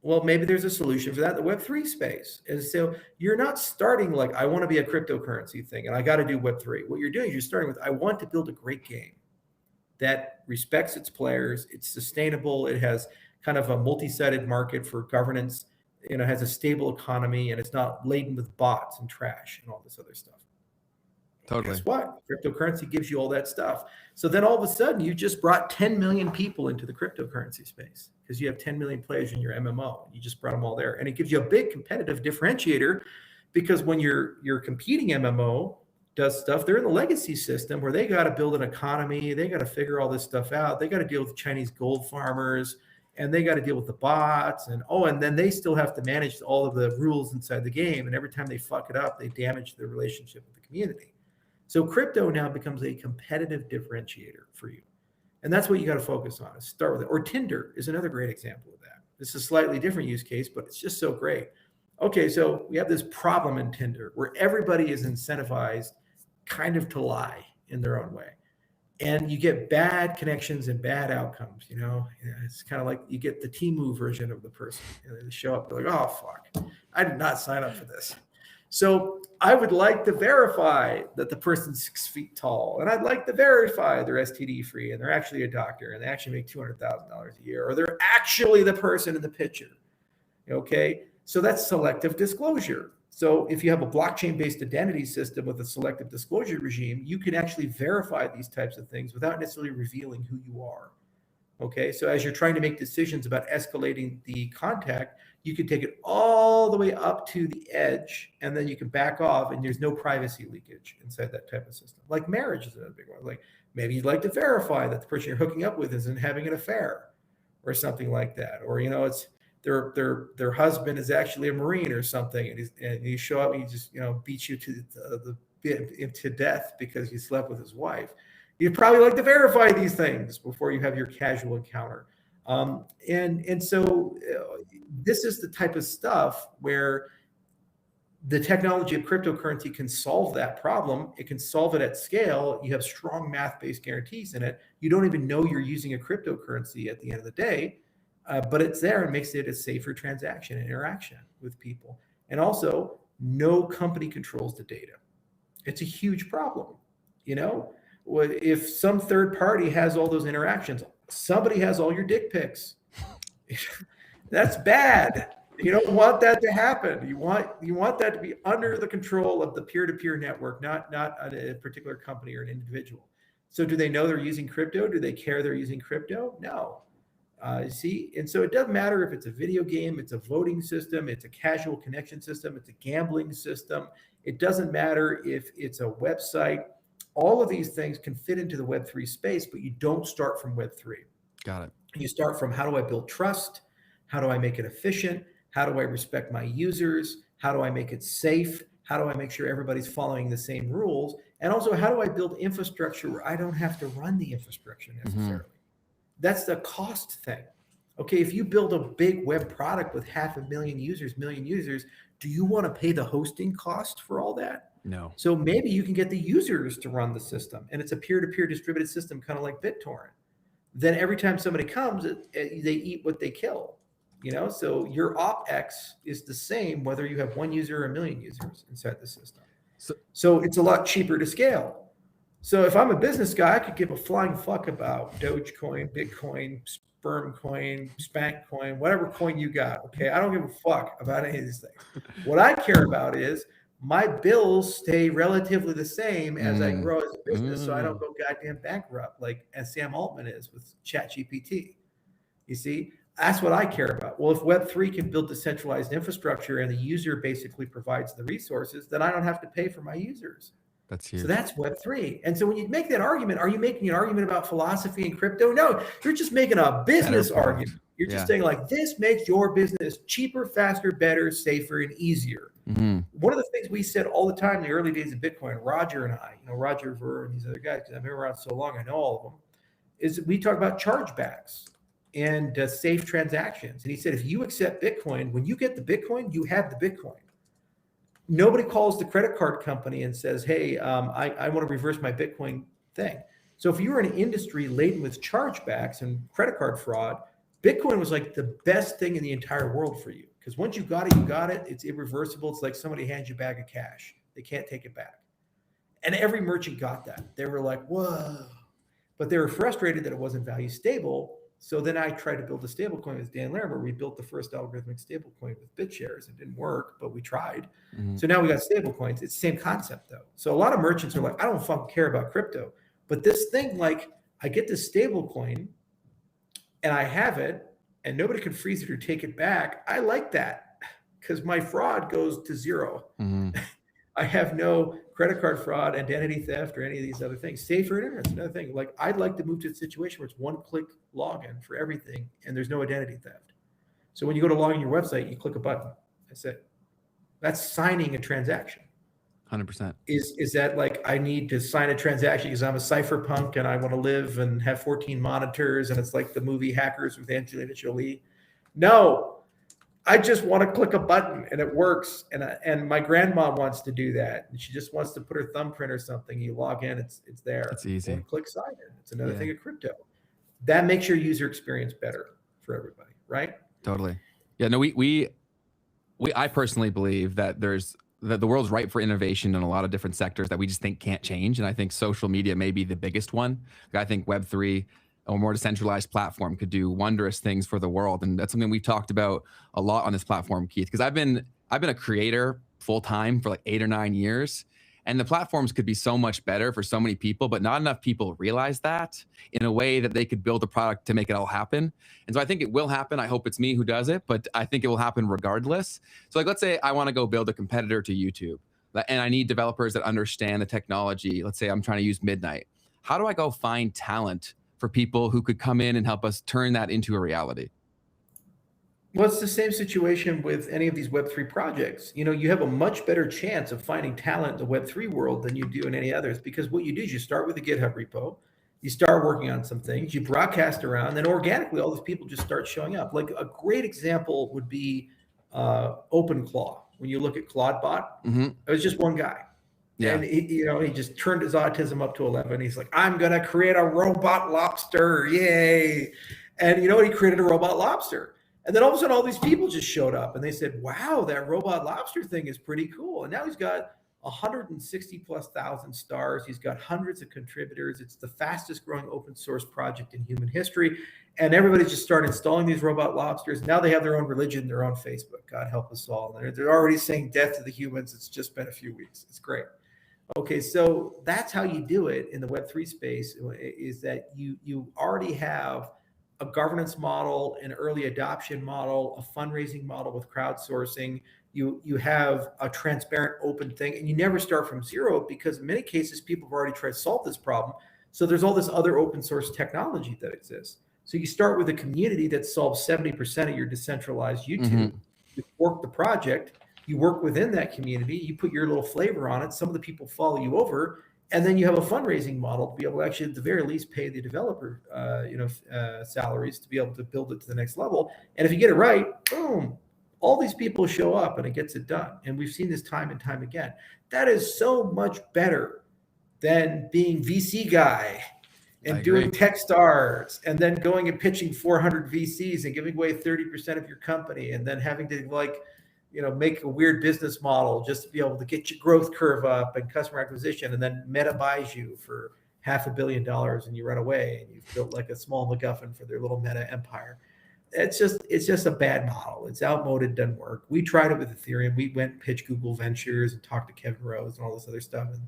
Well, maybe there's a solution for that in the Web3 space. And so you're not starting like, I want to be a cryptocurrency thing and I got to do Web3. What you're doing is you're starting with, I want to build a great game that respects its players. It's sustainable. It has kind of a multi-sided market for governance, has a stable economy, and it's not laden with bots and trash and all this other stuff. Totally. Guess what? Cryptocurrency gives you all that stuff. So then all of a sudden you just brought 10 million people into the cryptocurrency space because you have 10 million players in your MMO. You just brought them all there. And it gives you a big competitive differentiator because when your competing MMO does stuff, they're in the legacy system where they got to build an economy. They got to figure all this stuff out. They got to deal with Chinese gold farmers, and they got to deal with the bots. And then they still have to manage all of the rules inside the game. And every time they fuck it up, they damage the relationship with the community. So crypto now becomes a competitive differentiator for you. And that's what you got to focus on, is start with it. Or Tinder is another great example of that. This is a slightly different use case, but it's just so great. Okay, so we have this problem in Tinder where everybody is incentivized kind of to lie in their own way. And you get bad connections and bad outcomes, It's kind of like you get the Temu version of the person. They show up, they're like, oh, fuck, I did not sign up for this. So I would like to verify that the person's 6 feet tall, and I'd like to verify they're STD free and they're actually a doctor and they actually make $200,000 a year, or they're actually the person in the picture. Okay, so that's selective disclosure. So if you have a blockchain-based identity system with a selective disclosure regime, you can actually verify these types of things without necessarily revealing who you are. Okay, so as you're trying to make decisions about escalating the contact, you can take it all the way up to the edge, and then you can back off, and there's no privacy leakage inside that type of system. Like marriage is another big one. Like maybe you'd like to verify that the person you're hooking up with isn't having an affair or something like that. Or, it's their husband is actually a Marine or something, and you show up and he just, beats you to death because you slept with his wife. You'd probably like to verify these things before you have your casual encounter. And so this is the type of stuff where the technology of cryptocurrency can solve that problem. It can solve it at scale. You have strong math-based guarantees in it. You don't even know you're using a cryptocurrency at the end of the day, but it's there and makes it a safer transaction and interaction with people. And also, no company controls the data. It's a huge problem. If some third party has all those interactions, somebody has all your dick pics. That's bad. You don't want that to happen. You want that to be under the control of the peer-to-peer network, not a particular company or an individual. So do they know they're using crypto? Do they care they're using crypto? No. See, and so it doesn't matter if it's a video game, it's a voting system, it's a casual connection system, it's a gambling system. It doesn't matter if it's a website. All of these things can fit into the Web3 space, but you don't start from Web3. Got it. You start from, how do I build trust? How do I make it efficient? How do I respect my users? How do I make it safe? How do I make sure everybody's following the same rules? And also, how do I build infrastructure where I don't have to run the infrastructure necessarily? That's the cost thing. Okay, if you build a big web product with 500,000 users, do you want to pay the hosting cost for all that? No. So maybe you can get the users to run the system, and it's a peer-to-peer distributed system, kind of like BitTorrent. Then every time somebody comes, they eat what they kill. So your OpEx is the same whether you have 1 user or 1 million users inside the system. So it's a lot cheaper to scale. So if I'm a business guy, I could give a flying fuck about Dogecoin, Bitcoin, Sperm Coin, Spank Coin, whatever coin you got. Okay, I don't give a fuck about any of these things. What I care about is my bills stay relatively the same as I grow as a business, so I don't go goddamn bankrupt like as Sam Altman is with ChatGPT. You see? That's what I care about. Well, if Web3 can build decentralized infrastructure and the user basically provides the resources, then I don't have to pay for my users. That's huge. So that's Web3. And so when you make that argument, are you making an argument about philosophy and crypto? No, you're just making a business argument. You're just saying like, this makes your business cheaper, faster, better, safer, and easier. One of the things we said all the time in the early days of Bitcoin, Roger and I, Roger Ver and these other guys, because I've been around so long, I know all of them, is we talk about chargebacks and safe transactions. And he said, if you accept Bitcoin, when you get the Bitcoin, you have the Bitcoin. Nobody calls the credit card company and says, hey, I want to reverse my Bitcoin thing. So if you're in an industry laden with chargebacks and credit card fraud, Bitcoin was like the best thing in the entire world for you. Because once you got it, you got it. It's irreversible. It's like somebody hands you a bag of cash. They can't take it back. And every merchant got that. They were like, whoa. But they were frustrated that it wasn't value stable. So then I tried to build a stablecoin with Dan Larimer. We built the first algorithmic stablecoin with BitShares. It didn't work, but we tried. So now we got stablecoins. It's the same concept though. So a lot of merchants are like, I don't fucking care about crypto. But this thing, like, I get this stablecoin and I have it and nobody can freeze it or take it back. I like that because my fraud goes to zero. I have no credit card fraud, identity theft, or any of these other things. Safer internet is another thing. Like, I'd like to move to a situation where it's one-click login for everything, and there's no identity theft. So when you go to log in your website, you click a button. That's it. That's signing a transaction. 100%. Is that like, I need to sign a transaction because I'm a cypherpunk and I want to live and have 14 monitors, and it's like the movie Hackers with Angelina Jolie? No. I just want to click a button and it works. And my grandma wants to do that. And she just wants to put her thumbprint or something. You log in, it's there. It's easy. Click sign in. It's another thing of crypto. That makes your user experience better for everybody, right? Totally. Yeah, no, I personally believe that that the world's ripe for innovation in a lot of different sectors that we just think can't change. And I think social media may be the biggest one. I think Web3, a more decentralized platform, could do wondrous things for the world. And that's something we've talked about a lot on this platform, Keith, because I've been a creator full time for like 8 or 9 years. And the platforms could be so much better for so many people, but not enough people realize that in a way that they could build a product to make it all happen. And so I think it will happen. I hope it's me who does it, but I think it will happen regardless. So like, let's say I want to go build a competitor to YouTube and I need developers that understand the technology. Let's say I'm trying to use Midnight. How do I go find talent for people who could come in and help us turn that into a reality? Well, it's the same situation with any of these Web3 projects. You have a much better chance of finding talent in the Web3 world than you do in any others, because what you do is you start with a GitHub repo, you start working on some things, you broadcast around, then organically all these people just start showing up. Like a great example would be OpenClaw. When you look at ClaudeBot, it was just one guy. Yeah. And he just turned his autism up to 11. He's like, I'm going to create a robot lobster. Yay. And he created a robot lobster. And then all of a sudden, all these people just showed up and they said, wow, that robot lobster thing is pretty cool. And now he's got 160 plus thousand stars. He's got hundreds of contributors. It's the fastest growing open source project in human history. And everybody's just started installing these robot lobsters. Now they have their own religion, their own Facebook. God help us all. They're already saying death to the humans. It's just been a few weeks. It's great. Okay, so that's how you do it in the Web3 space, is that you already have a governance model, an early adoption model, a fundraising model with crowdsourcing. You have a transparent, open thing, and you never start from zero, because in many cases people have already tried to solve this problem. So there's all this other open source technology that exists. So you start with a community that solves 70% of your decentralized YouTube. You fork the project, you work within that community, you put your little flavor on it. Some of the people follow you over, and then you have a fundraising model to be able to actually, at the very least, pay the developer, salaries to be able to build it to the next level. And if you get it right, boom, all these people show up and it gets it done. And we've seen this time and time again. That is so much better than being VC guy and doing Techstars and then going and pitching 400 VCs and giving away 30% of your company, and then having to make a weird business model just to be able to get your growth curve up and customer acquisition, and then Meta buys you for $500 million and you run away and you've built like a small MacGuffin for their little Meta empire. It's just a bad model. It's outmoded, doesn't work. We tried it with Ethereum. We went and pitched Google Ventures and talked to Kevin Rose and all this other stuff. And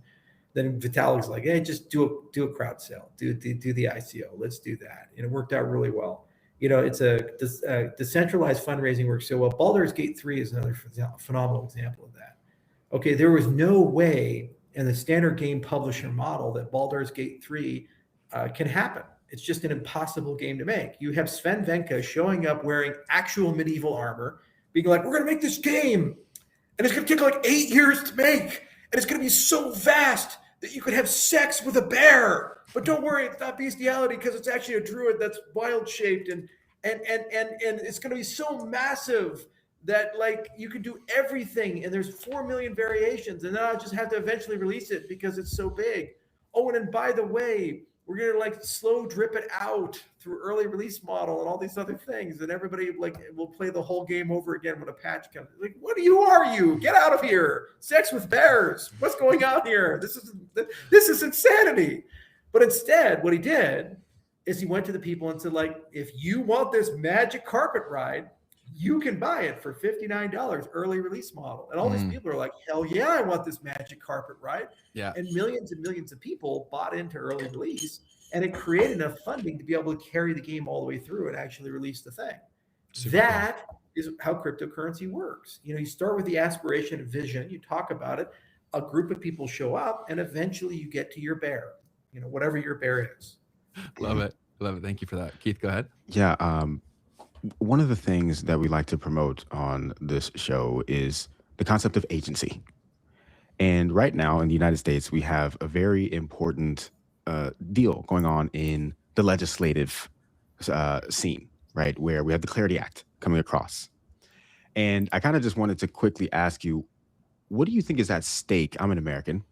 then Vitalik's like, hey, just do a crowd sale, do the ICO. Let's do that. And it worked out really well. It's a decentralized fundraising works so well. Baldur's Gate 3 is another phenomenal example of that. Okay, there was no way in the standard game publisher model that Baldur's Gate 3 can happen. It's just an impossible game to make. You have Sven Venka showing up wearing actual medieval armor, being like, we're going to make this game, and it's going to take like 8 years to make, and it's going to be so vast that you could have sex with a bear. But don't worry, it's not bestiality, because it's actually a druid that's wild shaped, and it's going to be so massive that like you can do everything, and there's 4 million variations, and then I'll just have to eventually release it because it's so big. Oh, and then by the way, we're going to like slow drip it out through early release model and all these other things, and everybody like will play the whole game over again when a patch comes. Like, what are you? Get out of here! Sex with bears? What's going on here? This is insanity. But instead, what he did is he went to the people and said, like, if you want this magic carpet ride, you can buy it for $59 early release model. And all these people are like, hell yeah, I want this magic carpet ride. Yeah. And millions of people bought into early release, and it created enough funding to be able to carry the game all the way through and actually release the thing. That is how cryptocurrency works. You start with the aspiration and vision, you talk about it, a group of people show up, and eventually you get to your bear, whatever your bear is. Love it. Thank you for that. Keith, go ahead. Yeah. One of the things that we like to promote on this show is the concept of agency. And right now in the United States, we have a very important deal going on in the legislative scene, right? Where we have the Clarity Act coming across. And I kind of just wanted to quickly ask you, what do you think is at stake? I'm an American.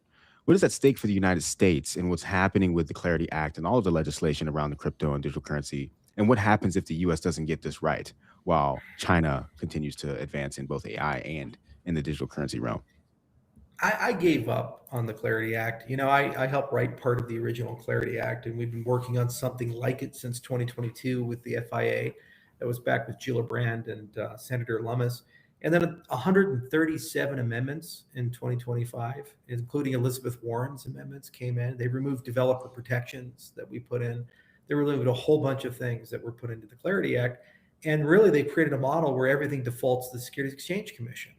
What is at stake for the United States and what's happening with the Clarity Act and all of the legislation around the crypto and digital currency? And what happens if the U.S. doesn't get this right while China continues to advance in both AI and in the digital currency realm? I gave up on the Clarity Act. I helped write part of the original Clarity Act, and we've been working on something like it since 2022 with the FIA. That was back with Gillibrand and Senator Lummis. And then 137 amendments in 2025, including Elizabeth Warren's amendments, came in. They removed developer protections that we put in. They removed a whole bunch of things that were put into the Clarity Act. And really, they created a model where everything defaults to the Securities Exchange Commission.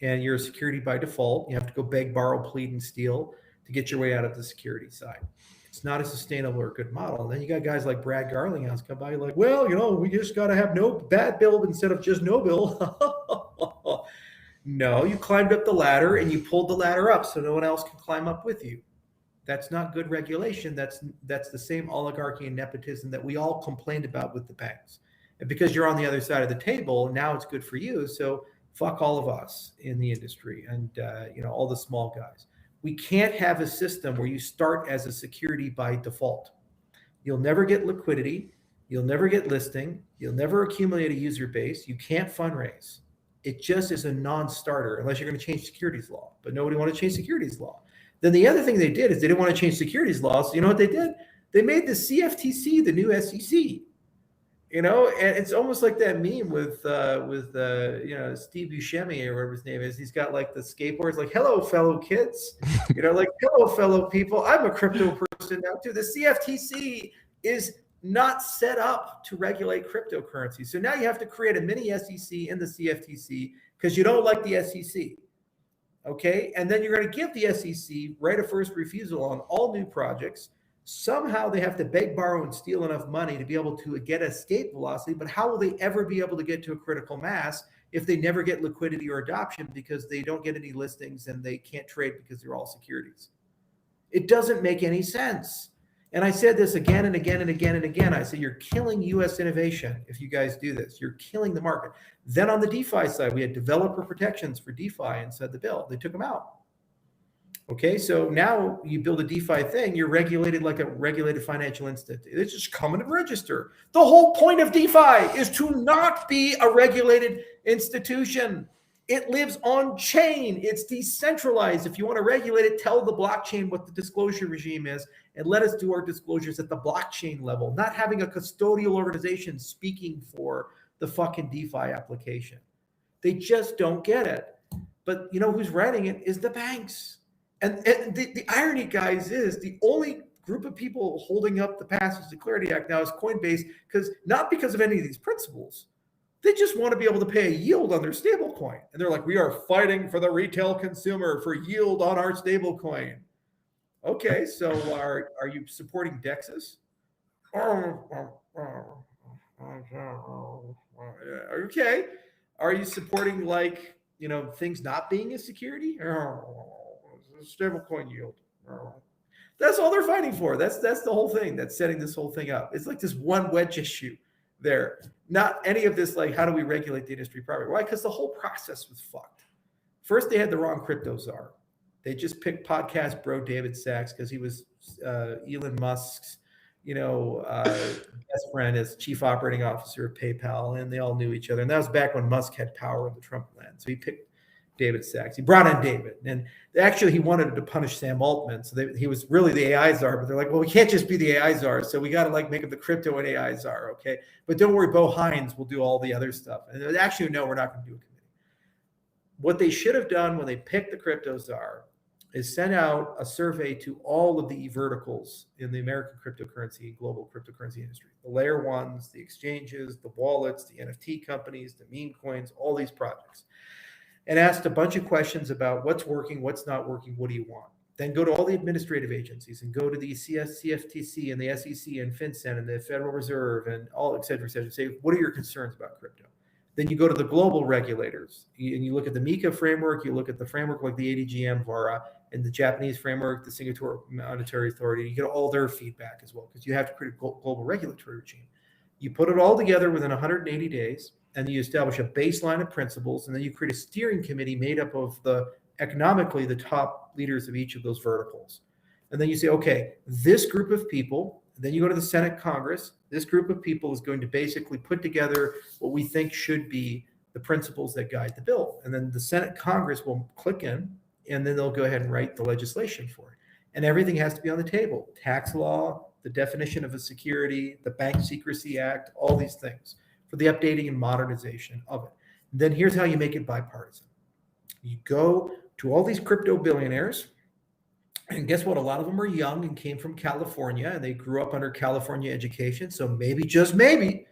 And you're a security by default. You have to go beg, borrow, plead, and steal to get your way out of the security side. It's not a sustainable or good model. And then you got guys like Brad Garlinghouse come by like, well, we just got to have no bad build instead of just no build. No, you climbed up the ladder and you pulled the ladder up so no one else can climb up with you. That's not good regulation. That's the same oligarchy and nepotism that we all complained about with the banks. And because you're on the other side of the table, now it's good for you. So fuck all of us in the industry and all the small guys. We can't have a system where you start as a security by default. You'll never get liquidity. You'll never get listing. You'll never accumulate a user base. You can't fundraise. It just is a non-starter unless you're going to change securities law. But nobody wanted to change securities law. Then the other thing they did is they didn't want to change securities laws. So you know what they did? They made the CFTC the new SEC. And it's almost like that meme with Steve Buscemi or whatever his name is. He's got like the skateboards, like "Hello, fellow kids," like "Hello, fellow people. I'm a crypto person now too." The CFTC is not set up to regulate cryptocurrency. So now you have to create a mini SEC in the CFTC because you don't like the SEC. Okay. And then you're going to give the SEC right of first refusal on all new projects. Somehow they have to beg, borrow, and steal enough money to be able to get escape velocity. But how will they ever be able to get to a critical mass if they never get liquidity or adoption because they don't get any listings and they can't trade because they're all securities? It doesn't make any sense. And I said this again and again and again and again. I said, you're killing U.S. innovation if you guys do this. You're killing the market. Then on the DeFi side, we had developer protections for DeFi inside the bill. They took them out. Okay, so now you build a DeFi thing, you're regulated like a regulated financial institution. It's just come and register. The whole point of DeFi is to not be a regulated institution. It lives on chain. It's decentralized. If you want to regulate it, tell the blockchain what the disclosure regime is and let us do our disclosures at the blockchain level, not having a custodial organization speaking for the fucking DeFi application. They just don't get it. But you know who's writing it is the banks. And the irony, guys, is the only group of people holding up the Passage to Clarity Act now is Coinbase, not because of any of these principles. They just want to be able to pay a yield on their stable coin. And they're like, we are fighting for the retail consumer for yield on our stable coin. Okay, so are you supporting Dexus? Okay. Are you supporting things not being a security? Stable coin yield. That's all they're fighting for. That's the whole thing that's setting this whole thing up. It's like this one wedge issue there. Not any of this, like, how do we regulate the industry properly? Why? Because the whole process was fucked. First, they had the wrong crypto czar. They just picked podcast bro David Sachs because he was Elon Musk's, best friend as chief operating officer of PayPal, and they all knew each other. And that was back when Musk had power in the Trump land. So he picked David Sachs. He brought in David, and actually he wanted to punish Sam Altman. So he was really the AI czar, but they're like, well, we can't just be the AI czar. So we got to make him the crypto and AI czar. Okay. But don't worry, Bo Hines will do all the other stuff. And actually, no, we're not going to do a committee. What they should have done when they picked the crypto czar is sent out a survey to all of the verticals in the American cryptocurrency, global cryptocurrency industry, the layer ones, the exchanges, the wallets, the NFT companies, the meme coins, all these projects, and asked a bunch of questions about what's working, what's not working, what do you want? Then go to all the administrative agencies and go to the CFTC and the SEC and FinCEN and the Federal Reserve and all, et cetera, say, what are your concerns about crypto? Then you go to the global regulators and you look at the MiCA framework, you look at the framework like the ADGM, VARA, and the Japanese framework, the Singapore Monetary Authority. You get all their feedback as well because you have to create a global regulatory regime. You put it all together within 180 days, and you establish a baseline of principles, and then you create a steering committee made up of economically the top leaders of each of those verticals. And then you say, okay, this group of people, then you go to the Senate Congress, this group of people is going to basically put together what we think should be the principles that guide the bill. And then the Senate Congress will click in, and then they'll go ahead and write the legislation for it. And everything has to be on the table. Tax law, the definition of a security, the Bank Secrecy Act, all these things for the updating and modernization of it. And then here's how you make it bipartisan. You go to all these crypto billionaires, and guess what? A lot of them are young and came from California, and they grew up under California education. So maybe, just maybe,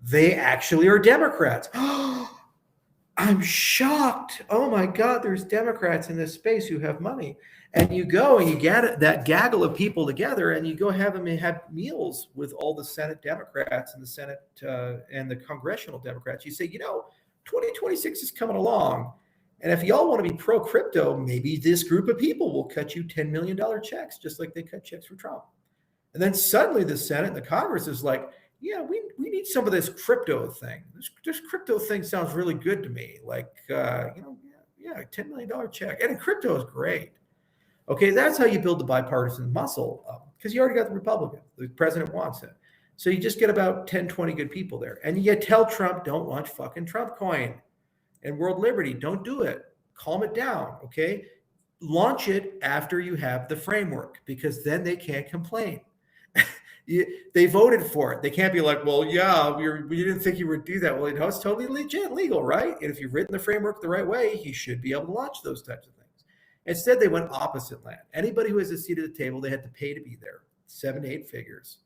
they actually are Democrats. I'm shocked. Oh my God, there's Democrats in this space who have money. And you go and you get that gaggle of people together, and you go have meals with all the Senate Democrats and the Senate and the congressional Democrats. You say, 2026 is coming along. And if y'all want to be pro-crypto, maybe this group of people will cut you $10 million checks, just like they cut checks for Trump. And then suddenly the Senate and the Congress is like, yeah, we need some of this crypto thing. This crypto thing sounds really good to me. $10 million check. And crypto is great. Okay, that's how you build the bipartisan muscle up, because you already got the Republican. The president wants it. So you just get about 10, 20 good people there. And you tell Trump, don't launch fucking Trump coin. And World Liberty, don't do it. Calm it down, okay? Launch it after you have the framework, because then they can't complain. They voted for it. They can't be like, well, yeah, we didn't think you would do that. Well, it's totally legit, legal, right? And if you've written the framework the right way, you should be able to launch those types of things. Instead, they went opposite land. Anybody who has a seat at the table, they had to pay to be there, 7 to 8 figures.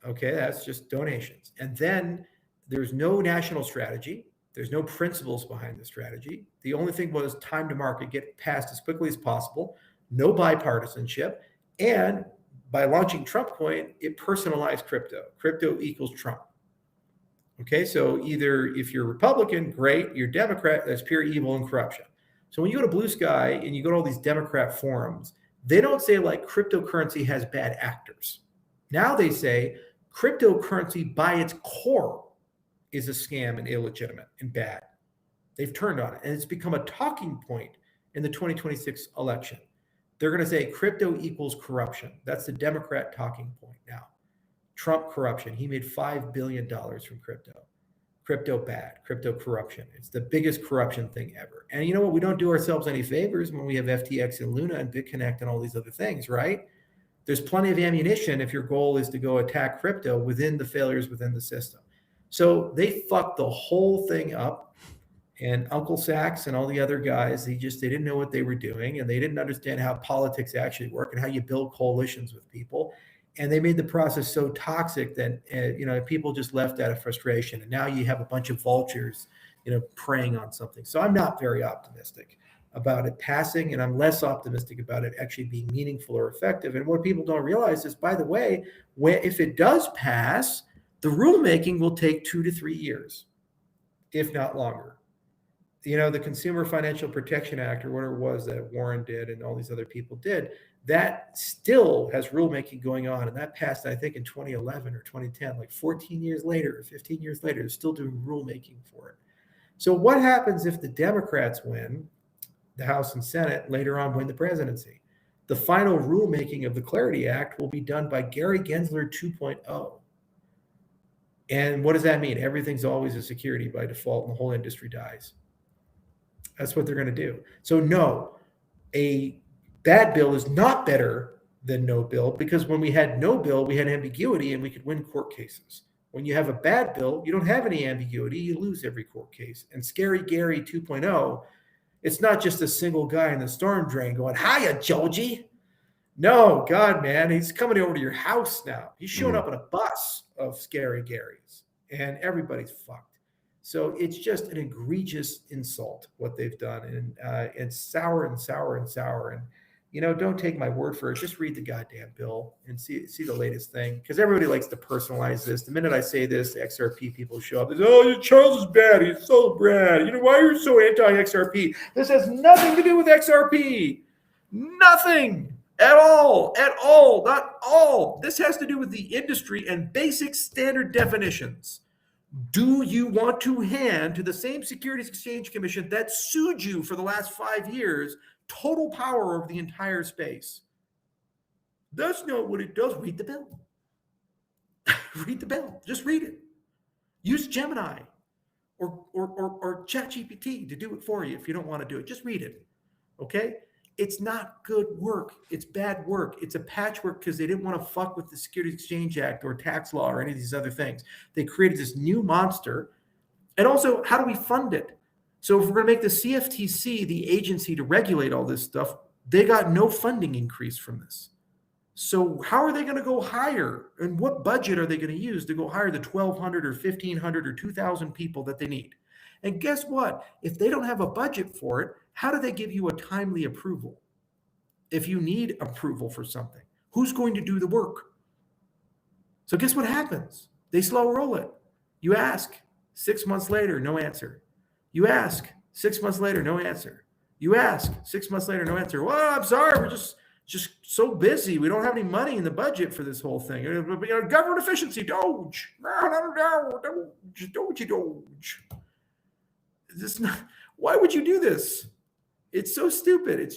Okay, that's just donations. And then there's no national strategy. There's no principles behind the strategy. The only thing was time to market, get passed as quickly as possible, no bipartisanship, and by launching Trump Coin, it personalized crypto. Crypto equals Trump. Okay, so either if you're Republican, great. You're Democrat, that's pure evil and corruption. So when you go to Blue Sky and you go to all these Democrat forums, they don't say like cryptocurrency has bad actors. Now they say cryptocurrency by its core is a scam and illegitimate and bad. They've turned on it, and it's become a talking point in the 2026 election. They're going to say crypto equals corruption. That's the Democrat talking point now. Trump corruption. He made $5 billion from crypto. Crypto bad. Crypto corruption. It's the biggest corruption thing ever. And you know what? We don't do ourselves any favors when we have FTX and Luna and BitConnect and all these other things, right? There's plenty of ammunition if your goal is to go attack crypto within the failures within the system. So they fucked the whole thing up. And Uncle Sachs and all the other guys, they didn't know what they were doing, and they didn't understand how politics actually work and how you build coalitions with people. And they made the process so toxic that people just left out of frustration. And now you have a bunch of vultures, preying on something. So I'm not very optimistic about it passing, and I'm less optimistic about it actually being meaningful or effective. And what people don't realize is, by the way, if it does pass, the rulemaking will take 2 to 3 years, if not longer. The Consumer Financial Protection Act, or whatever it was that Warren did and all these other people did, that still has rulemaking going on. And that passed, I think, in 2011 or 2010, like 14 years later or 15 years later, they're still doing rulemaking for it. So what happens if the Democrats win the House and Senate, later on win the presidency? The final rulemaking of the Clarity Act will be done by Gary Gensler 2.0. And what does that mean? Everything's always a security by default, and the whole industry dies. That's what they're going to do. So no, a bad bill is not better than no bill, because when we had no bill, we had ambiguity and we could win court cases. When you have a bad bill, you don't have any ambiguity. You lose every court case. And Scary Gary 2.0, it's not just a single guy in the storm drain going, hiya, Joji. No, God, man, he's coming over to your house now. He's showing up in a bus of Scary Garys, and everybody's fucked. So it's just an egregious insult what they've done, and it's sour and sour and sour. And don't take my word for it. Just read the goddamn bill and see the latest thing, because everybody likes to personalize this. The minute I say this, the XRP people show up. They say, "Oh, Charles is bad. He's so bad. Why are you so anti-XRP?" This has nothing to do with XRP. Nothing at all. Not all. This has to do with the industry and basic standard definitions. Do you want to hand to the same Securities Exchange Commission that sued you for the last 5 years total power over the entire space? That's not what it does. Read the bill. Read the bill. Just read it. Use Gemini or ChatGPT to do it for you if you don't want to do it. Just read it. Okay? It's not good work. It's bad work. It's a patchwork because they didn't want to fuck with the Securities Exchange Act or tax law or any of these other things. They created this new monster. And also, how do we fund it? So if we're going to make the CFTC the agency to regulate all this stuff, they got no funding increase from this. So how are they going to go hire? And what budget are they going to use to go hire the 1,200 or 1,500 or 2,000 people that they need? And guess what? If they don't have a budget for it, how do they give you a timely approval? If you need approval for something, who's going to do the work? So guess what happens? They slow roll it. You ask 6 months later, no answer. You ask 6 months later, no answer. You ask 6 months later, no answer. Well, I'm sorry, we're just so busy. We don't have any money in the budget for this whole thing. Government efficiency, Doge. Doge. Why would you do this? It's so stupid. It's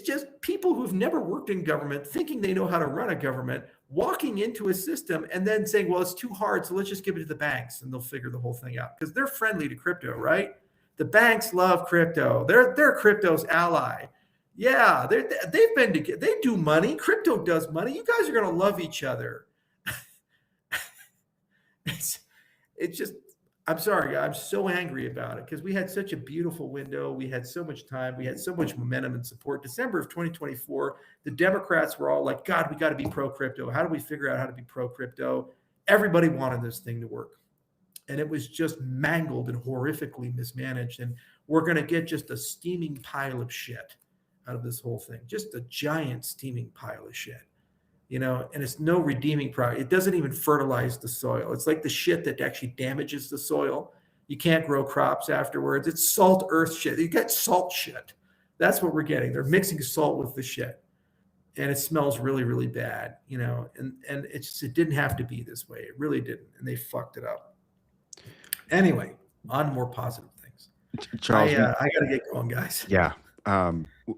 just people who've never worked in government thinking they know how to run a government, walking into a system and then saying, well, it's too hard, so let's just give it to the banks and they'll figure the whole thing out, because they're friendly to crypto, right? The banks love crypto. They're crypto's ally. Yeah, they've been together. They do money. Crypto does money. You guys are going to love each other. It's just, I'm sorry, I'm so angry about it because we had such a beautiful window. We had so much time. We had so much momentum and support. December of 2024, the Democrats were all like, God, we got to be pro-crypto. How do we figure out how to be pro-crypto? Everybody wanted this thing to work. And it was just mangled and horrifically mismanaged. And we're going to get just a steaming pile of shit out of this whole thing. Just a giant steaming pile of shit. And it's no redeeming product. It doesn't even fertilize the soil. It's like the shit that actually damages the soil. You can't grow crops afterwards. It's salt earth shit. You get salt shit. That's what we're getting. They're mixing salt with the shit. And it smells really, really bad, and it didn't have to be this way. It really didn't. And they fucked it up. Anyway, on to more positive things. Charles, I got to get going, guys. Yeah.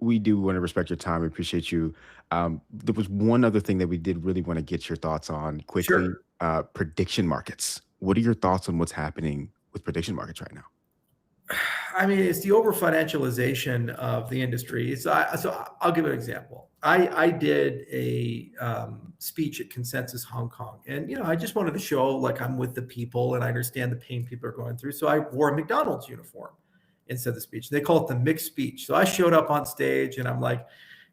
We do want to respect your time. We appreciate you. There was one other thing that we did really want to get your thoughts on quickly. Sure. Prediction markets. What are your thoughts on what's happening with prediction markets right now? I mean, it's the over financialization of the industry. So I'll give an example. I did a speech at Consensus Hong Kong, and I just wanted to show like I'm with the people and I understand the pain people are going through. So I wore a McDonald's uniform instead of the speech. They call it the mixed speech. So I showed up on stage and I'm like,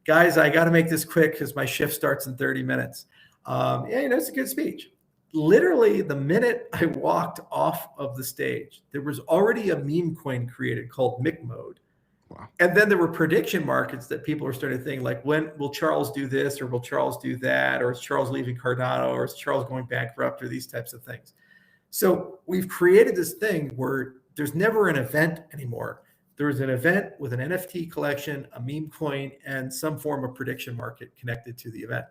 guys, I got to make this quick because my shift starts in 30 minutes. It's a good speech. Literally, the minute I walked off of the stage, there was already a meme coin created called Mick Mode. Wow. And then there were prediction markets that people are starting to think like, when will Charles do this or will Charles do that? Or is Charles leaving Cardano or is Charles going bankrupt or these types of things? So we've created this thing where there's never an event anymore. There is an event with an NFT collection, a meme coin, and some form of prediction market connected to the event.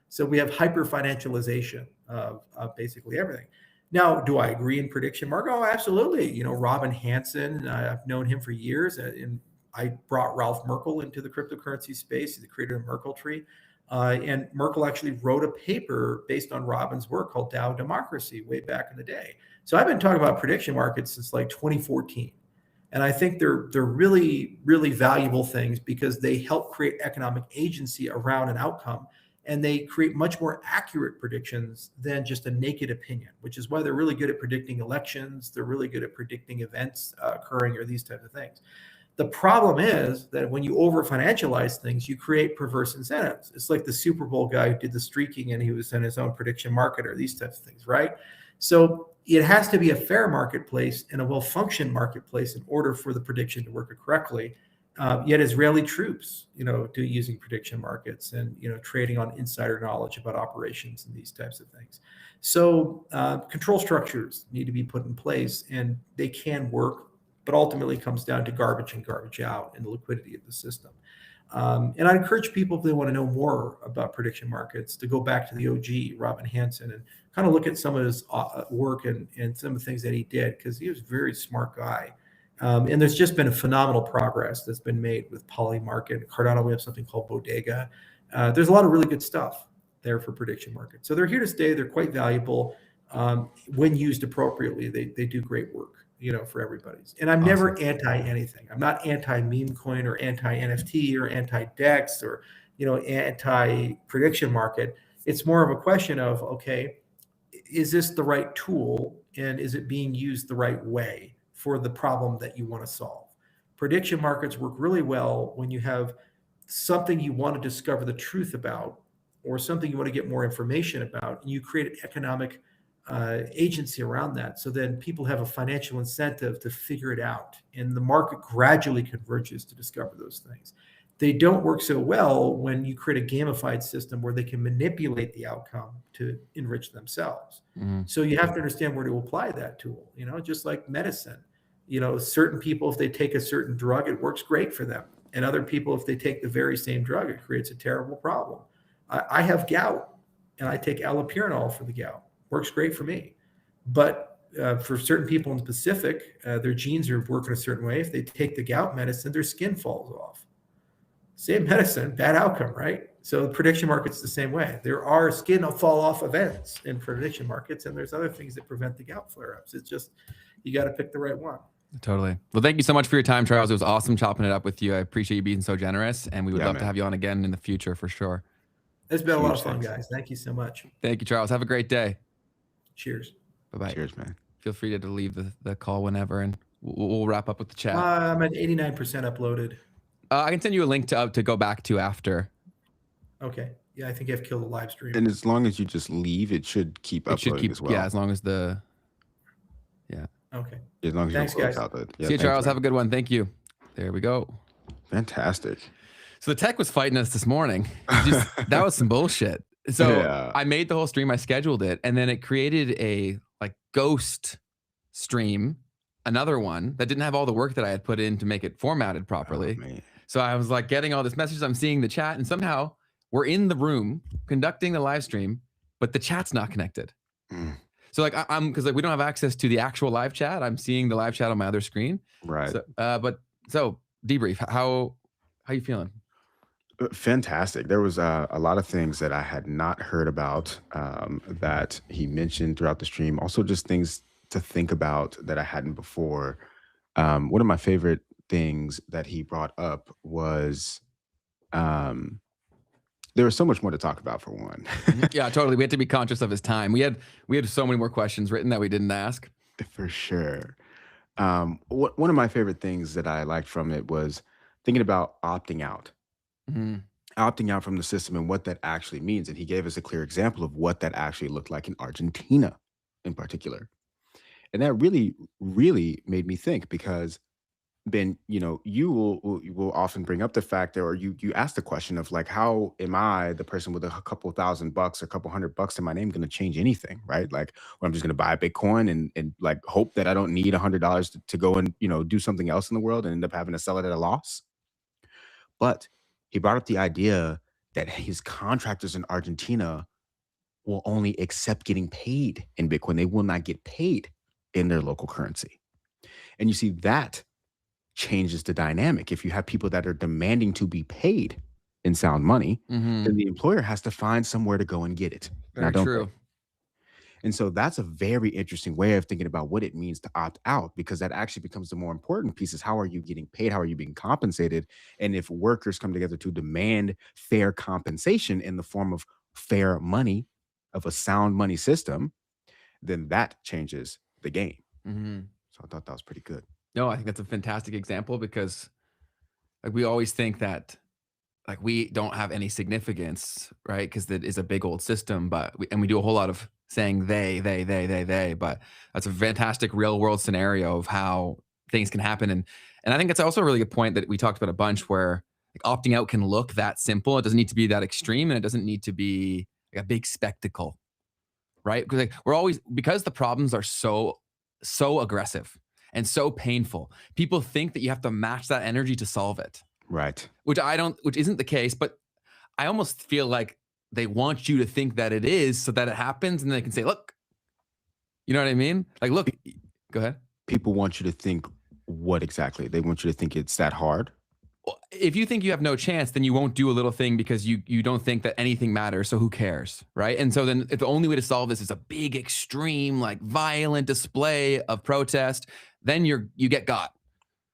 So we have hyper financialization of basically everything. Now, do I agree in prediction market? Oh, absolutely. Robin Hanson, I've known him for years. And I brought Ralph Merkle into the cryptocurrency space. He's the creator of Merkle Tree. And Merkle actually wrote a paper based on Robin's work called DAO Democracy way back in the day. So I've been talking about prediction markets since like 2014. And I think they're really, really valuable things because they help create economic agency around an outcome. And they create much more accurate predictions than just a naked opinion, which is why they're really good at predicting elections. They're really good at predicting events occurring or these types of things. The problem is that when you over financialize things, you create perverse incentives. It's like the Super Bowl guy who did the streaking and he was in his own prediction market or these types of things, right? So it has to be a fair marketplace and a well-functioned marketplace in order for the prediction to work correctly. Yet Israeli troops, do using prediction markets and, trading on insider knowledge about operations and these types of things. So control structures need to be put in place and they can work, but ultimately comes down to garbage in, garbage out and the liquidity of the system. And I'd encourage people, if they want to know more about prediction markets, to go back to the OG, Robin Hanson, and kind of look at some of his work and some of the things that he did, because he was a very smart guy. And there's just been a phenomenal progress that's been made with Polymarket. Cardano, we have something called Bodega. There's a lot of really good stuff there for prediction markets. So they're here to stay. They're quite valuable. When used appropriately, they do great work, for everybody's. And I'm Awesome. never anti anything. I'm not anti meme coin or anti NFT or anti DEX or, anti prediction market. It's more of a question of, okay, is this the right tool and is it being used the right way for the problem that you want to solve? Prediction markets work really well when you have something you want to discover the truth about or something you want to get more information about, and you create an economic agency around that. So then people have a financial incentive to figure it out, and the market gradually converges to discover those things. They don't work so well when you create a gamified system where they can manipulate the outcome to enrich themselves. Mm-hmm. So you have to understand where to apply that tool, just like medicine. Certain people, if they take a certain drug, it works great for them. And other people, if they take the very same drug, it creates a terrible problem. I have gout and I take allopurinol for the gout. Works great for me. But for certain people in the Pacific, their genes are working a certain way. If they take the gout medicine, their skin falls off. Same medicine, bad outcome, right? So the prediction market's the same way. There are skin fall off events in prediction markets, and there's other things that prevent the gout flare-ups. It's just, you got to pick the right one. Totally. Well, thank you so much for your time, Charles. It was awesome chopping it up with you. I appreciate you being so generous, and we would Yeah, love to man. have you on again in the future for sure. It's been a lot Huge of fun, thanks. guys. Thank you so much. Thank you, Charles. Have a great day. Cheers. Bye-bye. Cheers, man. Feel free to leave the call whenever, and we'll wrap up with the chat. I'm at 89% uploaded. I can send you a link to go back to after. Okay. Yeah, I think you have to kill the live stream. And as long as you just leave, it should keep uploading as well. Yeah, as long as the Okay. As long as Thanks, your guys. upload's out. See you, Charles. Have a good one. Thank you. There we go. Fantastic. So the tech was fighting us this morning. That was some bullshit. So Yeah. I made the whole stream. I scheduled it, and then it created a ghost stream, another one that didn't have all the work that I had put in to make it formatted properly. Oh, So I was getting all this messages. I'm seeing the chat, and somehow we're in the room conducting the live stream, but the chat's not connected. Mm. So I'm because we don't have access to the actual live chat. I'm seeing the live chat on my other screen. Right. So debrief. How you feeling? Fantastic. There was a lot of things that I had not heard about that he mentioned throughout the stream. Also, just things to think about that I hadn't before. One of my favorite things that he brought up was there was so much more to talk about, for one. Yeah, totally. We had to be conscious of his time. We had so many more questions written that we didn't ask. For sure. One of my favorite things that I liked from it was thinking about opting out. Mm-hmm. Opting out from the system and what that actually means. And he gave us a clear example of what that actually looked like in Argentina in particular. And that really, really made me think, because then, you will often bring up the fact that, or you ask the question of how am I, the person with a couple $1,000 or a couple $100 in my name, going to change anything, right? Or I'm just going to buy a Bitcoin and hope that I don't need $100 to go and, do something else in the world and end up having to sell it at a loss. But he brought up the idea that his contractors in Argentina will only accept getting paid in Bitcoin. They will not get paid in their local currency. And you see, that changes the dynamic. If you have people that are demanding to be paid in sound money, then the employer has to find somewhere to go and get it. Very true. And so that's a very interesting way of thinking about what it means to opt out, because that actually becomes the more important piece: is how are you getting paid? How are you being compensated? And if workers come together to demand fair compensation in the form of fair money, of a sound money system, then that changes the game. So I thought that was pretty good. No, I think that's a fantastic example, because we always think that we don't have any significance, right? Because that is a big old system, but we do a whole lot of saying they, but that's a fantastic real world scenario of how things can happen. And I think it's also a really good point that we talked about a bunch, where opting out can look that simple. It doesn't need to be that extreme, and it doesn't need to be a big spectacle, right? Because we're always, because the problems are so aggressive and so painful, people think that you have to match that energy to solve it. Right. Which isn't the case, but I almost feel like they want you to think that it is, so that it happens, and they can say, look, you know what I mean? Look, go ahead. People want you to think what exactly? They want you to think it's that hard? Well, if you think you have no chance, then you won't do a little thing, because you don't think that anything matters, so who cares, right? And so then if the only way to solve this is a big, extreme, violent display of protest, then you get got.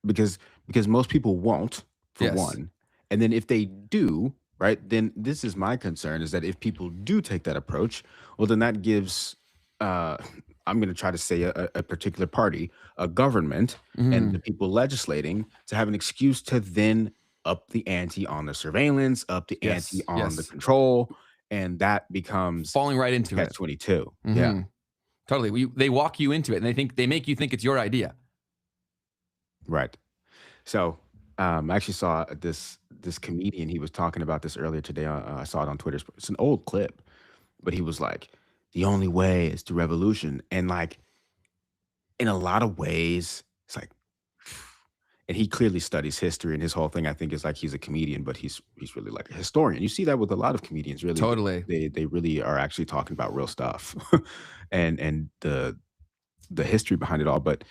Because most people won't, for one. And then if they do, right, then this is my concern, is that if people do take that approach, well, then that gives, I'm going to try to say a particular party, a government, and the people legislating to have an excuse to then up the ante on the surveillance, up the ante on the control, and that becomes falling right into it. Catch-22. Yeah, totally. They walk you into it, and they make you think it's your idea. Right. So I actually saw this comedian. He was talking about this earlier today. I saw it on Twitter. It's an old clip, but he was like, the only way is to revolution. And in a lot of ways, it's and he clearly studies history, and his whole thing, I think, is he's a comedian, but he's really a historian. You see that with a lot of comedians, really. Totally. They really are actually talking about real stuff and the history behind it all. But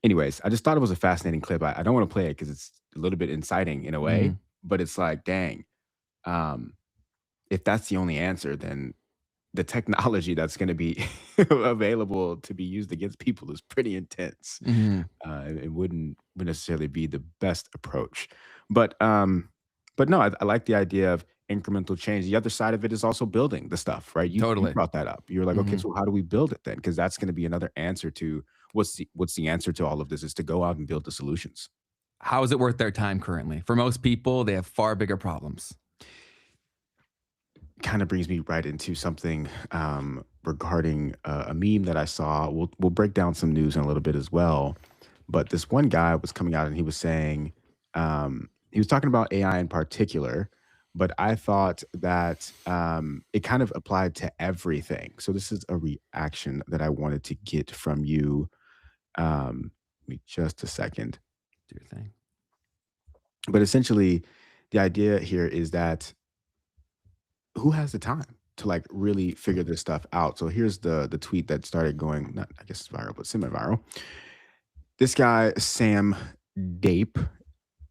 anyways, I just thought it was a fascinating clip. I don't want to play it because it's a little bit inciting in a way, but it's dang, if that's the only answer, then the technology that's going to be available to be used against people is pretty intense. It wouldn't necessarily be the best approach, but no, I like the idea of incremental change. The other side of it is also building the stuff, right? You Totally. brought that up. You're like, okay, Mhm. so how do we build it then? Because that's going to be another answer to what's the answer to all of this is to go out and build the solutions. How is it worth their time currently? For most people, they have far bigger problems. Kind of brings me right into something regarding a meme that I saw. We'll break down some news in a little bit as well. But this one guy was coming out and he was saying he was talking about AI in particular, but I thought that it kind of applied to everything. So this is a reaction that I wanted to get from you. Give me just a second. Do your thing. But essentially, the idea here is that who has the time to like really figure this stuff out? So here's the tweet that started going, not I guess it's viral, but semi-viral. This guy, Sam Dape,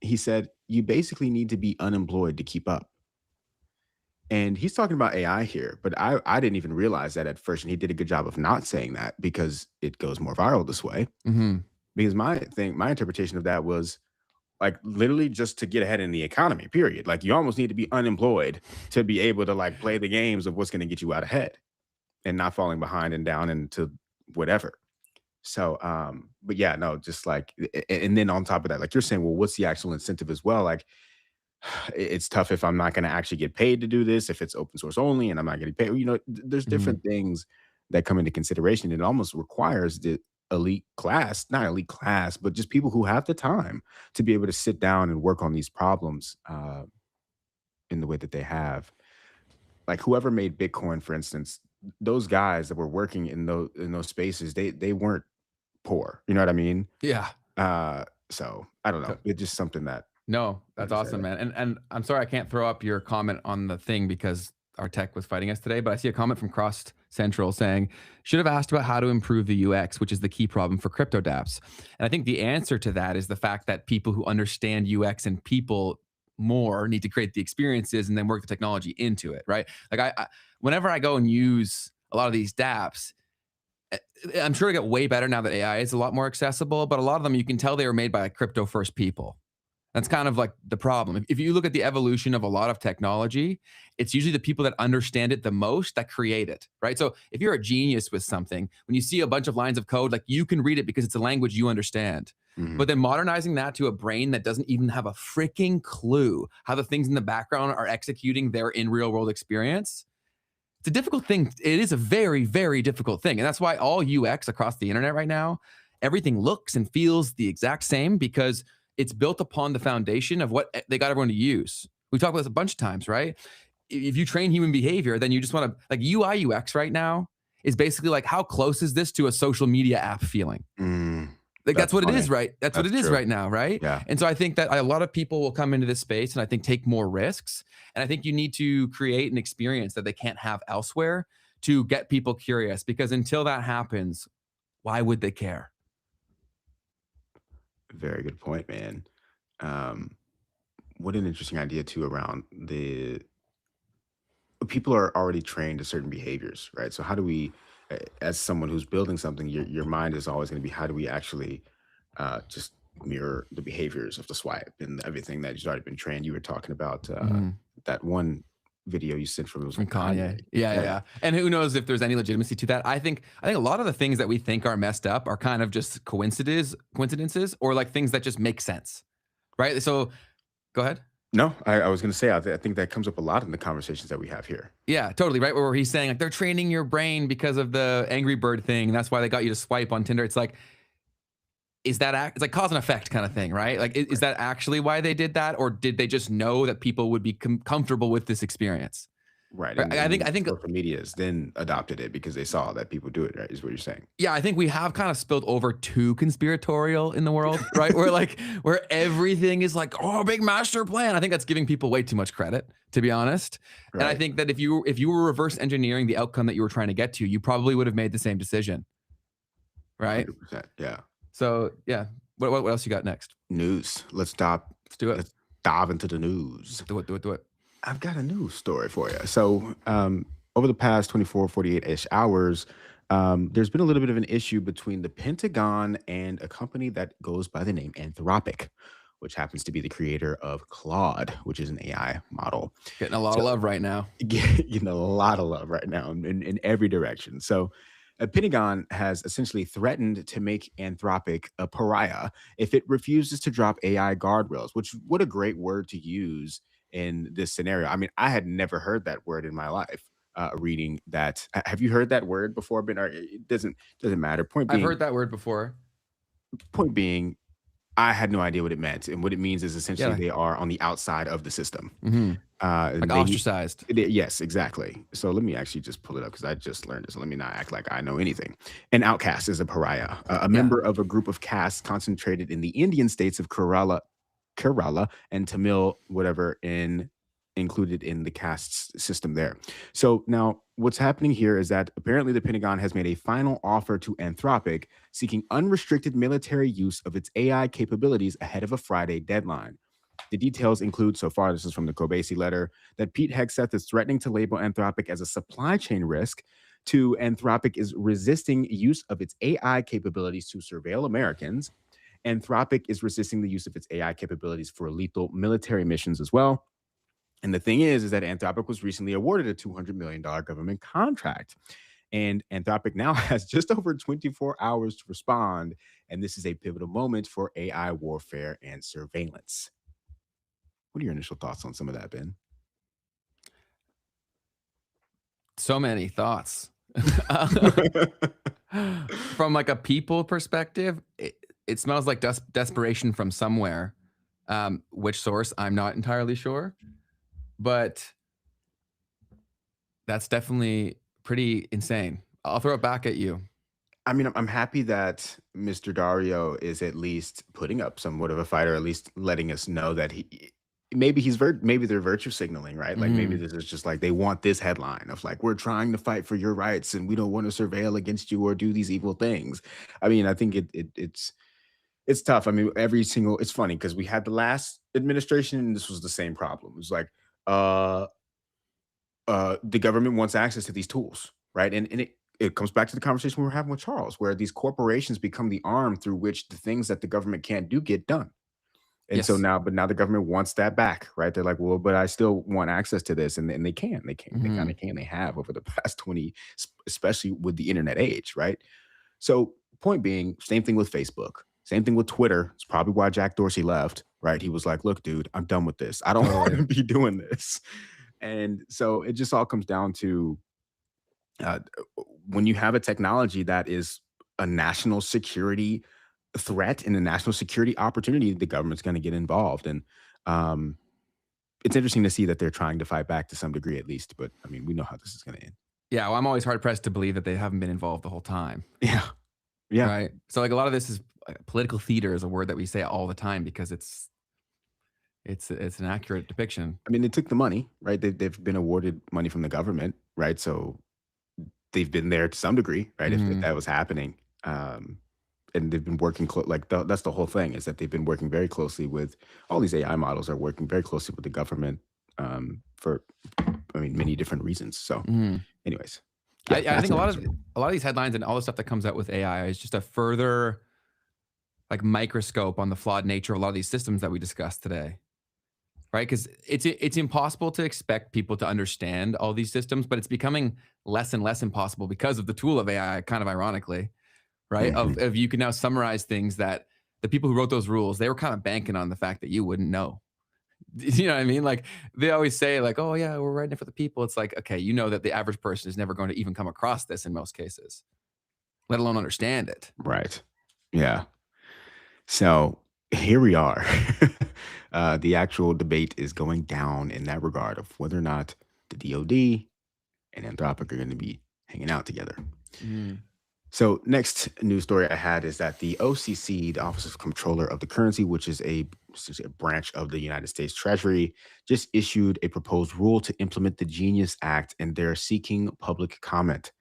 he said, you basically need to be unemployed to keep up. And he's talking about AI here, but I didn't even realize that at first. And he did a good job of not saying that because it goes more viral this way. Mhm. Because my interpretation of that was like literally just to get ahead in the economy, period. Like you almost need to be unemployed to be able to like play the games of what's going to get you out ahead and not falling behind and down into whatever. So, but yeah, no, just like, and then on top of that, like you're saying, well, what's the actual incentive as well? Like, it's tough if I'm not going to actually get paid to do this, if it's open source only and I'm not getting paid. You know, there's Mhm. different things that come into consideration. It almost requires the elite class, not elite class, but just people who have the time to be able to sit down and work on these problems in the way that they have. Like whoever made Bitcoin, for instance, those guys that were working in those spaces, they weren't poor. You know what I mean? Yeah. So I don't know. To- It's just something that No, I that's just said. awesome, man. And I'm sorry I can't throw up your comment on the thing because our tech was fighting us today, but I see a comment from Cross Central saying, should have asked about how to improve the UX, which is the key problem for crypto dApps. And I think the answer to that is the fact that people who understand UX and people more need to create the experiences and then work the technology into it, right? Like whenever I go and use a lot of these dApps, I'm sure it got way better now that AI is a lot more accessible, but a lot of them you can tell they were made by crypto first people. That's kind of like the problem. If you look at the evolution of a lot of technology, it's usually the people that understand it the most that create it, right? So if you're a genius with something, when you see a bunch of lines of code, like you can read it because it's a language you understand. Mhm. But then modernizing that to a brain that doesn't even have a freaking clue how the things in the background are executing their in real world experience, it's a difficult thing. It is a very, very difficult thing. And that's why all UX across the internet right now, everything looks and feels the exact same because it's built upon the foundation of what they got everyone to use. We've talked about this a bunch of times, right? If you train human behavior, then you just want to, like UI UX right now is basically like, how close is this to a social media app feeling? Mm, Like that's that's what it funny. is, right? That's what That's it is true. right now, right? Yeah. And so I think that a lot of people will come into this space and I think take more risks. And I think you need to create an experience that they can't have elsewhere to get people curious because until that happens, why would they care? Very good point, man. Um, what an interesting idea too around the people are already trained to certain behaviors, right? So how do we, as someone who's building something, your mind is always going to be how do we actually just mirror the behaviors of the swipe and everything that has already been trained. You were talking about Mhm. that one video you sent from it was From from Kanye. Kanye. Yeah, yeah, Yeah, yeah. And who knows if there's any legitimacy to that. I think a lot of the things that we think are messed up are kind of just coincidences or like things that just make sense. Right? So go ahead. no, I was going to say I think that comes up a lot in the conversations that we have here. Yeah, totally. Right. Where he's saying like they're training your brain because of the Angry Bird thing. And that's why they got you to swipe on Tinder. It's like, it's like cause and effect kind of thing, right? Like, is Right. that actually why they did that? Or did they just know that people would be comfortable with this experience? Right. Right? And I then think, social medias then adopted it because they saw that people do it, right? Is what you're saying. yeah, I think we have kind of spilled over too conspiratorial in the world, right? Where everything is like, oh, big master plan. I think that's giving people way too much credit, to be honest. And I Right. think that if you were reverse engineering the outcome that you were trying to get to, you probably would have made the same decision, right? 100%. Yeah. So yeah, what else you got next? News. Let's do it. Let's dive into the news. Do it. I've got a news story for you. So, over the past 24, 48-ish hours, there's been a little bit of an issue between the Pentagon and a company that goes by the name Anthropic, which happens to be the creator of Claude, which is an AI model. Getting a lot So of love right now. getting a lot of love right now in every direction. So, Pentagon has essentially threatened to make Anthropic a pariah if it refuses to drop AI guardrails, which what a great word to use in this scenario. I mean, I had never heard that word in my life. Reading that, have you heard that word before? Ben, or it doesn't matter. I've heard that word before. Point being, I had no idea what it meant, and what it means is essentially Yeah. they are on the outside of the system. Like ostracized. Yes, exactly. So let me actually just pull it up because I just learned it. So let me not act like I know anything. An outcast is a pariah, a member of a group of castes concentrated in the Indian states of Kerala and Tamil, whatever, included in the caste system there. So now what's happening here is that apparently the Pentagon has made a final offer to Anthropic seeking unrestricted military use of its AI capabilities ahead of a Friday deadline. The details include, so far, this is from the Kobasi letter, that Pete Hegseth is threatening to label Anthropic as a supply chain risk. To Anthropic is resisting use of its AI capabilities to surveil Americans. Anthropic is resisting the use of its AI capabilities for lethal military missions as well. And the thing is that Anthropic was recently awarded a $200 million government contract. And Anthropic now has just over 24 hours to respond. And this is a pivotal moment for AI warfare and surveillance. What are your initial thoughts on some of that, Ben? So many thoughts. From like a people perspective, it smells like desperation from somewhere. Which source, I'm not entirely sure. But that's definitely pretty insane. I'll throw it back at you. I mean, I'm happy that Mr. Dario is at least putting up somewhat of a fight, or at least letting us know that maybe they're virtue signaling, right? Like maybe this is just like they want this headline of like, we're trying to fight for your rights and we don't want to surveil against you or do these evil things. I mean, I think it's tough. I mean, it's funny because we had the last administration and this was the same problem. It was like, the government wants access to these tools, right? And it comes back to the conversation we were having with Charles, where these corporations become the arm through which the things that the government can't do get done. And so now the government wants that back, right? They're like, well, but I still want access to this, and they kind of can, they have over the past 20, especially with the internet age, right? So point being, same thing with Facebook, same thing with Twitter. It's probably why Jack Dorsey left, right? He was like, look, dude, I'm done with this. I don't want to be doing this. And so it just all comes down to when you have a technology that is a national security threat and a national security opportunity, the government's going to get involved. And it's interesting to see that they're trying to fight back to some degree, at least. But I mean, we know how this is going to end. Yeah, well, I'm always hard pressed to believe that they haven't been involved the whole time. Yeah. Right. So like a lot of this is political theater is a word that we say all the time because it's an accurate depiction. I mean, they took the money, right? They've been awarded money from the government, right? So they've been there to some degree, right? If that was happening. And they've been working that's the whole thing, is that they've been working very closely with all these AI models are working very closely with the government for many different reasons. So anyways, I think a lot of these headlines and all the stuff that comes out with AI is just a further like microscope on the flawed nature of a lot of these systems that we discussed today. Right? Because it's impossible to expect people to understand all these systems, but it's becoming less and less impossible because of the tool of AI, kind of ironically. Right? Of you can now summarize things that the people who wrote those rules, they were kind of banking on the fact that you wouldn't know. You know what I mean? Like they always say like, oh yeah, we're writing it for the people. It's like, okay, you know that the average person is never going to even come across this in most cases, let alone understand it. Right. Yeah. So here we are. The actual debate is going down in that regard of whether or not the DoD and Anthropic are going to be hanging out together. So next news story I had is that the OCC, the Office of Comptroller of the Currency, which is a branch of the United States Treasury, just issued a proposed rule to implement the Genius Act, and they're seeking public comment.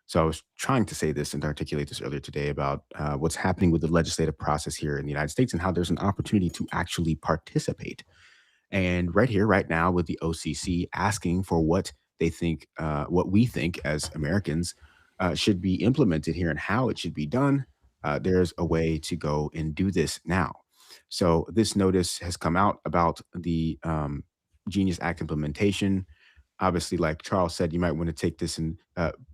So I was trying to say this and articulate this earlier today about what's happening with the legislative process here in the United States and how there's an opportunity to actually participate. And right here, right now, with the OCC asking for what they think, what we think as Americans should be implemented here and how it should be done. There's a way to go and do this now. So this notice has come out about the Genius Act implementation. Obviously, like Charles said, you might want to take this and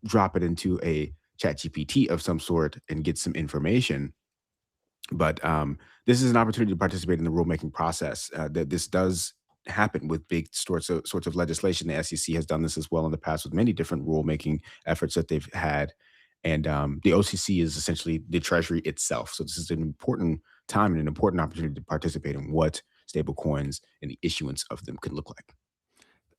drop it into a chat GPT of some sort and get some information. But this is an opportunity to participate in the rulemaking process. That this does happen with big sorts of legislation. The SEC has done this as well in the past with many different rulemaking efforts that they've had. And the OCC is essentially the Treasury itself. So this is an important time and an important opportunity to participate in what stablecoins and the issuance of them could look like.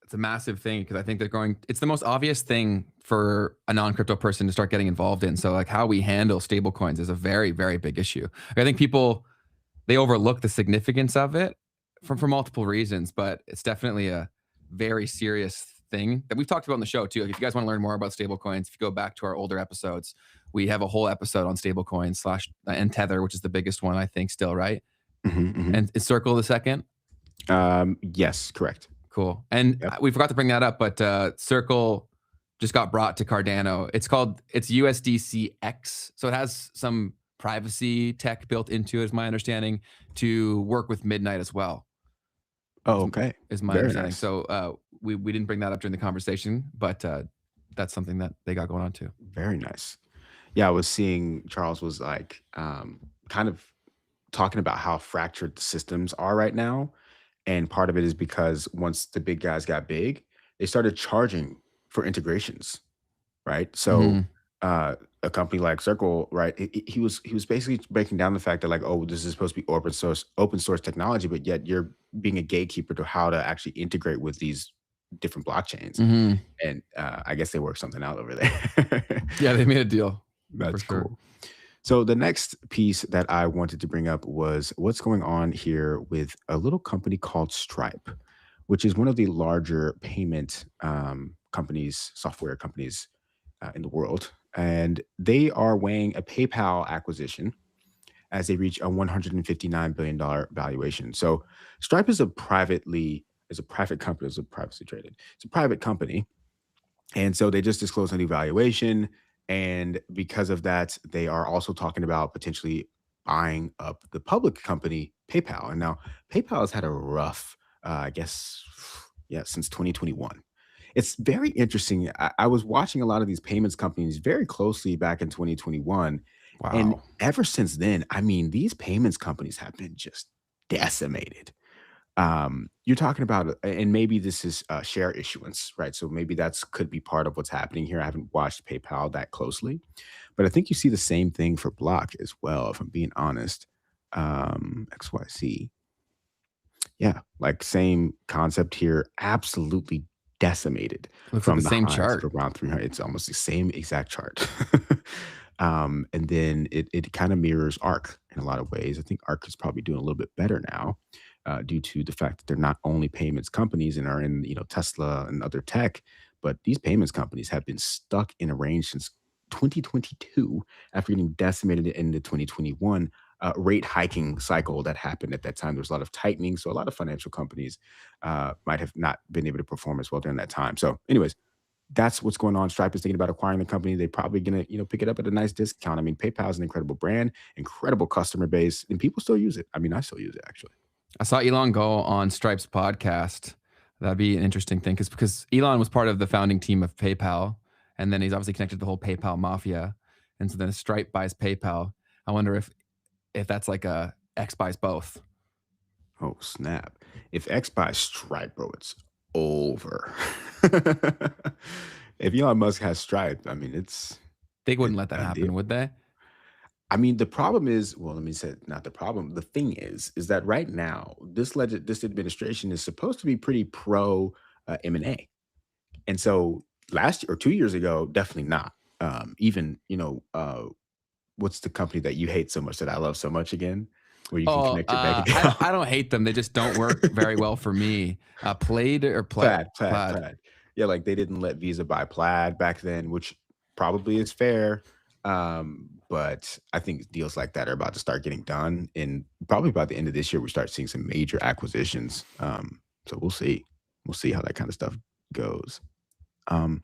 It's a massive thing because I think they're going, it's the most obvious thing for a non-crypto person to start getting involved in. So like how we handle stable coins is a very, very big issue. I think people, they overlook the significance of it for multiple reasons, but it's definitely a very serious thing that we've talked about on the show too. Like if you guys want to learn more about stable coins, if you go back to our older episodes, we have a whole episode on stable coins and Tether, which is the biggest one, I think still, right? And is Circle the second? Yes, correct. Cool. And we forgot to bring that up, but Circle just got brought to Cardano. It's USDCX. So it has some privacy tech built into it, is my understanding, to work with Midnight as well. Oh, okay. Is my understanding. Nice. So we didn't bring that up during the conversation, but that's something that they got going on too. Very nice. Yeah, I was seeing Charles was like kind of talking about how fractured the systems are right now. And part of it is because once the big guys got big, they started charging for integrations, right? So a company like Circle, right? He was basically breaking down the fact that like, oh, this is supposed to be open source technology, but yet you're being a gatekeeper to how to actually integrate with these different blockchains. And I guess they worked something out over there. Yeah, they made a deal. That's cool. So the next piece that I wanted to bring up was what's going on here with a little company called Stripe, which is one of the larger payment companies, software companies in the world. And they are weighing a PayPal acquisition as they reach a $159 billion valuation. So Stripe is a private company, it's privacy traded. It's a private company. And so they just disclosed a new valuation. And because of that, they are also talking about potentially buying up the public company PayPal. And now PayPal has had a rough, since 2021. It's very interesting. I was watching a lot of these payments companies very closely back in 2021. Wow. And ever since then, I mean, these payments companies have been just decimated. You're talking about, and maybe this is share issuance, right? So maybe that's could be part of what's happening here. I haven't watched PayPal that closely, but I think you see the same thing for Block as well, if I'm being honest. XYZ. Yeah, like same concept here, absolutely decimated. Looks from like the same highs chart. of around 300. It's almost the same exact chart. And then it kind of mirrors ARK in a lot of ways. I think ARK is probably doing a little bit better now. Due to the fact that they're not only payments companies and are in Tesla and other tech, but these payments companies have been stuck in a range since 2022 after getting decimated in the 2021 rate hiking cycle that happened at that time. There was a lot of tightening, so a lot of financial companies might have not been able to perform as well during that time. So anyways, that's what's going on. Stripe is thinking about acquiring the company. They're probably going to, pick it up at a nice discount. I mean, PayPal is an incredible brand, incredible customer base, and people still use it. I mean, I still use it actually. I saw Elon go on Stripe's podcast. That'd be an interesting thing because Elon was part of the founding team of PayPal, and then he's obviously connected to the whole PayPal mafia. And so then if Stripe buys PayPal, I wonder if that's like a X buys both. Oh, snap. If X buys Stripe, bro, it's over. If Elon Musk has Stripe, I mean, they wouldn't let that happen, would they? I mean, the problem is, well, let me say not the problem. The thing is that right now, this administration is supposed to be pretty pro M&A. And so last year or 2 years ago, definitely not. Even, what's the company that you hate so much that I love so much again? Where you can connect your bank account? I don't hate them. They just don't work very well for me. Plaid. Yeah, like they didn't let Visa buy Plaid back then, which probably is fair. But I think deals like that are about to start getting done. And probably by the end of this year, we start seeing some major acquisitions. So we'll see. We'll see how that kind of stuff goes. Um,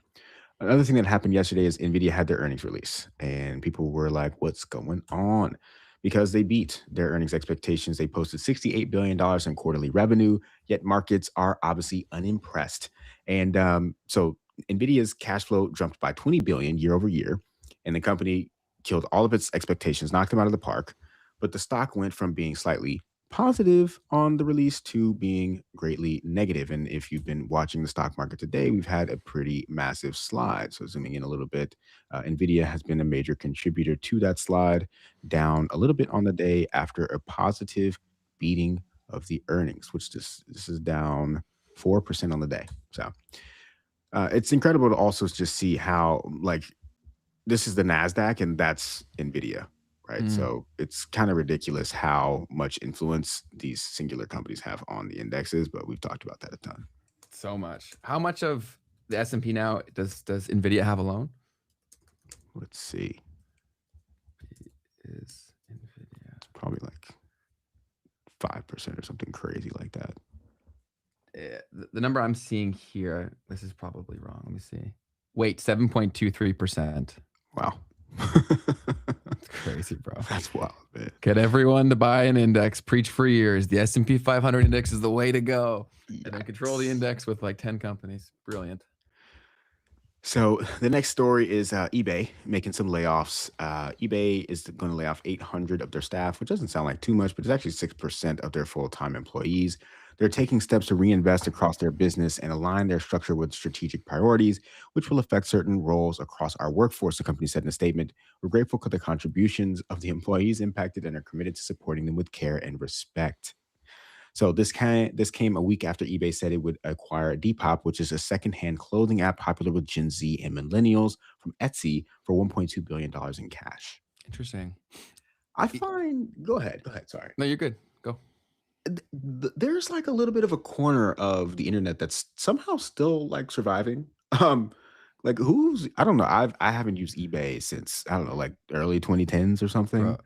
Another thing that happened yesterday is NVIDIA had their earnings release, and people were like, what's going on? Because they beat their earnings expectations. They posted $68 billion in quarterly revenue, yet markets are obviously unimpressed. And so NVIDIA's cash flow jumped by 20 billion year over year, and the company killed all of its expectations, knocked them out of the park. But the stock went from being slightly positive on the release to being greatly negative. And if you've been watching the stock market today, we've had a pretty massive slide. So zooming in a little bit, NVIDIA has been a major contributor to that slide, down a little bit on the day after a positive beating of the earnings, which this is down 4% on the day. So it's incredible to also just see how, like, this is the NASDAQ and that's NVIDIA. Right. So it's kind of ridiculous how much influence these singular companies have on the indexes, but we've talked about that a ton. So much. How much of the S&P now does NVIDIA have alone? Let's see. Is NVIDIA? It's probably like 5% or something crazy like that. The number I'm seeing here, this is probably wrong. Let me see. Wait, 7.23%. Wow. That's crazy, bro. That's wild, man. Get everyone to buy an index. Preach for years. The S&P 500 index is the way to go. Yikes. And then control the index with like 10 companies. Brilliant. So the next story is eBay making some layoffs. eBay is going to lay off 800 of their staff, which doesn't sound like too much, but it's actually 6% of their full-time employees. They're taking steps to reinvest across their business and align their structure with strategic priorities, which will affect certain roles across our workforce, the company said in a statement. We're grateful for the contributions of the employees impacted and are committed to supporting them with care and respect. So this came a week after eBay said it would acquire Depop, which is a secondhand clothing app popular with Gen Z and millennials, from Etsy for $1.2 billion in cash. Interesting. I find, go ahead. Sorry. No, you're good. Go. There's like a little bit of a corner of the internet that's somehow still like surviving. Like I don't know. I haven't used eBay since, I don't know, like early 2010s or something. Bro,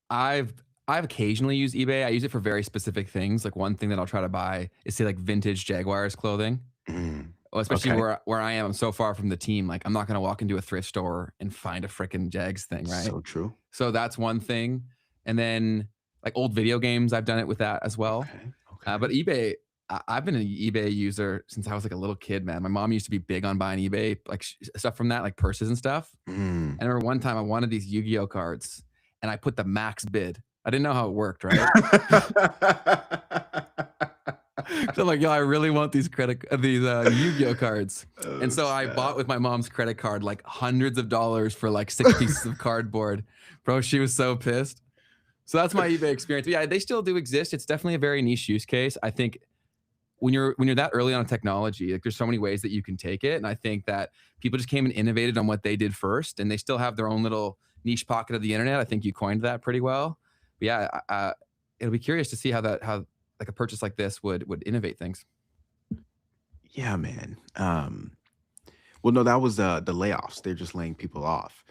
I've occasionally used eBay. I use it for very specific things. Like one thing that I'll try to buy is say like vintage Jaguars clothing. Well, especially where I am, I'm so far from the team. Like I'm not going to walk into a thrift store and find a freaking Jags thing, right? So true. So that's one thing. And then like old video games, I've done it with that as well. Okay. But eBay, I've been an eBay user since I was like a little kid, man. My mom used to be big on buying eBay, like stuff from that, like purses and stuff. And I remember one time I wanted these Yu-Gi-Oh cards and I put the max bid. I didn't know how it worked, right? So I'm like, yo, I really want these Yu-Gi-Oh cards. And so I bought with my mom's credit card like hundreds of dollars for like 6 pieces of cardboard. Bro, she was so pissed. So that's my eBay experience. But yeah, they still do exist. It's definitely a very niche use case. I think when you're that early on technology, like there's so many ways that you can take it. And I think that people just came and innovated on what they did first, and they still have their own little niche pocket of the internet. I think you coined that pretty well. But yeah, it'll be curious to see how like a purchase like this would innovate things. Yeah, man. Well, no, that was the layoffs. They're just laying people off.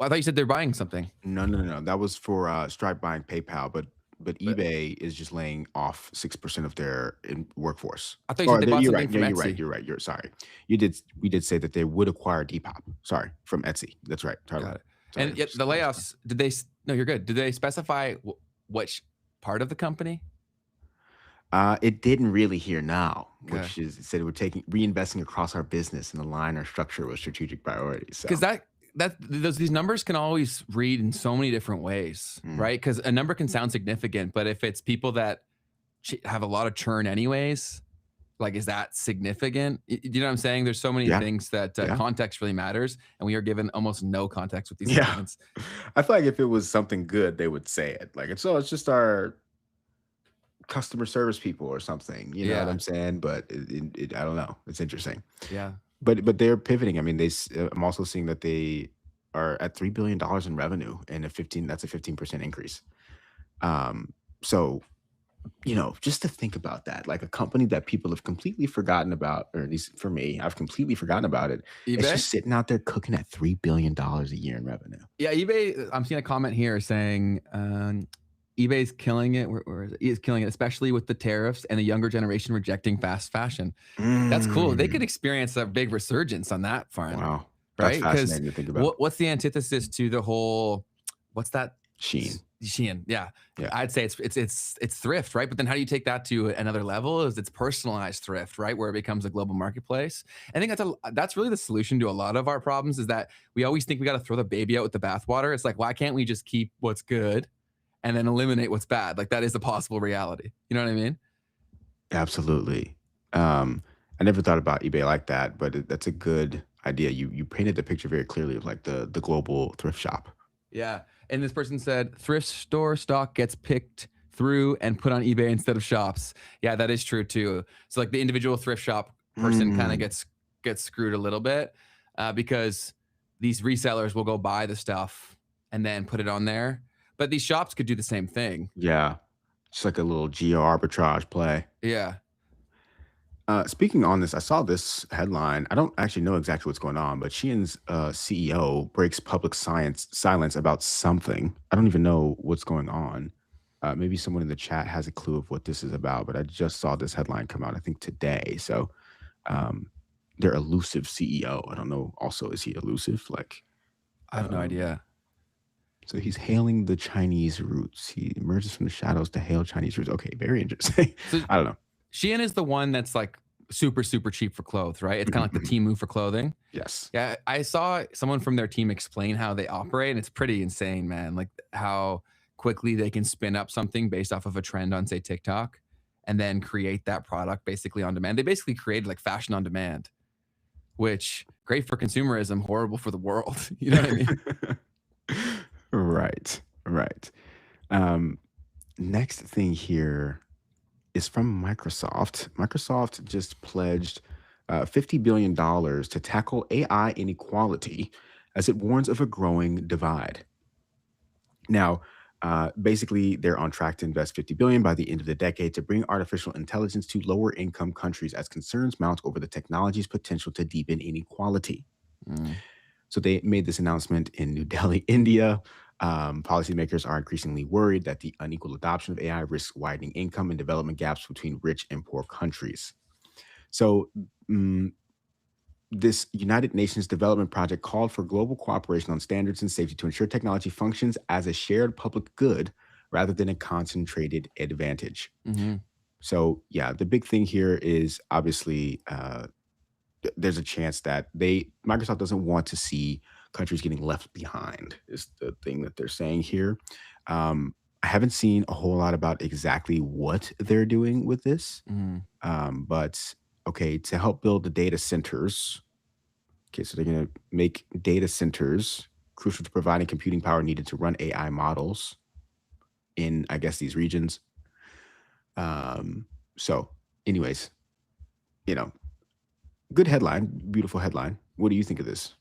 I thought you said they're buying something. No. That was for Stripe buying PayPal, but eBay is just laying off 6% of their workforce. I thought you said they bought something from Etsy. You're right. You're sorry. We did say that they would acquire Depop. Sorry, from Etsy. That's right. Got it. And yet the layoffs, no, you're good. Did they specify which part of the company? It didn't really here now, which is it said we're reinvesting across our business and align our structure with strategic priorities. Because these numbers can always read in so many different ways, right? Because a number can sound significant, but if it's people that have a lot of churn anyways, like, is that significant? You know what I'm saying? There's so many things that context really matters, and we are given almost no context with these statements. I feel like if it was something good, they would say it. Like, it's just our customer service people or something. You know what I'm saying? But I don't know. It's interesting. Yeah. But they're pivoting. I mean, I'm also seeing that they are at $3 billion in revenue, and that's a 15% increase. So, just to think about that, like a company that people have completely forgotten about, or at least for me, I've completely forgotten about it. eBay? It's just sitting out there cooking at $3 billion a year in revenue. Yeah, eBay, I'm seeing a comment here saying eBay's killing it. Where is it? It's killing it, especially with the tariffs and the younger generation rejecting fast fashion. That's cool. They could experience a big resurgence on that front, Wow. That's right? Because fascinating to think about. what's the antithesis to the whole, what's that? Shein. Shein, yeah. Yeah. I'd say it's thrift, right? But then how do you take that to another level? Is it's personalized thrift, right? Where it becomes a global marketplace. I think that's really the solution to a lot of our problems, is that we always think we got to throw the baby out with the bathwater. It's like, why can't we just keep what's good and then eliminate what's bad? Like, that is a possible reality. You know what I mean? Absolutely. I never thought about eBay like that, but that's a good idea. You painted the picture very clearly of like the global thrift shop. Yeah. And this person said thrift store stock gets picked through and put on eBay instead of shops. Yeah, that is true too. So like the individual thrift shop person kind of gets screwed a little bit because these resellers will go buy the stuff and then put it on there. But these shops could do the same thing. Yeah. Just like a little geo arbitrage play. Yeah. Speaking on this, I saw this headline. I don't actually know exactly what's going on, but Shein's CEO breaks public silence about something. I don't even know what's going on. Maybe someone in the chat has a clue of what this is about, but I just saw this headline come out, I think today. So their elusive CEO. I don't know. Also, is he elusive? Like, I have no idea. So he's hailing the Chinese roots. He emerges from the shadows to hail Chinese roots. Okay, very interesting. So, I don't know. Shein is the one that's like super, super cheap for clothes, right? It's kind of like the Temu for clothing. Yes. Yeah, I saw someone from their team explain how they operate, and it's pretty insane, man. Like how quickly they can spin up something based off of a trend on, say, TikTok, and then create that product basically on demand. They basically created like fashion on demand, which great for consumerism, horrible for the world. You know what I mean? Right. Next thing here is from Microsoft. Microsoft just pledged $50 billion to tackle AI inequality as it warns of a growing divide. Now, basically, they're on track to invest $50 billion by the end of the decade to bring artificial intelligence to lower income countries as concerns mount over the technology's potential to deepen inequality. So they made this announcement in New Delhi, India. Policymakers are increasingly worried that the unequal adoption of AI risks widening income and development gaps between rich and poor countries. So this United Nations Development Project called for global cooperation on standards and safety to ensure technology functions as a shared public good rather than a concentrated advantage. So yeah, the big thing here is obviously there's a chance that Microsoft doesn't want to see countries getting left behind is the thing that they're saying here. I haven't seen a whole lot about exactly what they're doing with this. But okay, to help build the data centers. Okay, so they're going to make data centers crucial to providing computing power needed to run AI models in, I guess, these regions. So anyways, good headline, beautiful headline. What do you think of this?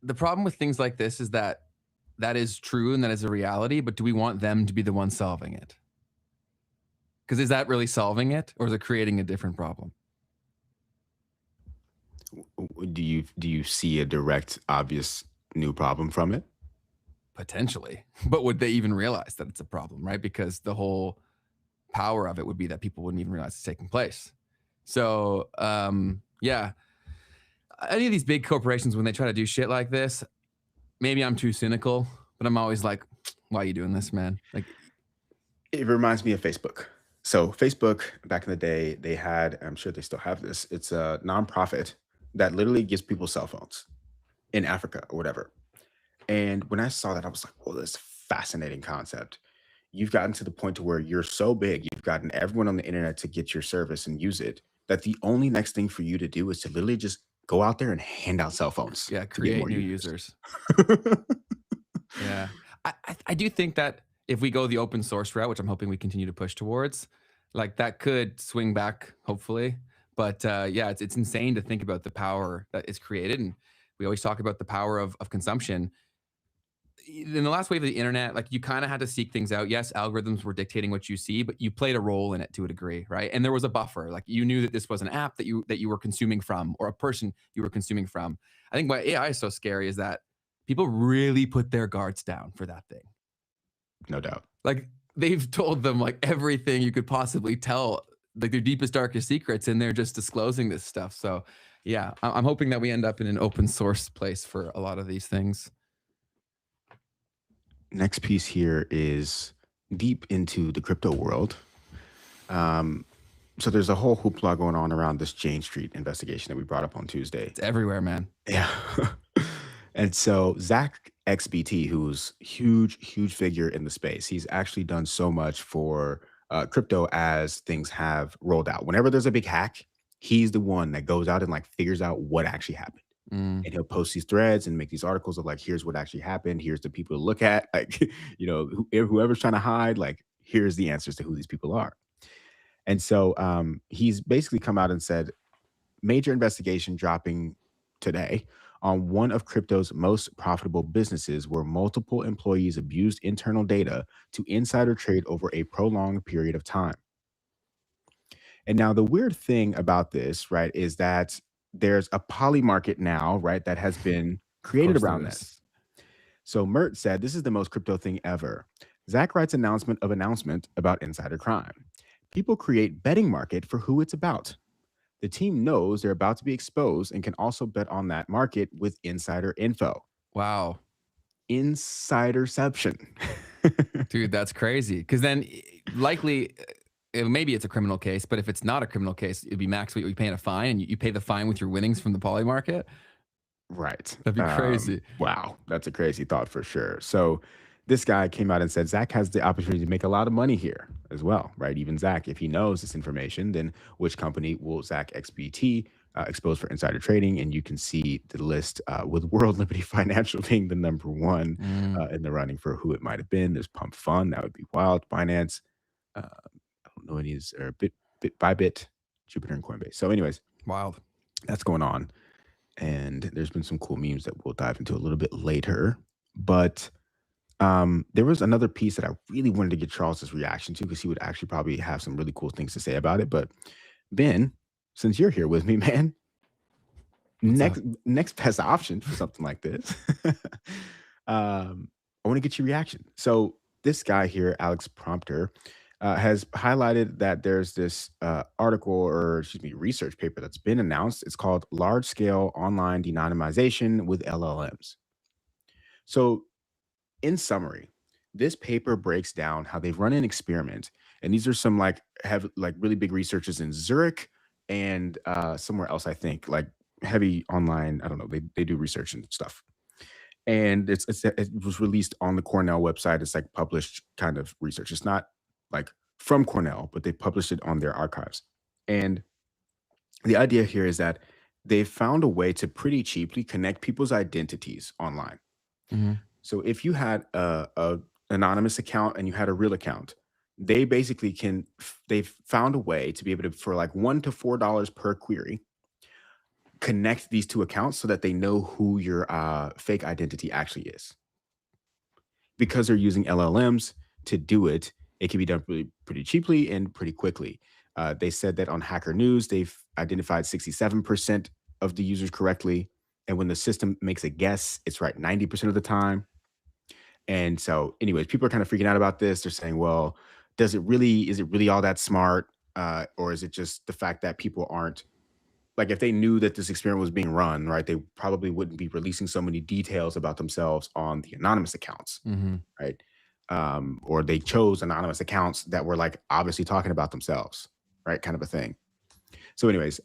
The problem with things like this is that is true and that is a reality, but do we want them to be the ones solving it? Because is that really solving it, or is it creating a different problem? Do you see a direct, obvious new problem from it? Potentially, but would they even realize that it's a problem, right? Because the whole power of it would be that people wouldn't even realize it's taking place. So, yeah, any of these big corporations, when they try to do shit like this, maybe I'm too cynical, but I'm always like, why are you doing this, man? Like, it reminds me of Facebook. So Facebook, back in the day, they had, I'm sure they still have this, it's a nonprofit that literally gives people cell phones in Africa or whatever. And when I saw that, I was like, well, this fascinating concept. You've gotten to the point to where you're so big, you've gotten everyone on the internet to get your service and use it, that the only next thing for you to do is to literally just go out there and hand out cell phones. Yeah, create new users. Yeah. I do think that if we go the open source route, which I'm hoping we continue to push towards, like that could swing back, hopefully. But yeah, it's insane to think about the power that is created. And we always talk about the power of consumption. In the last wave of the internet, like you kind of had to seek things out. Yes, algorithms were dictating what you see, but you played a role in it to a degree, right? And there was a buffer. Like you knew that this was an app that you were consuming from, or a person you were consuming from. I think why AI is so scary is that people really put their guards down for that thing. No doubt. Like they've told them like everything you could possibly tell, like their deepest, darkest secrets, and they're just disclosing this stuff. So yeah, I'm hoping that we end up in an open source place for a lot of these things. Next piece here is deep into the crypto world. So there's a whole hoopla going on around this Jane Street investigation that we brought up on Tuesday. It's everywhere, man. Yeah. And so Zach XBT, who's huge figure in the space, he's actually done so much for crypto as things have rolled out. Whenever there's a big hack, he's the one that goes out and like figures out what actually happened. And he'll post these threads and make these articles of like, here's what actually happened. Here's the people to look at. Like, you know, whoever's trying to hide, like, here's the answers to who these people are. And so he's basically come out and said, major investigation dropping today on one of crypto's most profitable businesses where multiple employees abused internal data to insider trade over a prolonged period of time. And now the weird thing about this, right, is that there's a poly market now, right, that has been created around this. So Mert said, this is the most crypto thing ever. Zach writes announcement about insider crime. People create betting market for who it's about. The team knows they're about to be exposed and can also bet on that market with insider info. Wow. Insiderception. Dude, that's crazy. Because then likely, maybe it's a criminal case, but if it's not a criminal case, it'd be max what you're paying a fine, and you pay the fine with your winnings from the poly market. Right. That'd be crazy. Wow. That's a crazy thought for sure. So this guy came out and said, Zach has the opportunity to make a lot of money here as well, right? Even Zach, if he knows this information, then which company will Zach XBT expose for insider trading? And you can see the list with World Liberty Financial being the number one in the running for who it might have been. There's Pump Fund, that would be wild. Binance, I don't know any of these, or Bybit, Jupiter, and Coinbase. So anyways, wild. That's going on. And there's been some cool memes that we'll dive into a little bit later. But there was another piece that I really wanted to get Charles's reaction to because he would actually probably have some really cool things to say about it. But Ben, since you're here with me, man, next best option for something like this, I want to get your reaction. So this guy here, Alex Prompter, has highlighted that there's this research paper that's been announced. It's called Large Scale Online De-Anonymization with LLMs. So in summary, this paper breaks down how they've run an experiment. And these are some really big researchers in Zurich and somewhere else, I think, like heavy online. I don't know. They do research and stuff. And it was released on the Cornell website. It's like published kind of research. It's not like from Cornell, but they published it on their archives. And the idea here is that they found a way to pretty cheaply connect people's identities online. So if you had a anonymous account and you had a real account, they basically they've found a way to be able to, for like $1 to $4 per query, connect these two accounts so that they know who your fake identity actually is. Because they're using LLMs to do it, it can be done pretty cheaply and pretty quickly. They said that on Hacker News, they've identified 67% of the users correctly. And when the system makes a guess, it's right 90% of the time. And so anyways, people are kind of freaking out about this. They're saying, well, is it really all that smart? Or is it just the fact that people aren't, like, if they knew that this experiment was being run, right, they probably wouldn't be releasing so many details about themselves on the anonymous accounts, right? Or they chose anonymous accounts that were like obviously talking about themselves, right? Kind of a thing. So anyways,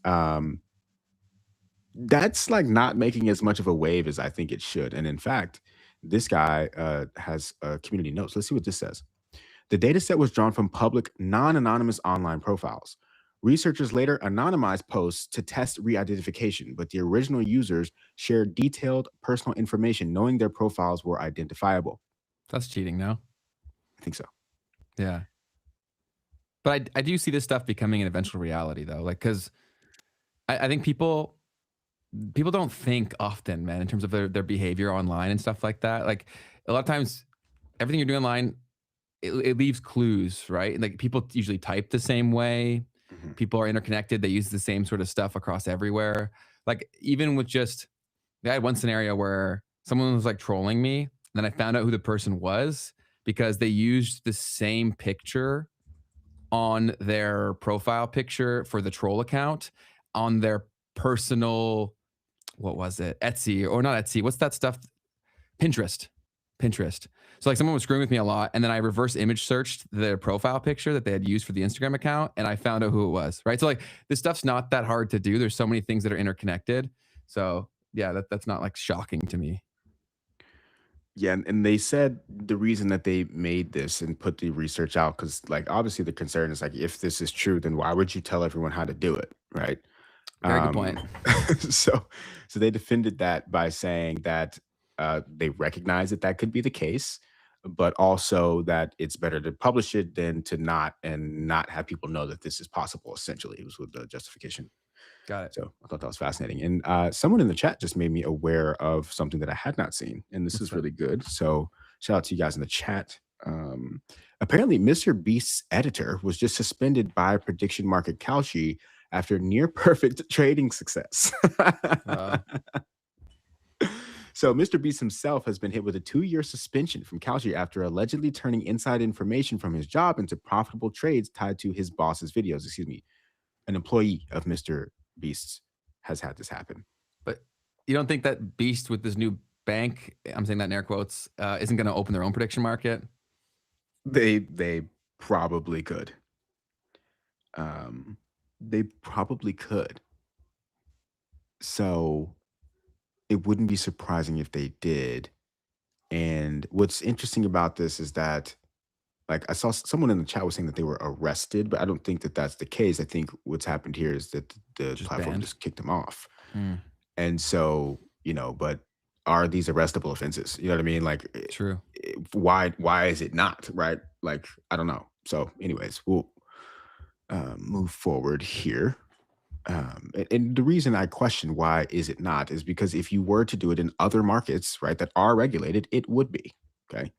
that's like not making as much of a wave as I think it should. And in fact, this guy has community notes. Let's see what this says. The data set was drawn from public, non-anonymous online profiles. Researchers later anonymized posts to test re-identification, but the original users shared detailed personal information knowing their profiles were identifiable. That's cheating, no? I think so. Yeah. But I do see this stuff becoming an eventual reality, though. Like, because I think people don't think often, man, in terms of their behavior online and stuff like that. Like, a lot of times, everything you're doing online, it leaves clues, right? Like, people usually type the same way. People are interconnected. They use the same sort of stuff across everywhere. Like, even with I had one scenario where someone was like trolling me, and then I found out who the person was because they used the same picture on their profile picture for the troll account on their personal, what was it? Etsy, or not Etsy. What's that stuff? Pinterest. So like someone was screwing with me a lot, and then I reverse image searched their profile picture that they had used for the Instagram account, and I found out who it was, right? So like this stuff's not that hard to do. There's so many things that are interconnected. So yeah, that's not like shocking to me. Yeah, and they said the reason that they made this and put the research out, because like obviously the concern is like, if this is true, then why would you tell everyone how to do it, right? Very good point. So they defended that by saying that they recognize that that could be the case, but also that it's better to publish it than to not, and not have people know that this is possible. Essentially, it was with the justification. Got it. So I thought that was fascinating. And someone in the chat just made me aware of something that I had not seen, and this is really good. So shout out to you guys in the chat. Apparently, Mr. Beast's editor was just suspended by prediction market Kalshi after near perfect trading success. So Mr. Beast himself has been hit with a 2-year suspension from Kalshi after allegedly turning inside information from his job into profitable trades tied to his boss's videos. Excuse me. An employee of Mr. Beast's has had this happen. But you don't think that Beast with this new bank, I'm saying that in air quotes, isn't going to open their own prediction market? They probably could. They probably could. So it wouldn't be surprising if they did. And what's interesting about this is that, like, I saw someone in the chat was saying that they were arrested, but I don't think that that's the case. I think what's happened here is that the platform banned. just kicked them off. And so, but are these arrestable offenses? You know what I mean? Like, True. Why is it not, right? Like, I don't know. So anyways, we'll move forward here. And the reason I question why is it not is because if you were to do it in other markets, right, that are regulated, it would be. Okay.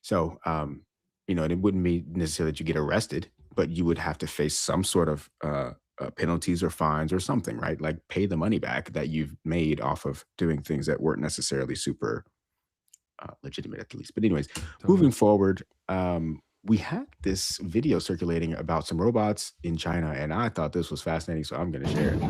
So, and it wouldn't be necessarily that you get arrested, but you would have to face some sort of penalties or fines or something, right? Like pay the money back that you've made off of doing things that weren't necessarily super legitimate at the least. But anyways, moving forward, we had this video circulating about some robots in China, and I thought this was fascinating, so I'm going to share it.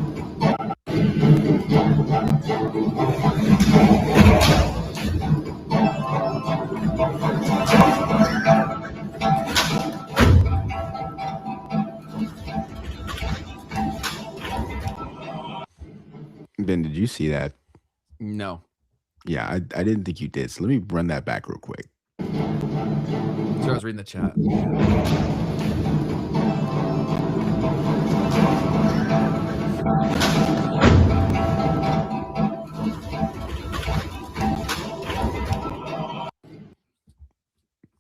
Ben, did you see that? No. Yeah, I didn't think you did. So let me run that back real quick. So I was reading the chat.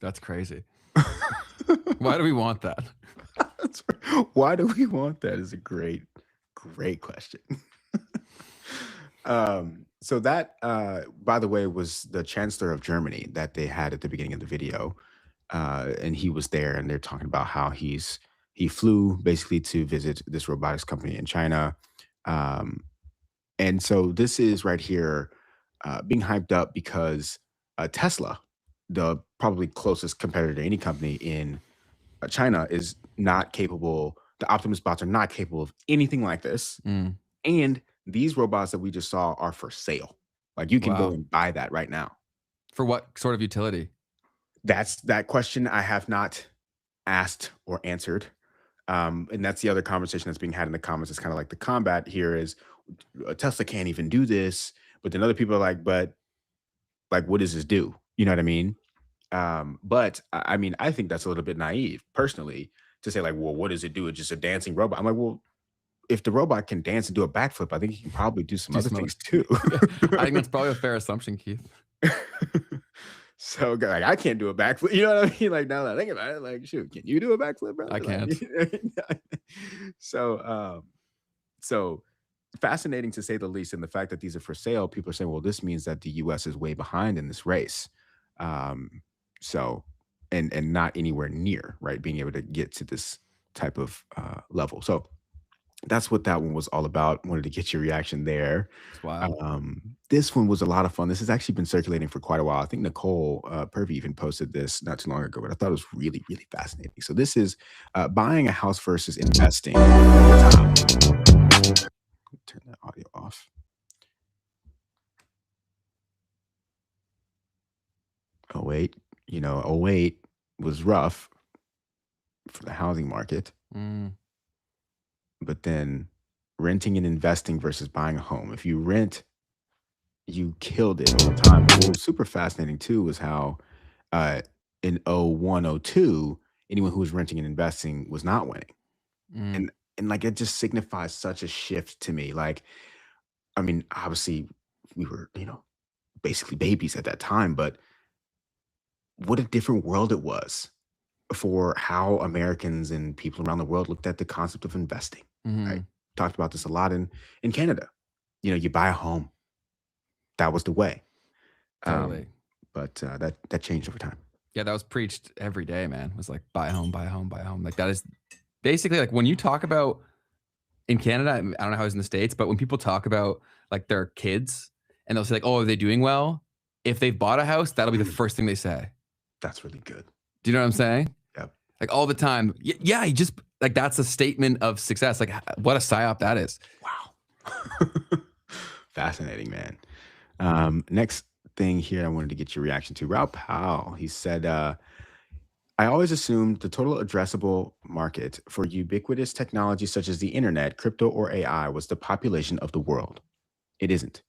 That's crazy. Why do we want that? Why do we want that is a great question. So that, by the way, was the Chancellor of Germany that they had at the beginning of the video. And he was there, and they're talking about how he flew basically to visit this robotics company in China. And so this is right here being hyped up because Tesla, the probably closest competitor to any company in China, is not capable. The Optimus bots are not capable of anything like this. And these robots that we just saw are for sale. Like you can go and buy that right now. For what sort of utility? That's that question I have not asked or answered. And that's the other conversation that's being had in the comments. It's kind of like the combat here is Tesla can't even do this. But then other people are like, but like, what does this do? You know what I mean? But I mean, I think that's a little bit naive personally to say like, well, what does it do? It's just a dancing robot. I'm like, well, if the robot can dance and do a backflip, I think he can probably do some other things too. I think that's probably a fair assumption, Keith. So like, I can't do a backflip. You know what I mean? Like now that I think about it, like, shoot, can you do a backflip, bro? I can't. So fascinating to say the least. And the fact that these are for sale, people are saying, well, this means that the US is way behind in this race. So, and not anywhere near, right, being able to get to this type of level. So that's what that one was all about. Wanted to get your reaction there. It's wild. This one was a lot of fun. This has actually been circulating for quite a while. I think Nicole Purvey even posted this not too long ago, but I thought it was really, really fascinating. So this is buying a house versus investing over time. Turn that audio off. Oh wait, 08 was rough for the housing market. But then renting and investing versus buying a home. If you rent, you killed it over time. But what was super fascinating too was how in 01, 02, anyone who was renting and investing was not winning. And like it just signifies such a shift to me. Like, I mean, obviously we were, basically babies at that time, but what a different world it was for how Americans and people around the world looked at the concept of investing. Right? Talked about this a lot in Canada. You buy a home. That was the way. Totally. But that changed over time. Yeah, that was preached every day, man. It was like buy a home, buy a home, buy a home. Like that is basically like when you talk about in Canada, I don't know how it's in the States, but when people talk about like their kids and they'll say like, oh, are they doing well? If they've bought a house, that'll be the first thing they say. That's really good. Do you know what I'm saying? Yep. Like all the time. Yeah, you just like that's a statement of success. Like what a psyop that is. Wow. Fascinating, man. Next thing here I wanted to get your reaction to. Raoul Powell, he said, I always assumed the total addressable market for ubiquitous technology such as the internet, crypto, or AI was the population of the world. It isn't.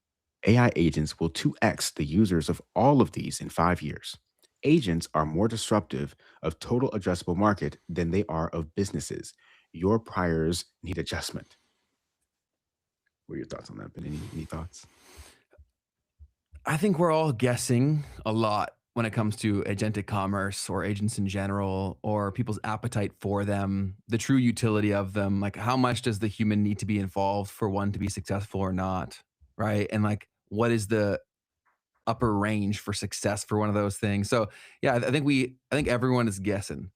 AI agents will 2x the users of all of these in 5 years. Agents are more disruptive of total addressable market than they are of businesses. Your priors need adjustment. What are your thoughts on that? Ben? Any thoughts? I think we're all guessing a lot when it comes to agentic commerce or agents in general, or people's appetite for them, the true utility of them. Like how much does the human need to be involved for one to be successful or not, right? And like what is the upper range for success for one of those things? So yeah, I think everyone is guessing.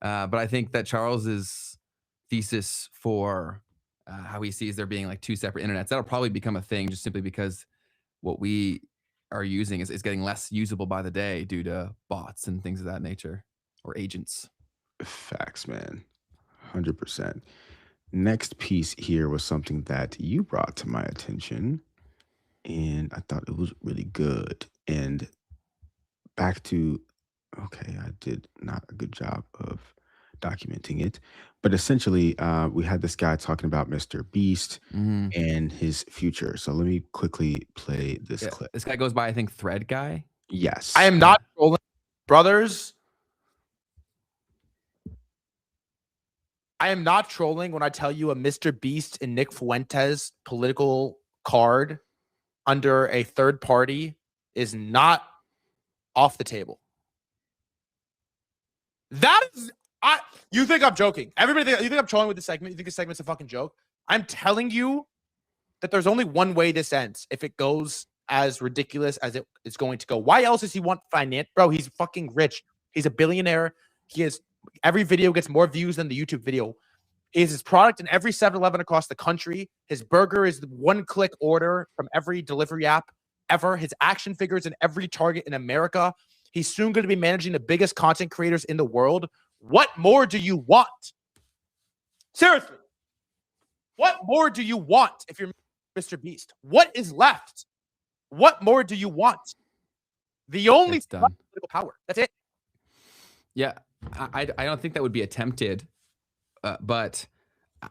But I think that Charles's thesis for how he sees there being like two separate internets, that'll probably become a thing just simply because what we are using is getting less usable by the day due to bots and things of that nature or agents. Facts, man. 100%. Next piece here was something that you brought to my attention, and I thought it was really good. And back to, okay, I did not a good job of documenting it, but essentially we had this guy talking about Mr. Beast and his future. So let me quickly play this clip. This guy goes by, I think, Thread Guy. Yes. I am not trolling, brothers. I am not trolling when I tell you a Mr. Beast and Nick Fuentes political card under a third party is not off the table. That is, you think I'm joking. Everybody, you think I'm trolling with this segment? You think this segment's a fucking joke? I'm telling you that there's only one way this ends if it goes as ridiculous as it is going to go. Why else does he want finance? Bro, he's fucking rich. He's a billionaire. He has, every video gets more views than the YouTube video. He has his product in every 7-Eleven across the country. His burger is the one-click order from every delivery app ever. His action figures in every Target in America. He's soon going to be managing the biggest content creators in the world. What more do you want? Seriously. What more do you want if you're Mr. Beast? What is left? What more do you want? The only political power. That's it. Yeah, I don't think that would be attempted, but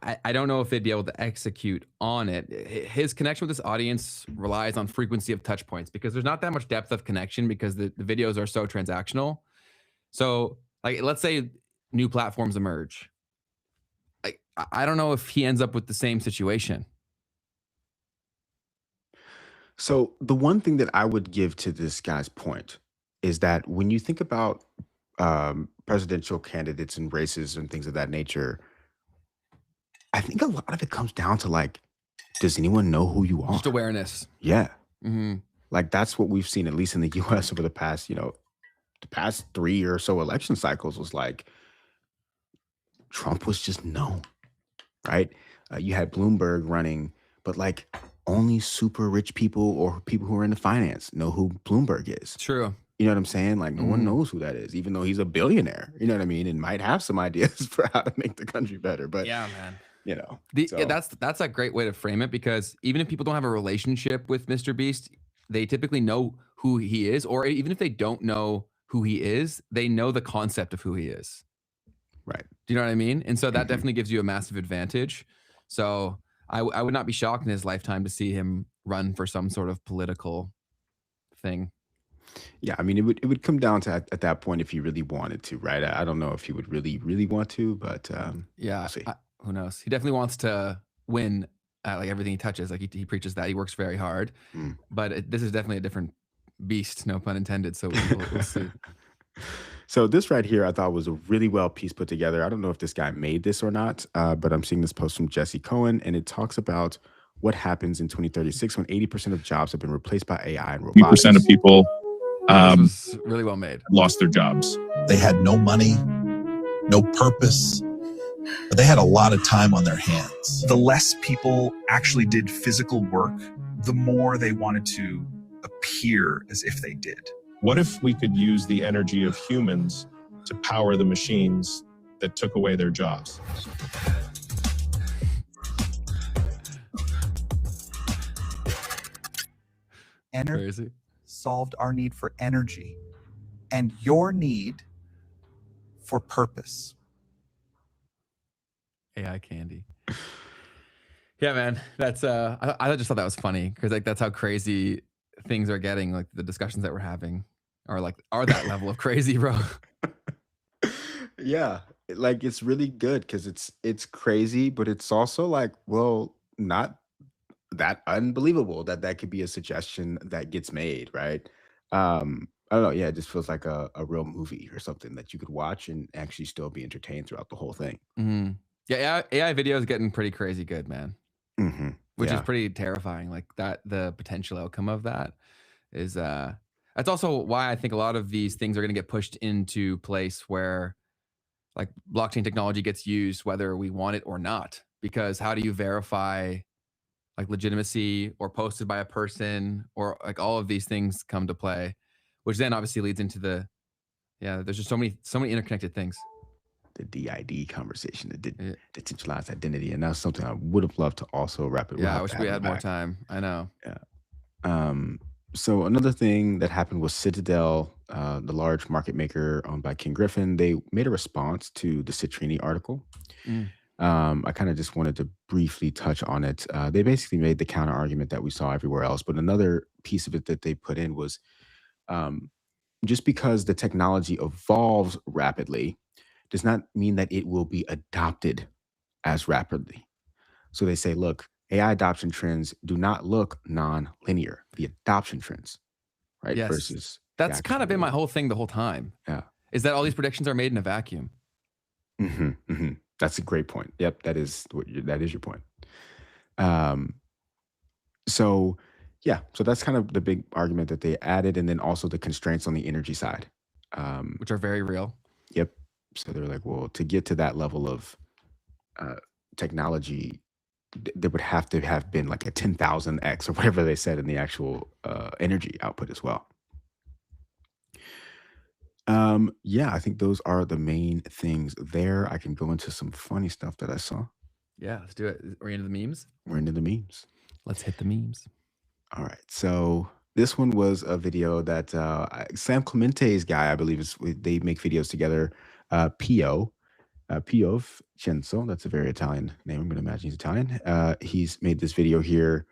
I don't know if they'd be able to execute on it. His connection with this audience relies on frequency of touch points because there's not that much depth of connection because the videos are so transactional. So like, let's say new platforms emerge. I don't know if he ends up with the same situation. So the one thing that I would give to this guy's point is that when you think about presidential candidates and races and things of that nature, I think a lot of it comes down to like, does anyone know who you are? Just awareness. Yeah. Like that's what we've seen, at least in the US over the past, the past 3 or so election cycles was like, Trump was just known, right? You had Bloomberg running, but like only super rich people or people who are into finance know who Bloomberg is. True. You know what I'm saying? Like no one knows who that is, even though he's a billionaire. You know what I mean? And might have some ideas for how to make the country better. But yeah, man. You know, yeah, that's a great way to frame it, because even if people don't have a relationship with Mr. Beast, they typically know who he is, or even if they don't know who he is, they know the concept of who he is. Right. Do you know what I mean? And so that definitely gives you a massive advantage. So I would not be shocked in his lifetime to see him run for some sort of political thing. Yeah, I mean, it would come down to at that point if he really wanted to, right? I don't know if he would really want to, but yeah, we'll see. Who knows? He definitely wants to win at like everything he touches. Like he preaches that. He works very hard, but this is definitely a different beast, no pun intended. So we'll see. So this right here, I thought was a really well piece put together. I don't know if this guy made this or not, but I'm seeing this post from Jesse Cohen, and it talks about what happens in 2036 when 80% of jobs have been replaced by AI and robotics. 80% of people this was really well made. Lost their jobs. They had no money, no purpose, but they had a lot of time on their hands. The less people actually did physical work, the more they wanted to appear as if they did. What if we could use the energy of humans to power the machines that took away their jobs? Energy solved our need for energy and your need for purpose. AI candy. Yeah, man. That's I just thought that was funny, because like that's how crazy things are getting. Like the discussions that we're having are that level of crazy, bro. Yeah, like it's really good because it's crazy, but it's also like, well, not that unbelievable that could be a suggestion that gets made, right? I don't know. Yeah, it just feels like a real movie or something that you could watch and actually still be entertained throughout the whole thing. Yeah, AI video is getting pretty crazy good, man. Which is pretty terrifying. Like the potential outcome of that is that's also why I think a lot of these things are going to get pushed into place where like blockchain technology gets used whether we want it or not. Because how do you verify like legitimacy or posted by a person, or like all of these things come to play, which then obviously leads into there's just so many interconnected things. The DID conversation, the decentralized identity, and that's something I would have loved to also wrap it. Yeah, I wish we had more time. I know. Yeah. So another thing that happened was Citadel, the large market maker owned by King Griffin. They made a response to the Tyranny article. I kind of just wanted to briefly touch on it. They basically made the counter argument that we saw everywhere else, but another piece of it that they put in was just because the technology evolves rapidly does not mean that it will be adopted as rapidly. So they say, look, AI adoption trends do not look non-linear. The adoption trends, right? Yes. Versus that's kind of been my whole thing the whole time. Yeah. Is that all these predictions are made in a vacuum. That's a great point. Yep, that is your point. So that's kind of the big argument that they added, and then also the constraints on the energy side, which are very real. Yep. So they're like, well, to get to that level of technology, there would have to have been like a 10,000x or whatever they said in the actual energy output as well. I think those are the main things there. I can go into some funny stuff that I saw. Yeah, let's do it. We're into the memes? We're into the memes. Let's hit the memes. All right. So this one was a video that Sam Clemente's guy, I believe, they make videos together. Pio Censo, that's a very Italian name. I'm going to imagine he's Italian. He's made this video here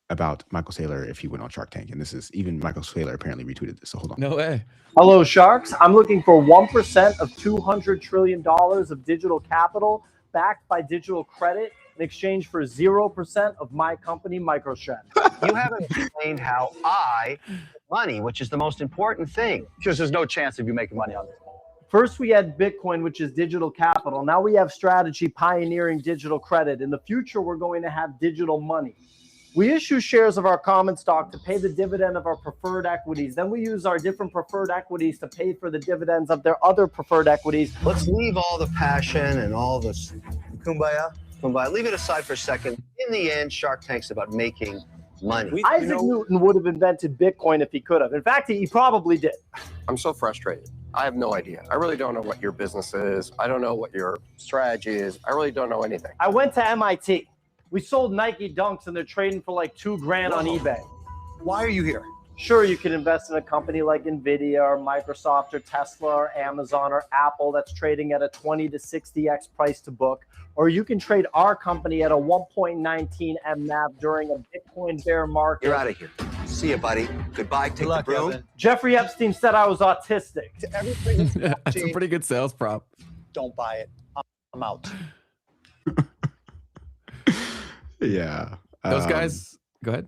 about Michael Saylor if he went on Shark Tank. And this is even Michael Saylor apparently retweeted this. So hold on. No way. Hello, Sharks. I'm looking for 1% of $200 trillion of digital capital backed by digital credit in exchange for 0% of my company, MicroStrategy. You haven't explained how I make money, which is the most important thing. Because there's no chance of you making money on this. First, we had Bitcoin, which is digital capital. Now we have Strategy pioneering digital credit. In the future, we're going to have digital money. We issue shares of our common stock to pay the dividend of our preferred equities. Then we use our different preferred equities to pay for the dividends of their other preferred equities. Let's leave all the passion and all this kumbaya But leave it aside for a second. In the end, Shark Tank's about making money. Isaac Newton would have invented Bitcoin if he could have. In fact, he probably did. I'm so frustrated. I have no idea. I really don't know what your business is. I don't know what your strategy is. I really don't know anything. I went to MIT. We sold Nike Dunks and they're trading for like $2,000 on eBay. Why are you here? Sure, you can invest in a company like Nvidia or Microsoft or Tesla or Amazon or Apple that's trading at a 20 to 60x price to book. Or you can trade our company at a 1.19 MNAV during a Bitcoin bear market. You're out of here. See you, buddy. Goodbye. Take the broom. Jeffrey Epstein said I was autistic. That's a pretty good sales prop. Don't buy it. I'm out. Yeah. Those guys, go ahead.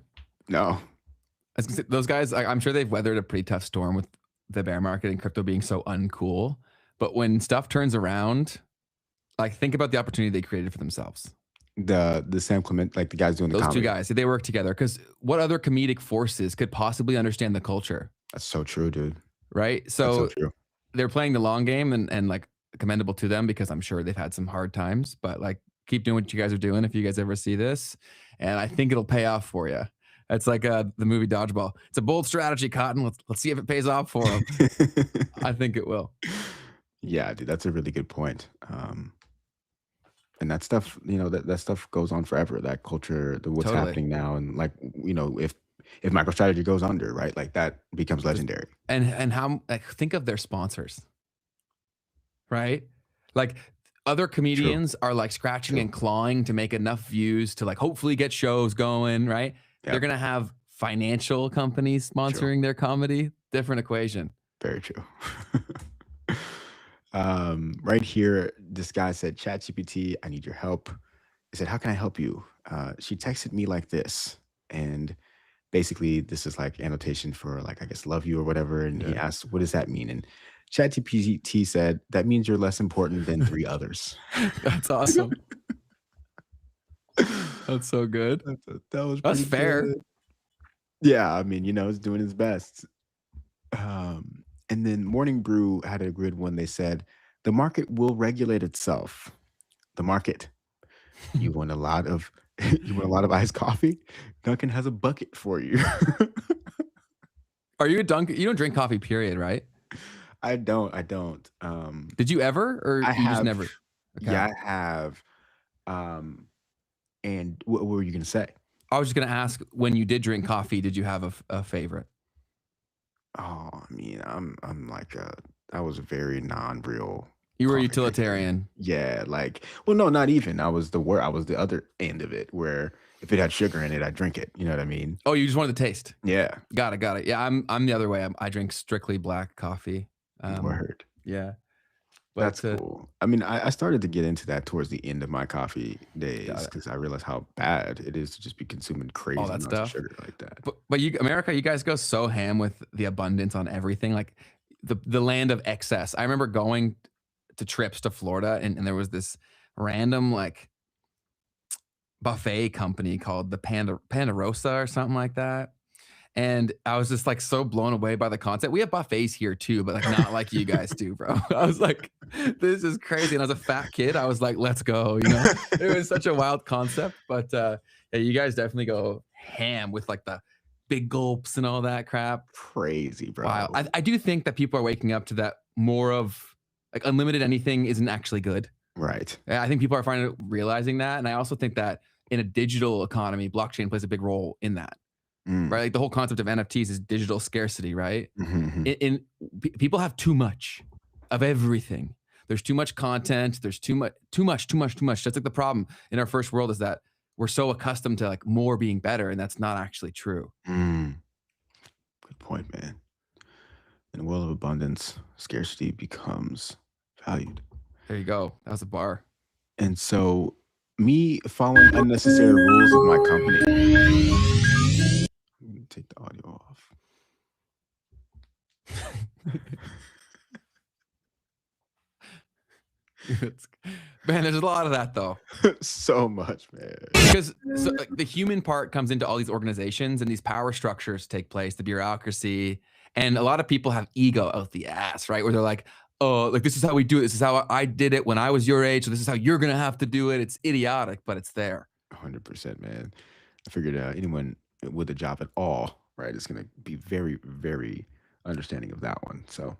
No. I was gonna say, those guys, I'm sure they've weathered a pretty tough storm with the bear market and crypto being so uncool. But when stuff turns around, like think about the opportunity they created for themselves. The Sam Clement, like the guys doing the Those comedy. two guys, they work together. Because what other comedic forces could possibly understand the culture? That's so true, dude. Right? So, That's so true. they're playing the long game and like commendable to them because I'm sure they've had some hard times. But like keep doing what you guys are doing if you guys ever see this. And I think it'll pay off for you. It's like the movie Dodgeball. It's a bold strategy, Cotton. Let's see if it pays off for them. I think it will. Yeah, dude, that's a really good point. And that stuff, you know, that stuff goes on forever. That culture, what's Totally. happening now, and like, you know, if MicroStrategy goes under, right, like that becomes legendary. And how like think of their sponsors, right? Like other comedians are like scratching and clawing to make enough views to like hopefully get shows going, right? Yep. They're gonna have financial companies sponsoring their comedy. Different equation. Very true. Right here, this guy said, ChatGPT, I need your help. He said, how can I help you? She texted me like this. And basically, this is like annotation for like, I guess, love you or whatever. And he asked, what does that mean? And ChatGPT said, that means you're less important than 3 others. That's awesome. That's so good. That's That's fair. Good. Yeah, I mean, you know, it's doing its best. And then Morning Brew had a good one. They said, the market will regulate itself. The market. You want a lot of iced coffee? Duncan has a bucket for you. Are you a Duncan? You don't drink coffee, period, right? I don't. Did you ever, or I you have, just never? Okay. Yeah, I have. And what were you gonna say? I was just gonna ask, when you did drink coffee, did you have a favorite? Oh, I mean, I'm like I was a very non-real. You were coffee utilitarian. drinker. Yeah, like, well, no, not even. I was the other end of it, where if it had sugar in it, I'd drink it. You know what I mean? Oh, you just wanted the taste. Yeah. Got it. Yeah, I'm the other way. I drink strictly black coffee. Word. Yeah. But, That's cool. I mean, I started to get into that towards the end of my coffee days because I realized how bad it is to just be consuming crazy all that amounts stuff. of sugar like that. But you, America, you guys go so ham with the abundance on everything, like the land of excess. I remember going to trips to Florida, and there was this random like buffet company called the Pandarosa or something like that. And I was just like so blown away by the concept. We have buffets here too, but like not like you guys do, bro. I was like, this is crazy. And as a fat kid, I was like, let's go. You know, it was such a wild concept. But yeah, you guys definitely go ham with like the big gulps and all that crap. Crazy, bro. Wow. I do think that people are waking up to that more of like unlimited anything isn't actually good. Right. I think people are finally realizing that. And I also think that in a digital economy, blockchain plays a big role in that. Right, like the whole concept of NFTs is digital scarcity, right? People have too much of everything. There's too much content. There's too much. That's like the problem in our first world, is that we're so accustomed to like more being better, and that's not actually true. Good point, man. In a world of abundance, scarcity becomes valued. There you go. That was a bar. And so, me following unnecessary rules of my company. I'm gonna take the audio off. Man, there's a lot of that though. So much, man. Because like, the human part comes into all these organizations, and these power structures take place, the bureaucracy, and a lot of people have ego out the ass, right? Where they're like, oh, like this is how we do it. This is how I did it when I was your age. So this is how you're gonna have to do it. It's idiotic, but it's there. 100%, man. I figured anyone with a job at all, right, is going to be very, very understanding of that one. So,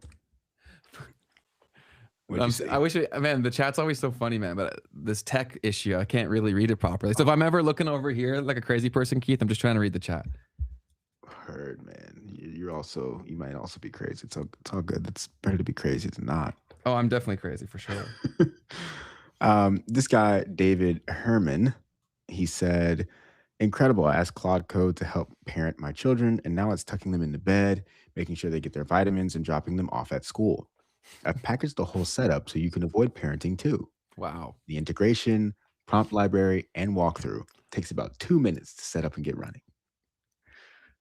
what'd you say? I wish, man, the chat's always so funny, man. But this tech issue, I can't really read it properly. So if I'm ever looking over here like a crazy person, Keith, I'm just trying to read the chat. Heard, man. You might also be crazy. It's all good. It's better to be crazy than not. Oh, I'm definitely crazy for sure. This guy, David Herman, he said, incredible. I asked Claude Code to help parent my children, and now it's tucking them into bed, making sure they get their vitamins, and dropping them off at school. I've packaged the whole setup so you can avoid parenting too. Wow. The integration, prompt library, and walkthrough takes about 2 minutes to set up and get running.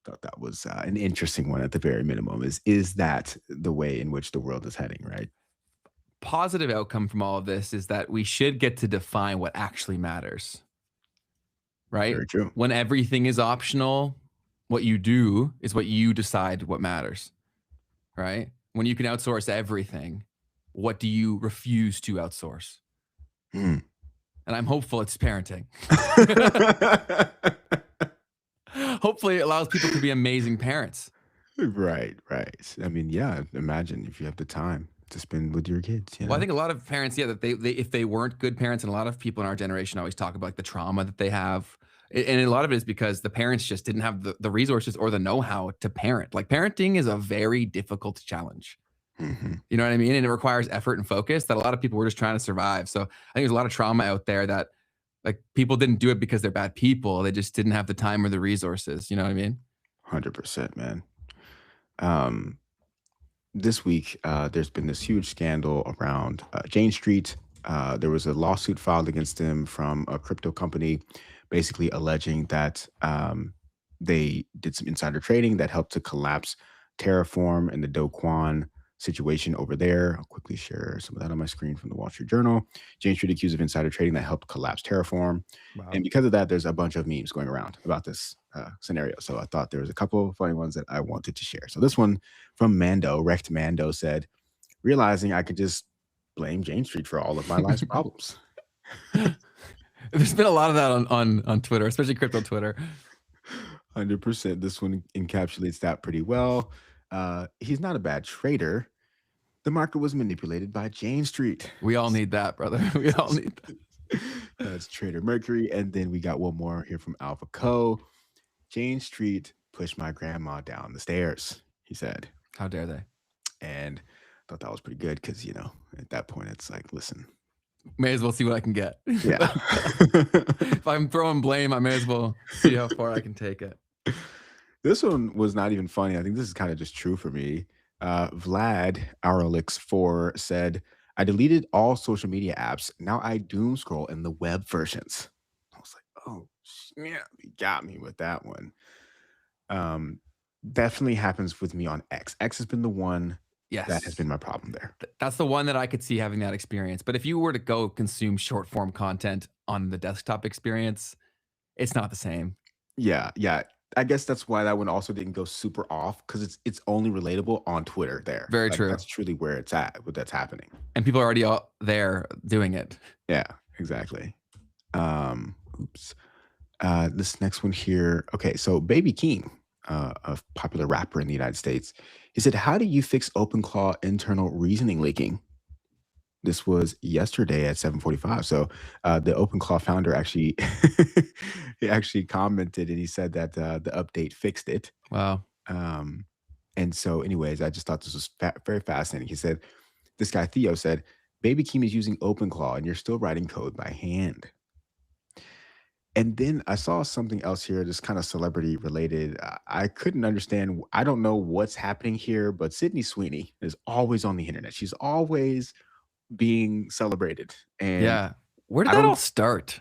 Thought that was an interesting one at the very minimum. Is that the way in which the world is heading, right? Positive outcome from all of this is that we should get to define what actually matters. Right? Very true. When everything is optional, what you do is what you decide what matters. Right? When you can outsource everything, what do you refuse to outsource? Hmm. And I'm hopeful it's parenting. Hopefully it allows people to be amazing parents. Right. I mean, yeah, imagine if you have the time to spend with your kids. You know? Well, I think a lot of parents, yeah, that they if they weren't good parents, and a lot of people in our generation always talk about like the trauma that they have. And a lot of it is because the parents just didn't have the resources or the know-how to parent. Like parenting is a very difficult challenge. Mm-hmm. You know what I mean? And it requires effort and focus that a lot of people were just trying to survive. So I think there's a lot of trauma out there that like people didn't do it because they're bad people. They just didn't have the time or the resources. You know what I mean? 100%, man. This week, there's been this huge scandal around Jane Street. There was a lawsuit filed against them from a crypto company, basically alleging that they did some insider trading that helped to collapse Terraform and the Do Kwon situation over there. I'll quickly share some of that on my screen from the Wall Street Journal. Jane Street accused of insider trading that helped collapse Terraform. Wow. And because of that, there's a bunch of memes going around about this scenario. So I thought there was a couple of funny ones that I wanted to share. So this one from Mando, Wrecked Mando, said, realizing I could just blame Jane Street for all of my life's problems. There's been a lot of that on Twitter, especially crypto Twitter. 100%. This one encapsulates that pretty well. He's not a bad trader. The market was manipulated by Jane Street. We all need that, brother. We all need that. That's Trader Mercury. And then we got one more here from Alpha Co. Jane Street pushed my grandma down the stairs, he said. How dare they? And I thought that was pretty good because, you know, at that point, it's like, listen. May as well see what I can get. Yeah. If I'm throwing blame, I may as well see how far I can take it. This one was not even funny. I think this is kind of just true for me. Vlad Aurelix4 said, I deleted all social media apps. Now I doom scroll in the web versions. I was like, oh, yeah, you got me with that one. Definitely happens with me on X. X has been the one that has been my problem there. That's the one that I could see having that experience. But if you were to go consume short form content on the desktop experience, it's not the same. Yeah. I guess that's why that one also didn't go super off, because it's only relatable on Twitter there. Very true. That's truly where it's at, what that's happening. And people are already out there doing it. Yeah, exactly. Oops. This next one here. Okay, so Baby Keem, a popular rapper in the United States, he said, how do you fix OpenClaw internal reasoning leaking? This was yesterday at 7:45. So the OpenClaw founder actually he actually commented, and he said that the update fixed it. Wow. And so anyways, I just thought this was very fascinating. He said, this guy Theo said, Baby Keem is using OpenClaw and you're still writing code by hand. And then I saw something else here, just kind of celebrity related. I couldn't understand. I don't know what's happening here, but Sydney Sweeney is always on the internet. She's always being celebrated. And yeah, where did that all start?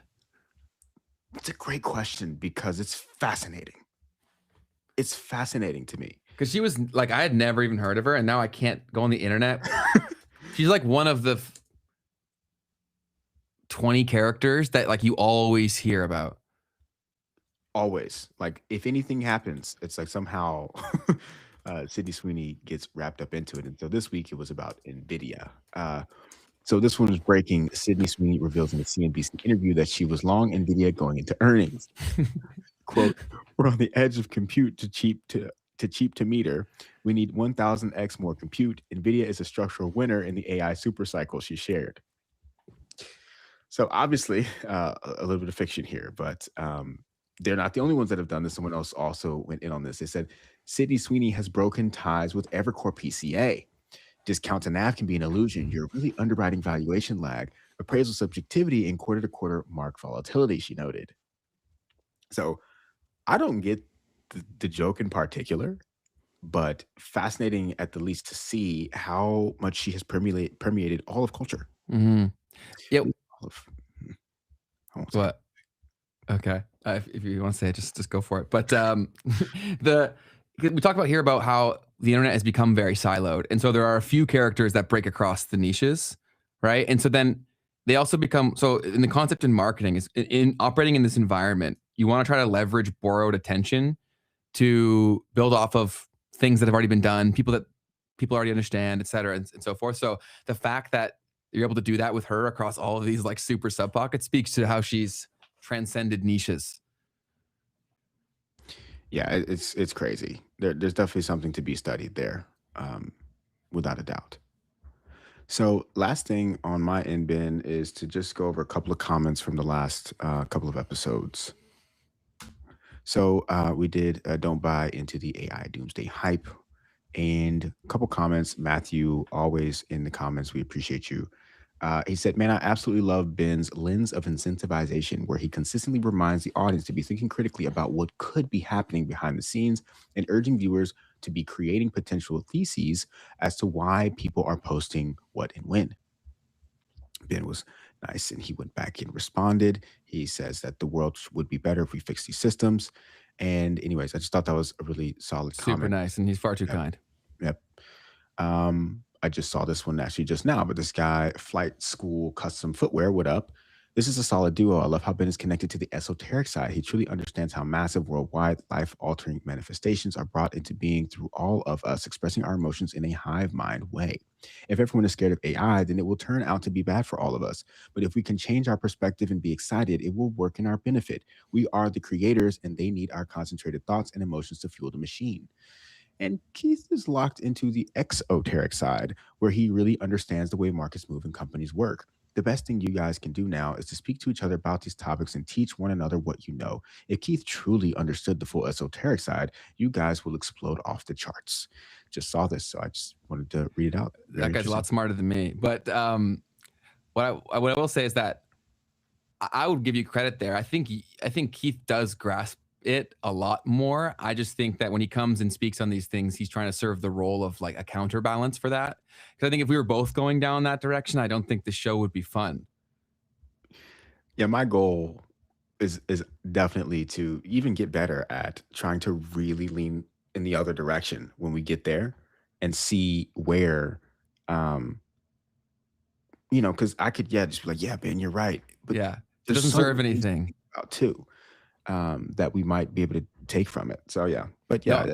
It's a great question because it's fascinating. It's fascinating to me because she was like, I had never even heard of her, and now I can't go on the internet. She's like one of the 20 characters that like you always hear about. Always. Like if anything happens, it's like somehow Sydney Sweeney gets wrapped up into it. And so this week it was about NVIDIA. So this one was breaking. Sydney Sweeney reveals in a CNBC interview that she was long NVIDIA going into earnings. Quote, we're on the edge of compute to cheap to meter. We need 1,000x more compute. NVIDIA is a structural winner in the AI super cycle, she shared. So obviously a little bit of fiction here, but they're not the only ones that have done this. Someone else also went in on this. They said, Sydney Sweeney has broken ties with Evercore PCA. Discount to NAV can be an illusion. You're really underwriting valuation lag, appraisal subjectivity, and quarter-to-quarter mark volatility, she noted. So I don't get the joke in particular, but fascinating at the least to see how much she has permeated all of culture. Mm-hmm. Yeah. What? Okay. If you want to say it, just go for it. But we talk about here about how the internet has become very siloed. And so there are a few characters that break across the niches, right? And so then they also become, so in the concept in marketing is in operating in this environment, you want to try to leverage borrowed attention to build off of things that have already been done, people that people already understand, et cetera, and so forth. So the fact that you're able to do that with her across all of these like super sub pockets speaks to how she's transcended niches. Yeah, it's crazy. There's definitely something to be studied there, without a doubt. So last thing on my end, Ben, is to just go over a couple of comments from the last couple of episodes. So we did Don't Buy Into the AI Doomsday Hype, and a couple comments. Matthew, always in the comments, we appreciate you. He said, man, I absolutely love Ben's lens of incentivization, where he consistently reminds the audience to be thinking critically about what could be happening behind the scenes and urging viewers to be creating potential theses as to why people are posting what and when. Ben was nice, and he went back and responded. He says that the world would be better if we fix these systems. And anyways, I just thought that was a really solid comment. Super nice, and he's far too kind. Yep. I just saw this one actually just now, but this guy, Flight School Custom Footwear, what up? This is a solid duo. I love how Ben is connected to the esoteric side. He truly understands how massive worldwide life-altering manifestations are brought into being through all of us expressing our emotions in a hive mind way. If everyone is scared of AI, then it will turn out to be bad for all of us. But if we can change our perspective and be excited, it will work in our benefit. We are the creators, and they need our concentrated thoughts and emotions to fuel the machine. And Keith is locked into the exoteric side, where he really understands the way markets move and companies work. The best thing you guys can do now is to speak to each other about these topics and teach one another what you know. If Keith truly understood the full esoteric side, you guys will explode off the charts. Just saw this, so I just wanted to read it out. That guy's a lot smarter than me. But what I will say is that I would give you credit there. I think Keith does grasp it a lot more. I just think that when he comes and speaks on these things, he's trying to serve the role of like a counterbalance for that. Because I think if we were both going down that direction, I don't think the show would be fun. Yeah, my goal is definitely to even get better at trying to really lean in the other direction when we get there and see where, because I could, just be like, yeah, Ben, you're right. But yeah, it doesn't serve anything. Too. That we might be able to take from it. So yeah, but yeah,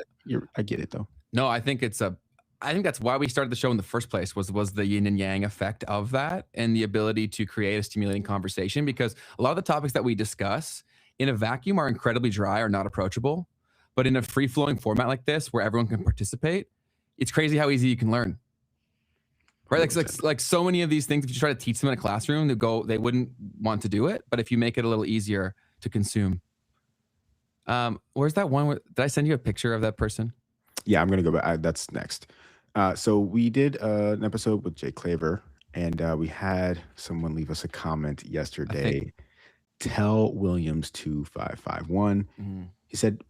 I get it though. No, I think that's why we started the show in the first place was the yin and yang effect of that and the ability to create a stimulating conversation, because a lot of the topics that we discuss in a vacuum are incredibly dry or not approachable, but in a free flowing format like this where everyone can participate, it's crazy how easy you can learn. Right? Like so many of these things, if you try to teach them in a classroom, they wouldn't want to do it. But if you make it a little easier to consume. Where's that one? Did I send you a picture of that person? Yeah, I'm going to go back. That's next. So we did an episode with Jay Claver, and we had someone leave us a comment yesterday. Tell Williams 2551. He said,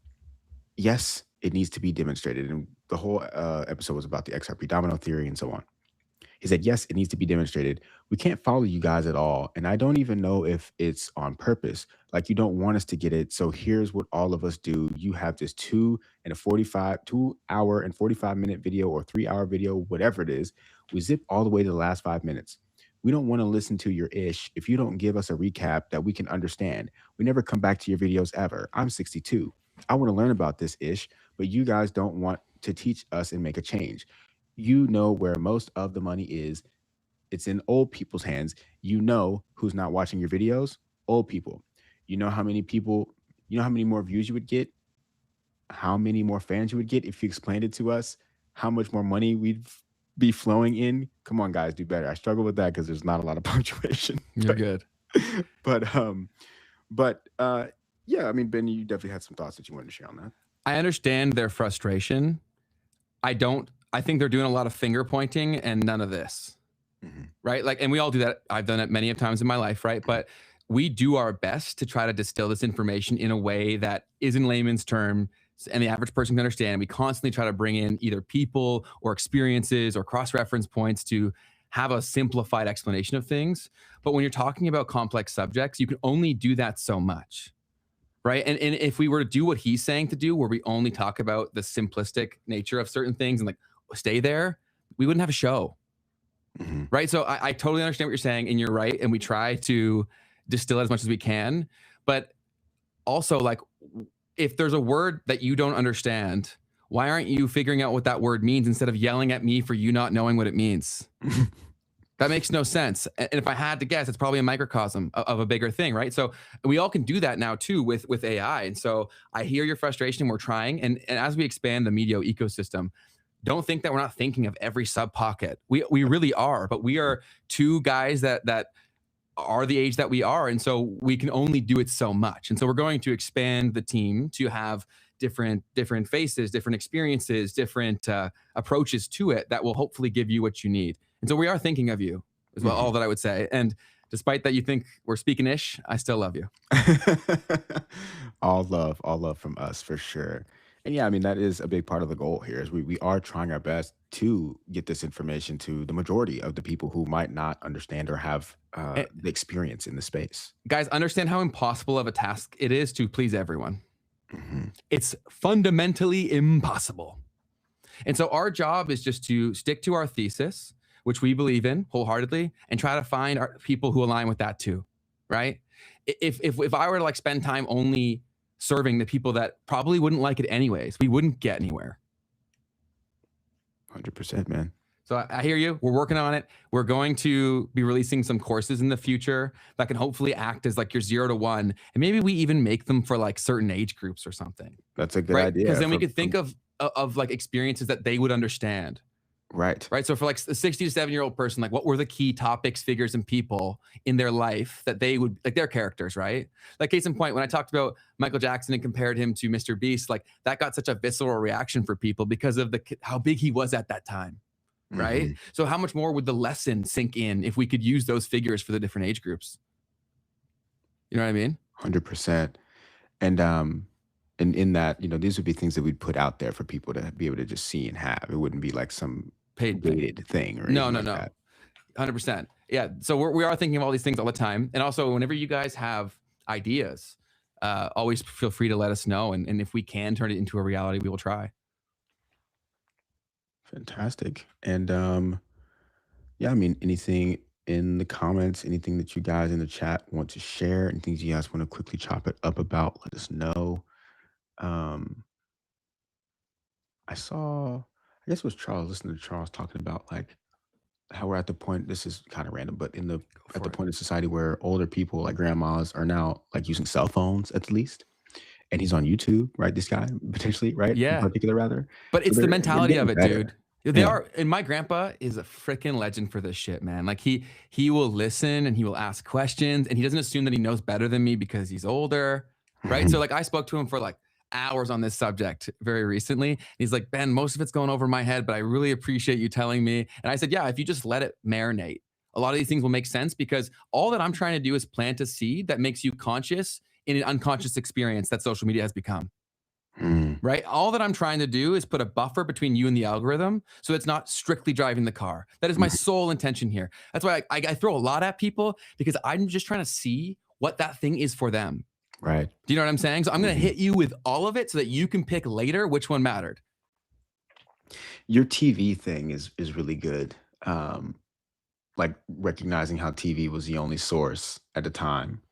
yes, it needs to be demonstrated. And the whole episode was about the XRP domino theory and so on. He said, yes, it needs to be demonstrated. We can't follow you guys at all. And I don't even know if it's on purpose. Like, you don't want us to get it. So here's what all of us do. You have this 2 hour and 45 minute video or 3 hour video, whatever it is. We zip all the way to the last 5 minutes. We don't want to listen to your ish if you don't give us a recap that we can understand. We never come back to your videos ever. I'm 62. I want to learn about this ish, but you guys don't want to teach us and make a change. You know where most of the money is. It's in old people's hands. You know who's not watching your videos? Old people. You know how many people, you know how many more views you would get? How many more fans you would get if you explained it to us? How much more money we'd be flowing in? Come on, guys, do better. I struggle with that because there's not a lot of punctuation. You're good. But yeah, I mean, Ben, you definitely had some thoughts that you wanted to share on that. I understand their frustration. I think they're doing a lot of finger pointing and none of this. Right? Like, and we all do that. I've done it many of times in my life, right? But we do our best to try to distill this information in a way that is in layman's terms and the average person can understand. We constantly try to bring in either people or experiences or cross-reference points to have a simplified explanation of things. But when you're talking about complex subjects, you can only do that so much, right? And if we were to do what he's saying to do, where we only talk about the simplistic nature of certain things and like stay there, we wouldn't have a show. Right. So I totally understand what you're saying, and you're right. And we try to distill as much as we can. But also, like, if there's a word that you don't understand, why aren't you figuring out what that word means instead of yelling at me for you not knowing what it means? That makes no sense. And if I had to guess, it's probably a microcosm of a bigger thing, right? So we all can do that now too with AI. And so I hear your frustration. We're trying. And as we expand the media ecosystem, don't think that we're not thinking of every sub pocket. We really are, but we are two guys that are the age that we are. And so we can only do it so much. And so we're going to expand the team to have different faces, different experiences, different approaches to it that will hopefully give you what you need. And so we are thinking of you as well, all that I would say. And despite that you think we're speaking ish, I still love you. All love from us for sure. And yeah, I mean, that is a big part of the goal here is we are trying our best to get this information to the majority of the people who might not understand or have the experience in the space. Guys, understand how impossible of a task it is to please everyone. It's fundamentally impossible. And so our job is just to stick to our thesis, which we believe in wholeheartedly, and try to find our people who align with that too, right? If I were to like spend time only serving the people that probably wouldn't like it anyways, we wouldn't get anywhere. 100%, man. So I hear you. We're working on it. We're going to be releasing some courses in the future that can hopefully act as like your 0 to 1. And maybe we even make them for like certain age groups or something. That's a good idea. Because then we could think of like experiences that they would understand. Right. So for like a 60 to 70-year-old person, like what were the key topics, figures, and people in their life that they would, like their characters, right? Like case in point, when I talked about Michael Jackson and compared him to Mr. Beast, like that got such a visceral reaction for people because of how big he was at that time, right? So how much more would the lesson sink in if we could use those figures for the different age groups? You know what I mean? 100%. And in that, you know, these would be things that we'd put out there for people to be able to just see and have. It wouldn't be like some gated thing or no. that. 100%. Yeah. So we are thinking of all these things all the time. And also whenever you guys have ideas, always feel free to let us know. And if we can turn it into a reality, we will try. Fantastic. And yeah, I mean, anything in the comments, anything that you guys in the chat want to share, anything you guys want to quickly chop it up about, let us know. I guess it was Charles, listening to Charles talking about like how we're at the point, this is kind of random, but at the point in society where older people like grandmas are now like using cell phones at least. And he's on YouTube, right? This guy potentially, right? Yeah. In particular, rather. But it's the mentality of it, better. dude. They are, and my grandpa is a freaking legend for this shit, man. Like he will listen and he will ask questions and he doesn't assume that he knows better than me because he's older, right? So like I spoke to him for like hours on this subject very recently. He's like, Ben, most of it's going over my head, but I really appreciate you telling me. And I said, yeah, if you just let it marinate, a lot of these things will make sense because all that I'm trying to do is plant a seed that makes you conscious in an unconscious experience that social media has become. Right? All that I'm trying to do is put a buffer between you and the algorithm so it's not strictly driving the car. That is my sole intention here. That's why I throw a lot at people because I'm just trying to see what that thing is for them. Right. Do you know what I'm saying? So I'm going to hit you with all of it so that you can pick later which one mattered. Your TV thing is really good. Like recognizing how TV was the only source at the time.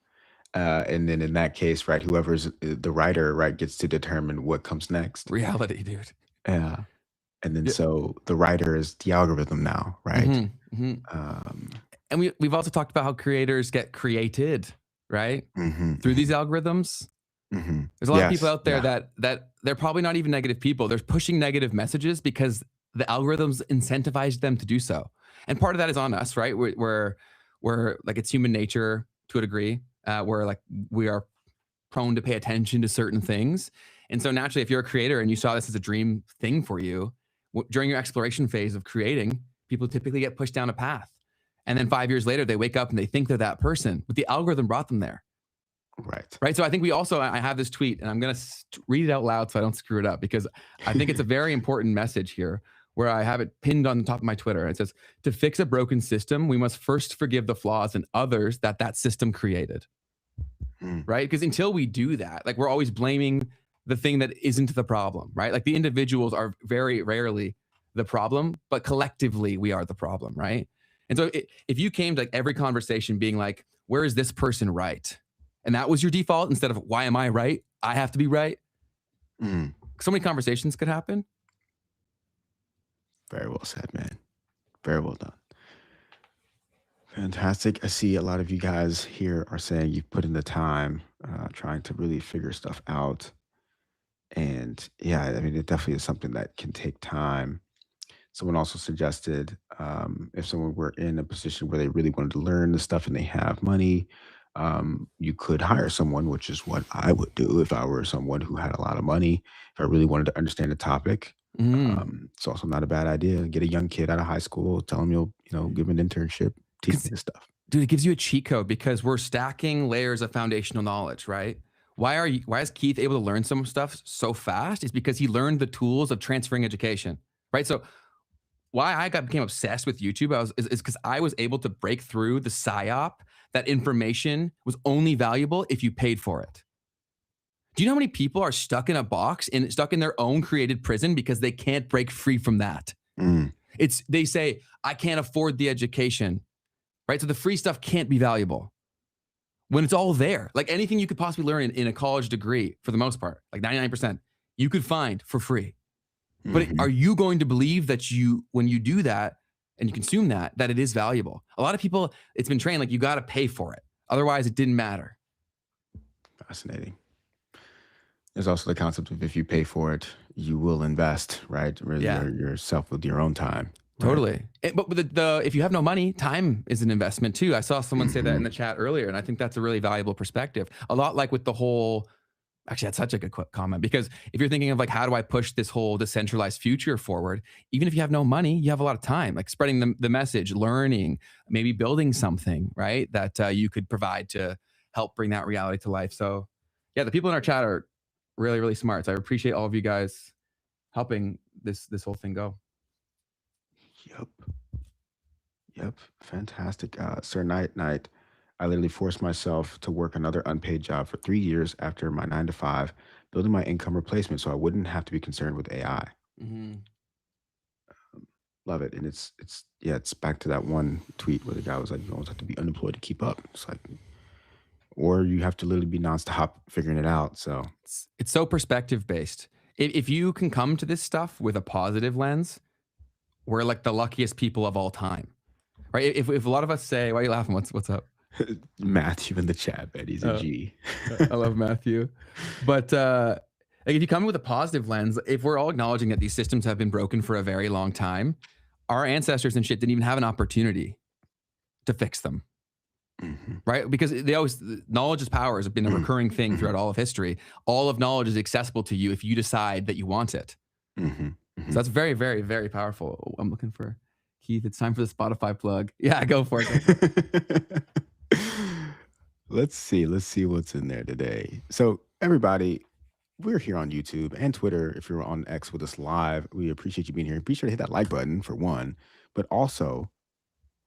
And then in that case, right, whoever's the writer, right, gets to determine what comes next. Reality, dude. Yeah. And then Yeah. so the writer is the algorithm now, right? Mm-hmm, mm-hmm. And we've also talked about how creators get created, right? Through these algorithms. There's a lot of people out there that they're probably not even negative people. They're pushing negative messages because the algorithms incentivize them to do so. And part of that is on us, right? We're like, it's human nature to a degree. Where like we are prone to pay attention to certain things. And so naturally, if you're a creator and you saw this as a dream thing for you, during your exploration phase of creating, people typically get pushed down a path. And then 5 years later, they wake up and they think they're that person, but the algorithm brought them there. Right. So I think I have this tweet, and I'm going to read it out loud so I don't screw it up, because I think it's a very important message here, where I have it pinned on the top of my Twitter. It says, to fix a broken system, we must first forgive the flaws in others that system created. Right? Because until we do that, like, we're always blaming the thing that isn't the problem, right? Like, the individuals are very rarely the problem, but collectively we are the problem, right? And so if you came to like every conversation being like, where is this person right? And that was your default, instead of why am I right? I have to be right. So many conversations could happen. Very well said, man. Very well done. Fantastic. I see a lot of you guys here are saying you've put in the time trying to really figure stuff out. And yeah, I mean, it definitely is something that can take time. Someone also suggested if someone were in a position where they really wanted to learn the stuff and they have money, you could hire someone, which is what I would do if I were someone who had a lot of money. If I really wanted to understand a topic, it's also not a bad idea. Get a young kid out of high school, tell him you'll give him an internship, teach him this stuff. Dude, it gives you a cheat code, because we're stacking layers of foundational knowledge, right? Why is Keith able to learn some stuff so fast? Is because he learned the tools of transferring education, right? So why I became obsessed with YouTube is because I was able to break through the psyop that information was only valuable if you paid for it. Do you know how many people are stuck in a box and stuck in their own created prison because they can't break free from that? They say, I can't afford the education, right? So the free stuff can't be valuable when it's all there. Like, anything you could possibly learn in a college degree, for the most part, like 99%, you could find for free. But are you going to believe that when you do that and you consume that it is valuable? A lot of people, it's been trained like you got to pay for it. Otherwise, it didn't matter. Fascinating. There's also the concept of, if you pay for it, you will invest, right? Yourself with your own time. Right? Totally. But if you have no money, time is an investment too. I saw someone say that in the chat earlier, and I think that's a really valuable perspective. A lot like with the whole, actually, that's such a good comment, because if you're thinking of like, how do I push this whole decentralized future forward? Even if you have no money, you have a lot of time, like spreading the message, learning, maybe building something, right? That you could provide to help bring that reality to life. So yeah, the people in our chat are really, really smart. So I appreciate all of you guys helping this whole thing go. Yep. Fantastic. Sir Knight, I literally forced myself to work another unpaid job for 3 years after my 9-to-5, building my income replacement so I wouldn't have to be concerned with AI. Love it. And it's back to that one tweet where the guy was like, you almost have to be unemployed to keep up. It's like, or you have to literally be nonstop figuring it out. So it's so perspective based. If you can come to this stuff with a positive lens, we're like the luckiest people of all time, right? If a lot of us say, why are you laughing? What's up? Matthew in the chat, bet he's a G. I love Matthew. But like, if you come in with a positive lens, if we're all acknowledging that these systems have been broken for a very long time, our ancestors and shit didn't even have an opportunity to fix them. Right? Because knowledge is power has been a recurring thing throughout all of history. All of knowledge is accessible to you if you decide that you want it. So that's very, very, very powerful. I'm looking for Keith. It's time for the Spotify plug. Yeah, go for it. Let's see what's in there today. So everybody, we're here on YouTube and Twitter. If you're on X with us live, we appreciate you being here. Be sure to hit that like button for one, but also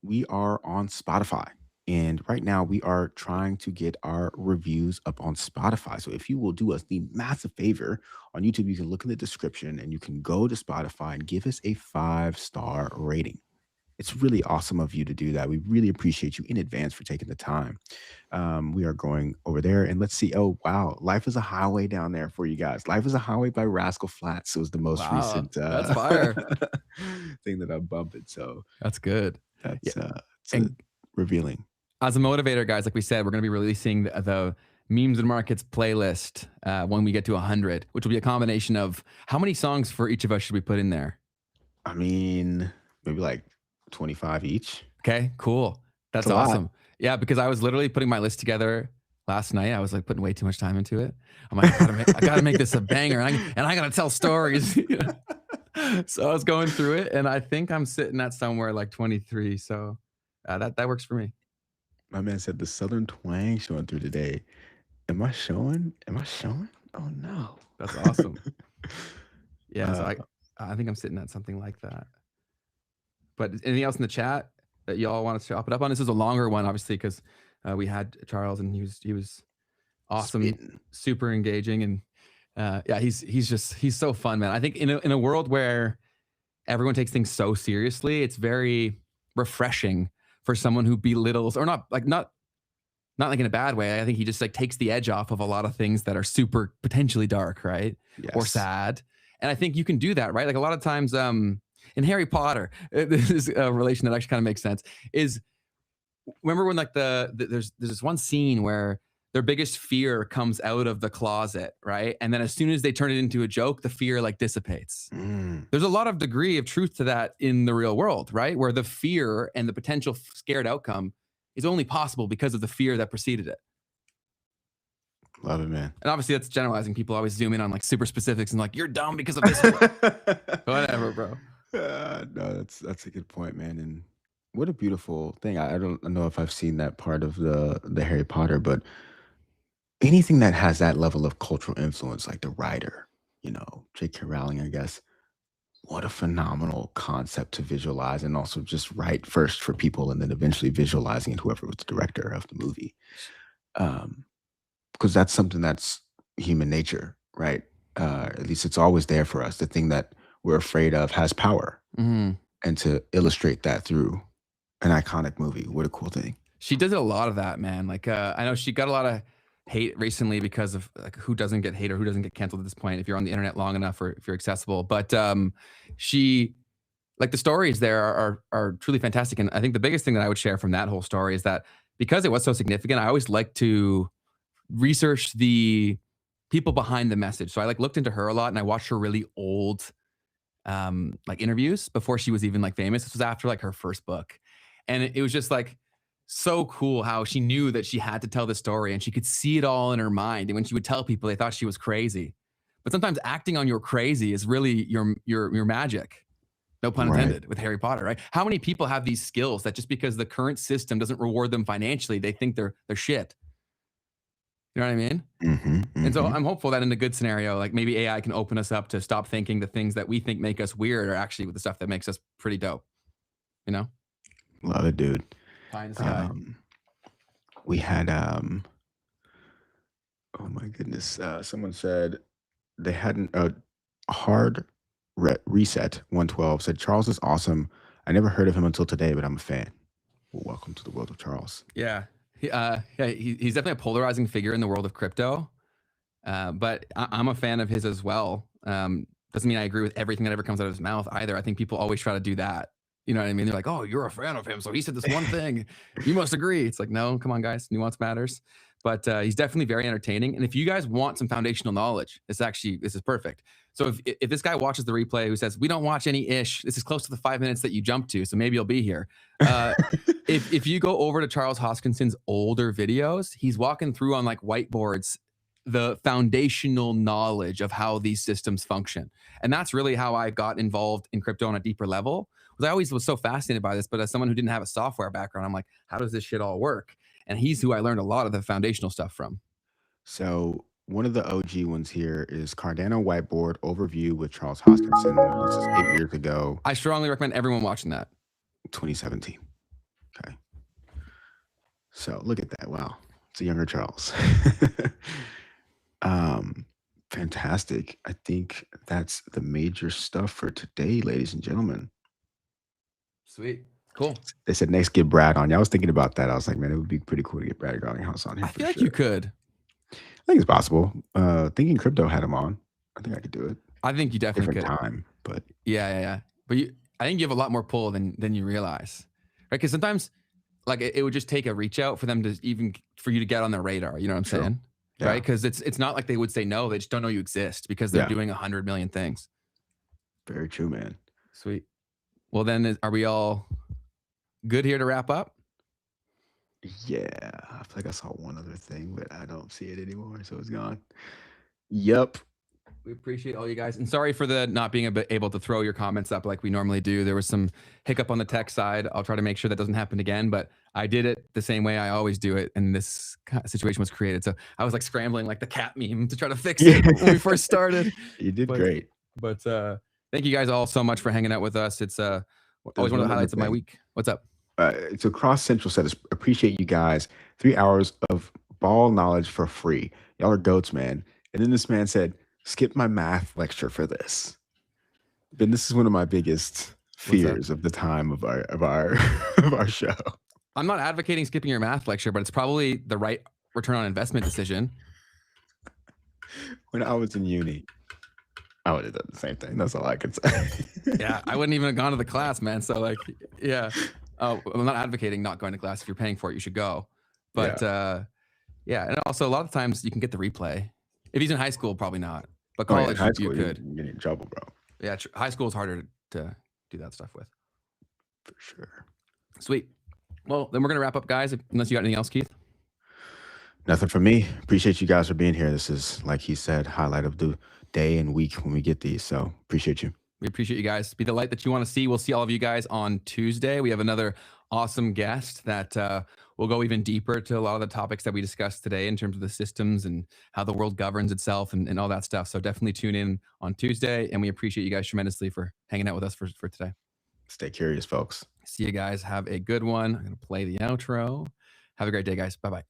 we are on Spotify. And right now we are trying to get our reviews up on Spotify. So if you will do us the massive favor, on YouTube, you can look in the description and you can go to Spotify and give us a 5-star rating. it's really awesome of you to do that. We really appreciate you in advance for taking the time. We are going over there and let's see. Oh, wow. Life is a Highway down there for you guys. Life is a Highway by Rascal Flatts was the most Wow, recent that's fire. thing that I'm bumping. So That's good. that's it's And revealing. as a motivator, guys, like we said, we're going to be releasing the Memes and Markets playlist when we get to 100, which will be a combination of how many songs for each of us should we put in there? I mean, maybe like 25 each. Okay, cool. That's a lot. awesome. Yeah, because I was literally putting my list together last night. I was like putting way too much time into it. I'm like, I gotta make this a banger, and I gotta tell stories. So I was going through it, and I think I'm sitting at somewhere like 23. So that works for me. My man said the Southern twang showing through today. Am I showing? Oh no. That's awesome. Yeah, so I think I'm sitting at something like that. But anything else in the chat that y'all want to chop it up on? This is a longer one, obviously, because we had Charles and he was awesome, Spitting. super engaging, and yeah, he's so fun, man. I think in a world where everyone takes things so seriously, it's very refreshing for someone who belittles, or not like in a bad way. I think he just like takes the edge off of a lot of things that are super potentially dark, right? Yes. Or sad. And I think you can do that, right? Like a lot of times in Harry Potter, this is a relation that actually kind of makes sense, is remember when like there's this one scene where their biggest fear comes out of the closet, right? And then as soon as they turn it into a joke, the fear like dissipates. There's a lot of degree of truth to that in the real world, right? Where the fear and the potential scared outcome is only possible because of the fear that preceded it. Love it, man. And obviously that's generalizing. People always zoom in on like super specifics and like, you're dumb because of this. Whatever, bro. No, that's a good point, man. And what a beautiful thing. I don't know if I've seen that part of the Harry Potter, but anything that has that level of cultural influence, like the writer, J.K. Rowling, I guess, what a phenomenal concept to visualize and also just write first for people and then eventually visualizing it, whoever was the director of the movie. Because that's something that's human nature, right? At least it's always there for us. The thing that we're afraid of has power. Mm-hmm. And to illustrate that through an iconic movie, what a cool thing. She does a lot of that, man. Like, I know she got a lot of hate recently because of like who doesn't get hate or who doesn't get canceled at this point if you're on the internet long enough or if you're accessible. But she, like, the stories there are truly fantastic. And I think the biggest thing that I would share from that whole story is that because it was so significant, I always like to research the people behind the message. So I like looked into her a lot and I watched her really old like interviews before she was even like famous. This was after like her first book. And it was just like so cool how she knew that she had to tell the story and she could see it all in her mind. And when she would tell people, they thought she was crazy. But sometimes acting on your crazy is really your magic. No pun intended, with Harry Potter, right? How many people have these skills that just because the current system doesn't reward them financially, they think they're shit? You know what I mean? Mm-hmm. And so I'm hopeful that in a good scenario, like maybe AI can open us up to stop thinking the things that we think make us weird are actually the stuff that makes us pretty dope. You know? Love it, dude. Pie in the sky. We had, oh my goodness. Someone said they hadn't, hard reset 112 said, Charles is awesome. I never heard of him until today, but I'm a fan. Well, welcome to the world of Charles. Yeah. He's definitely a polarizing figure in the world of crypto. But I'm a fan of his as well. Doesn't mean I agree with everything that ever comes out of his mouth either. I think people always try to do that. You know what I mean? They're like, oh, you're a fan of him, so he said this one thing. You must agree. It's like, no, come on, guys. Nuance matters. But he's definitely very entertaining. And if you guys want some foundational knowledge, this is perfect. So if this guy watches the replay who says, we don't watch any ish, this is close to the 5 minutes that you jumped to, so maybe you'll be here. If you go over to Charles Hoskinson's older videos, he's walking through on like whiteboards the foundational knowledge of how these systems function. And that's really how I got involved in crypto on a deeper level. I always was so fascinated by this, but as someone who didn't have a software background, I'm like, how does this shit all work? And he's who I learned a lot of the foundational stuff from. So one of the OG ones here is Cardano Whiteboard Overview with Charles Hoskinson. This is 8 years ago. I strongly recommend everyone watching that. 2017. Okay. So look at that. Wow. It's a younger Charles. Fantastic. I think that's the major stuff for today, ladies and gentlemen. Sweet. Cool. They said next get Brad on. Yeah, I was thinking about that. I was like, man, it would be pretty cool to get Brad Garlinghouse on here. I feel like you could. I think it's possible. Thinking Crypto had him on. I think I could do it. I think you definitely Different could. time, but Yeah. But I think you have a lot more pull than you realize, right? Because sometimes, like, it would just take a reach out for them to for you to get on their radar. You know what I'm saying? Yeah. Right? Because it's not like they would say no. They just don't know you exist because they're doing 100 million things. Very true, man. Sweet. Well, then, are we all good here to wrap up? Yeah, I feel like I saw one other thing, but I don't see it anymore, so it's gone. Yep. We appreciate all you guys, and sorry for the not being able to throw your comments up like we normally do. There was some hiccup on the tech side. I'll try to make sure that doesn't happen again, but I did it the same way I always do it, and this situation was created. So I was like scrambling like the cat meme to try to fix it when we first started. You did great. But thank you guys all so much for hanging out with us. It's always one of the highlights of my week. What's up? So Cross Central said, appreciate you guys. 3 hours of ball knowledge for free. Y'all are goats, man. And then this man said, skip my math lecture for this. Ben, this is one of my biggest fears of the time of our show. I'm not advocating skipping your math lecture, but it's probably the right return on investment decision. When I was in uni, I would have done the same thing. That's all I could say. Yeah, I wouldn't even have gone to the class, man. So like, yeah. I'm not advocating not going to class. If you're paying for it, you should go. But yeah, and also a lot of times you can get the replay. If he's in high school, probably not. But college, high school, you could. You get in trouble, bro. Yeah, high school is harder to do that stuff with. For sure. Sweet. Well, then we're gonna wrap up, guys. Unless you got anything else, Keith. Nothing from me. Appreciate you guys for being here. This is, like he said, highlight of the day and week when we get these. So appreciate you. We appreciate you guys. Be the light that you want to see. We'll see all of you guys on Tuesday. We have another awesome guest that will go even deeper to a lot of the topics that we discussed today in terms of the systems and how the world governs itself and all that stuff. So definitely tune in on Tuesday. And we appreciate you guys tremendously for hanging out with us for today. Stay curious, folks. See you guys. Have a good one. I'm going to play the outro. Have a great day, guys. Bye-bye.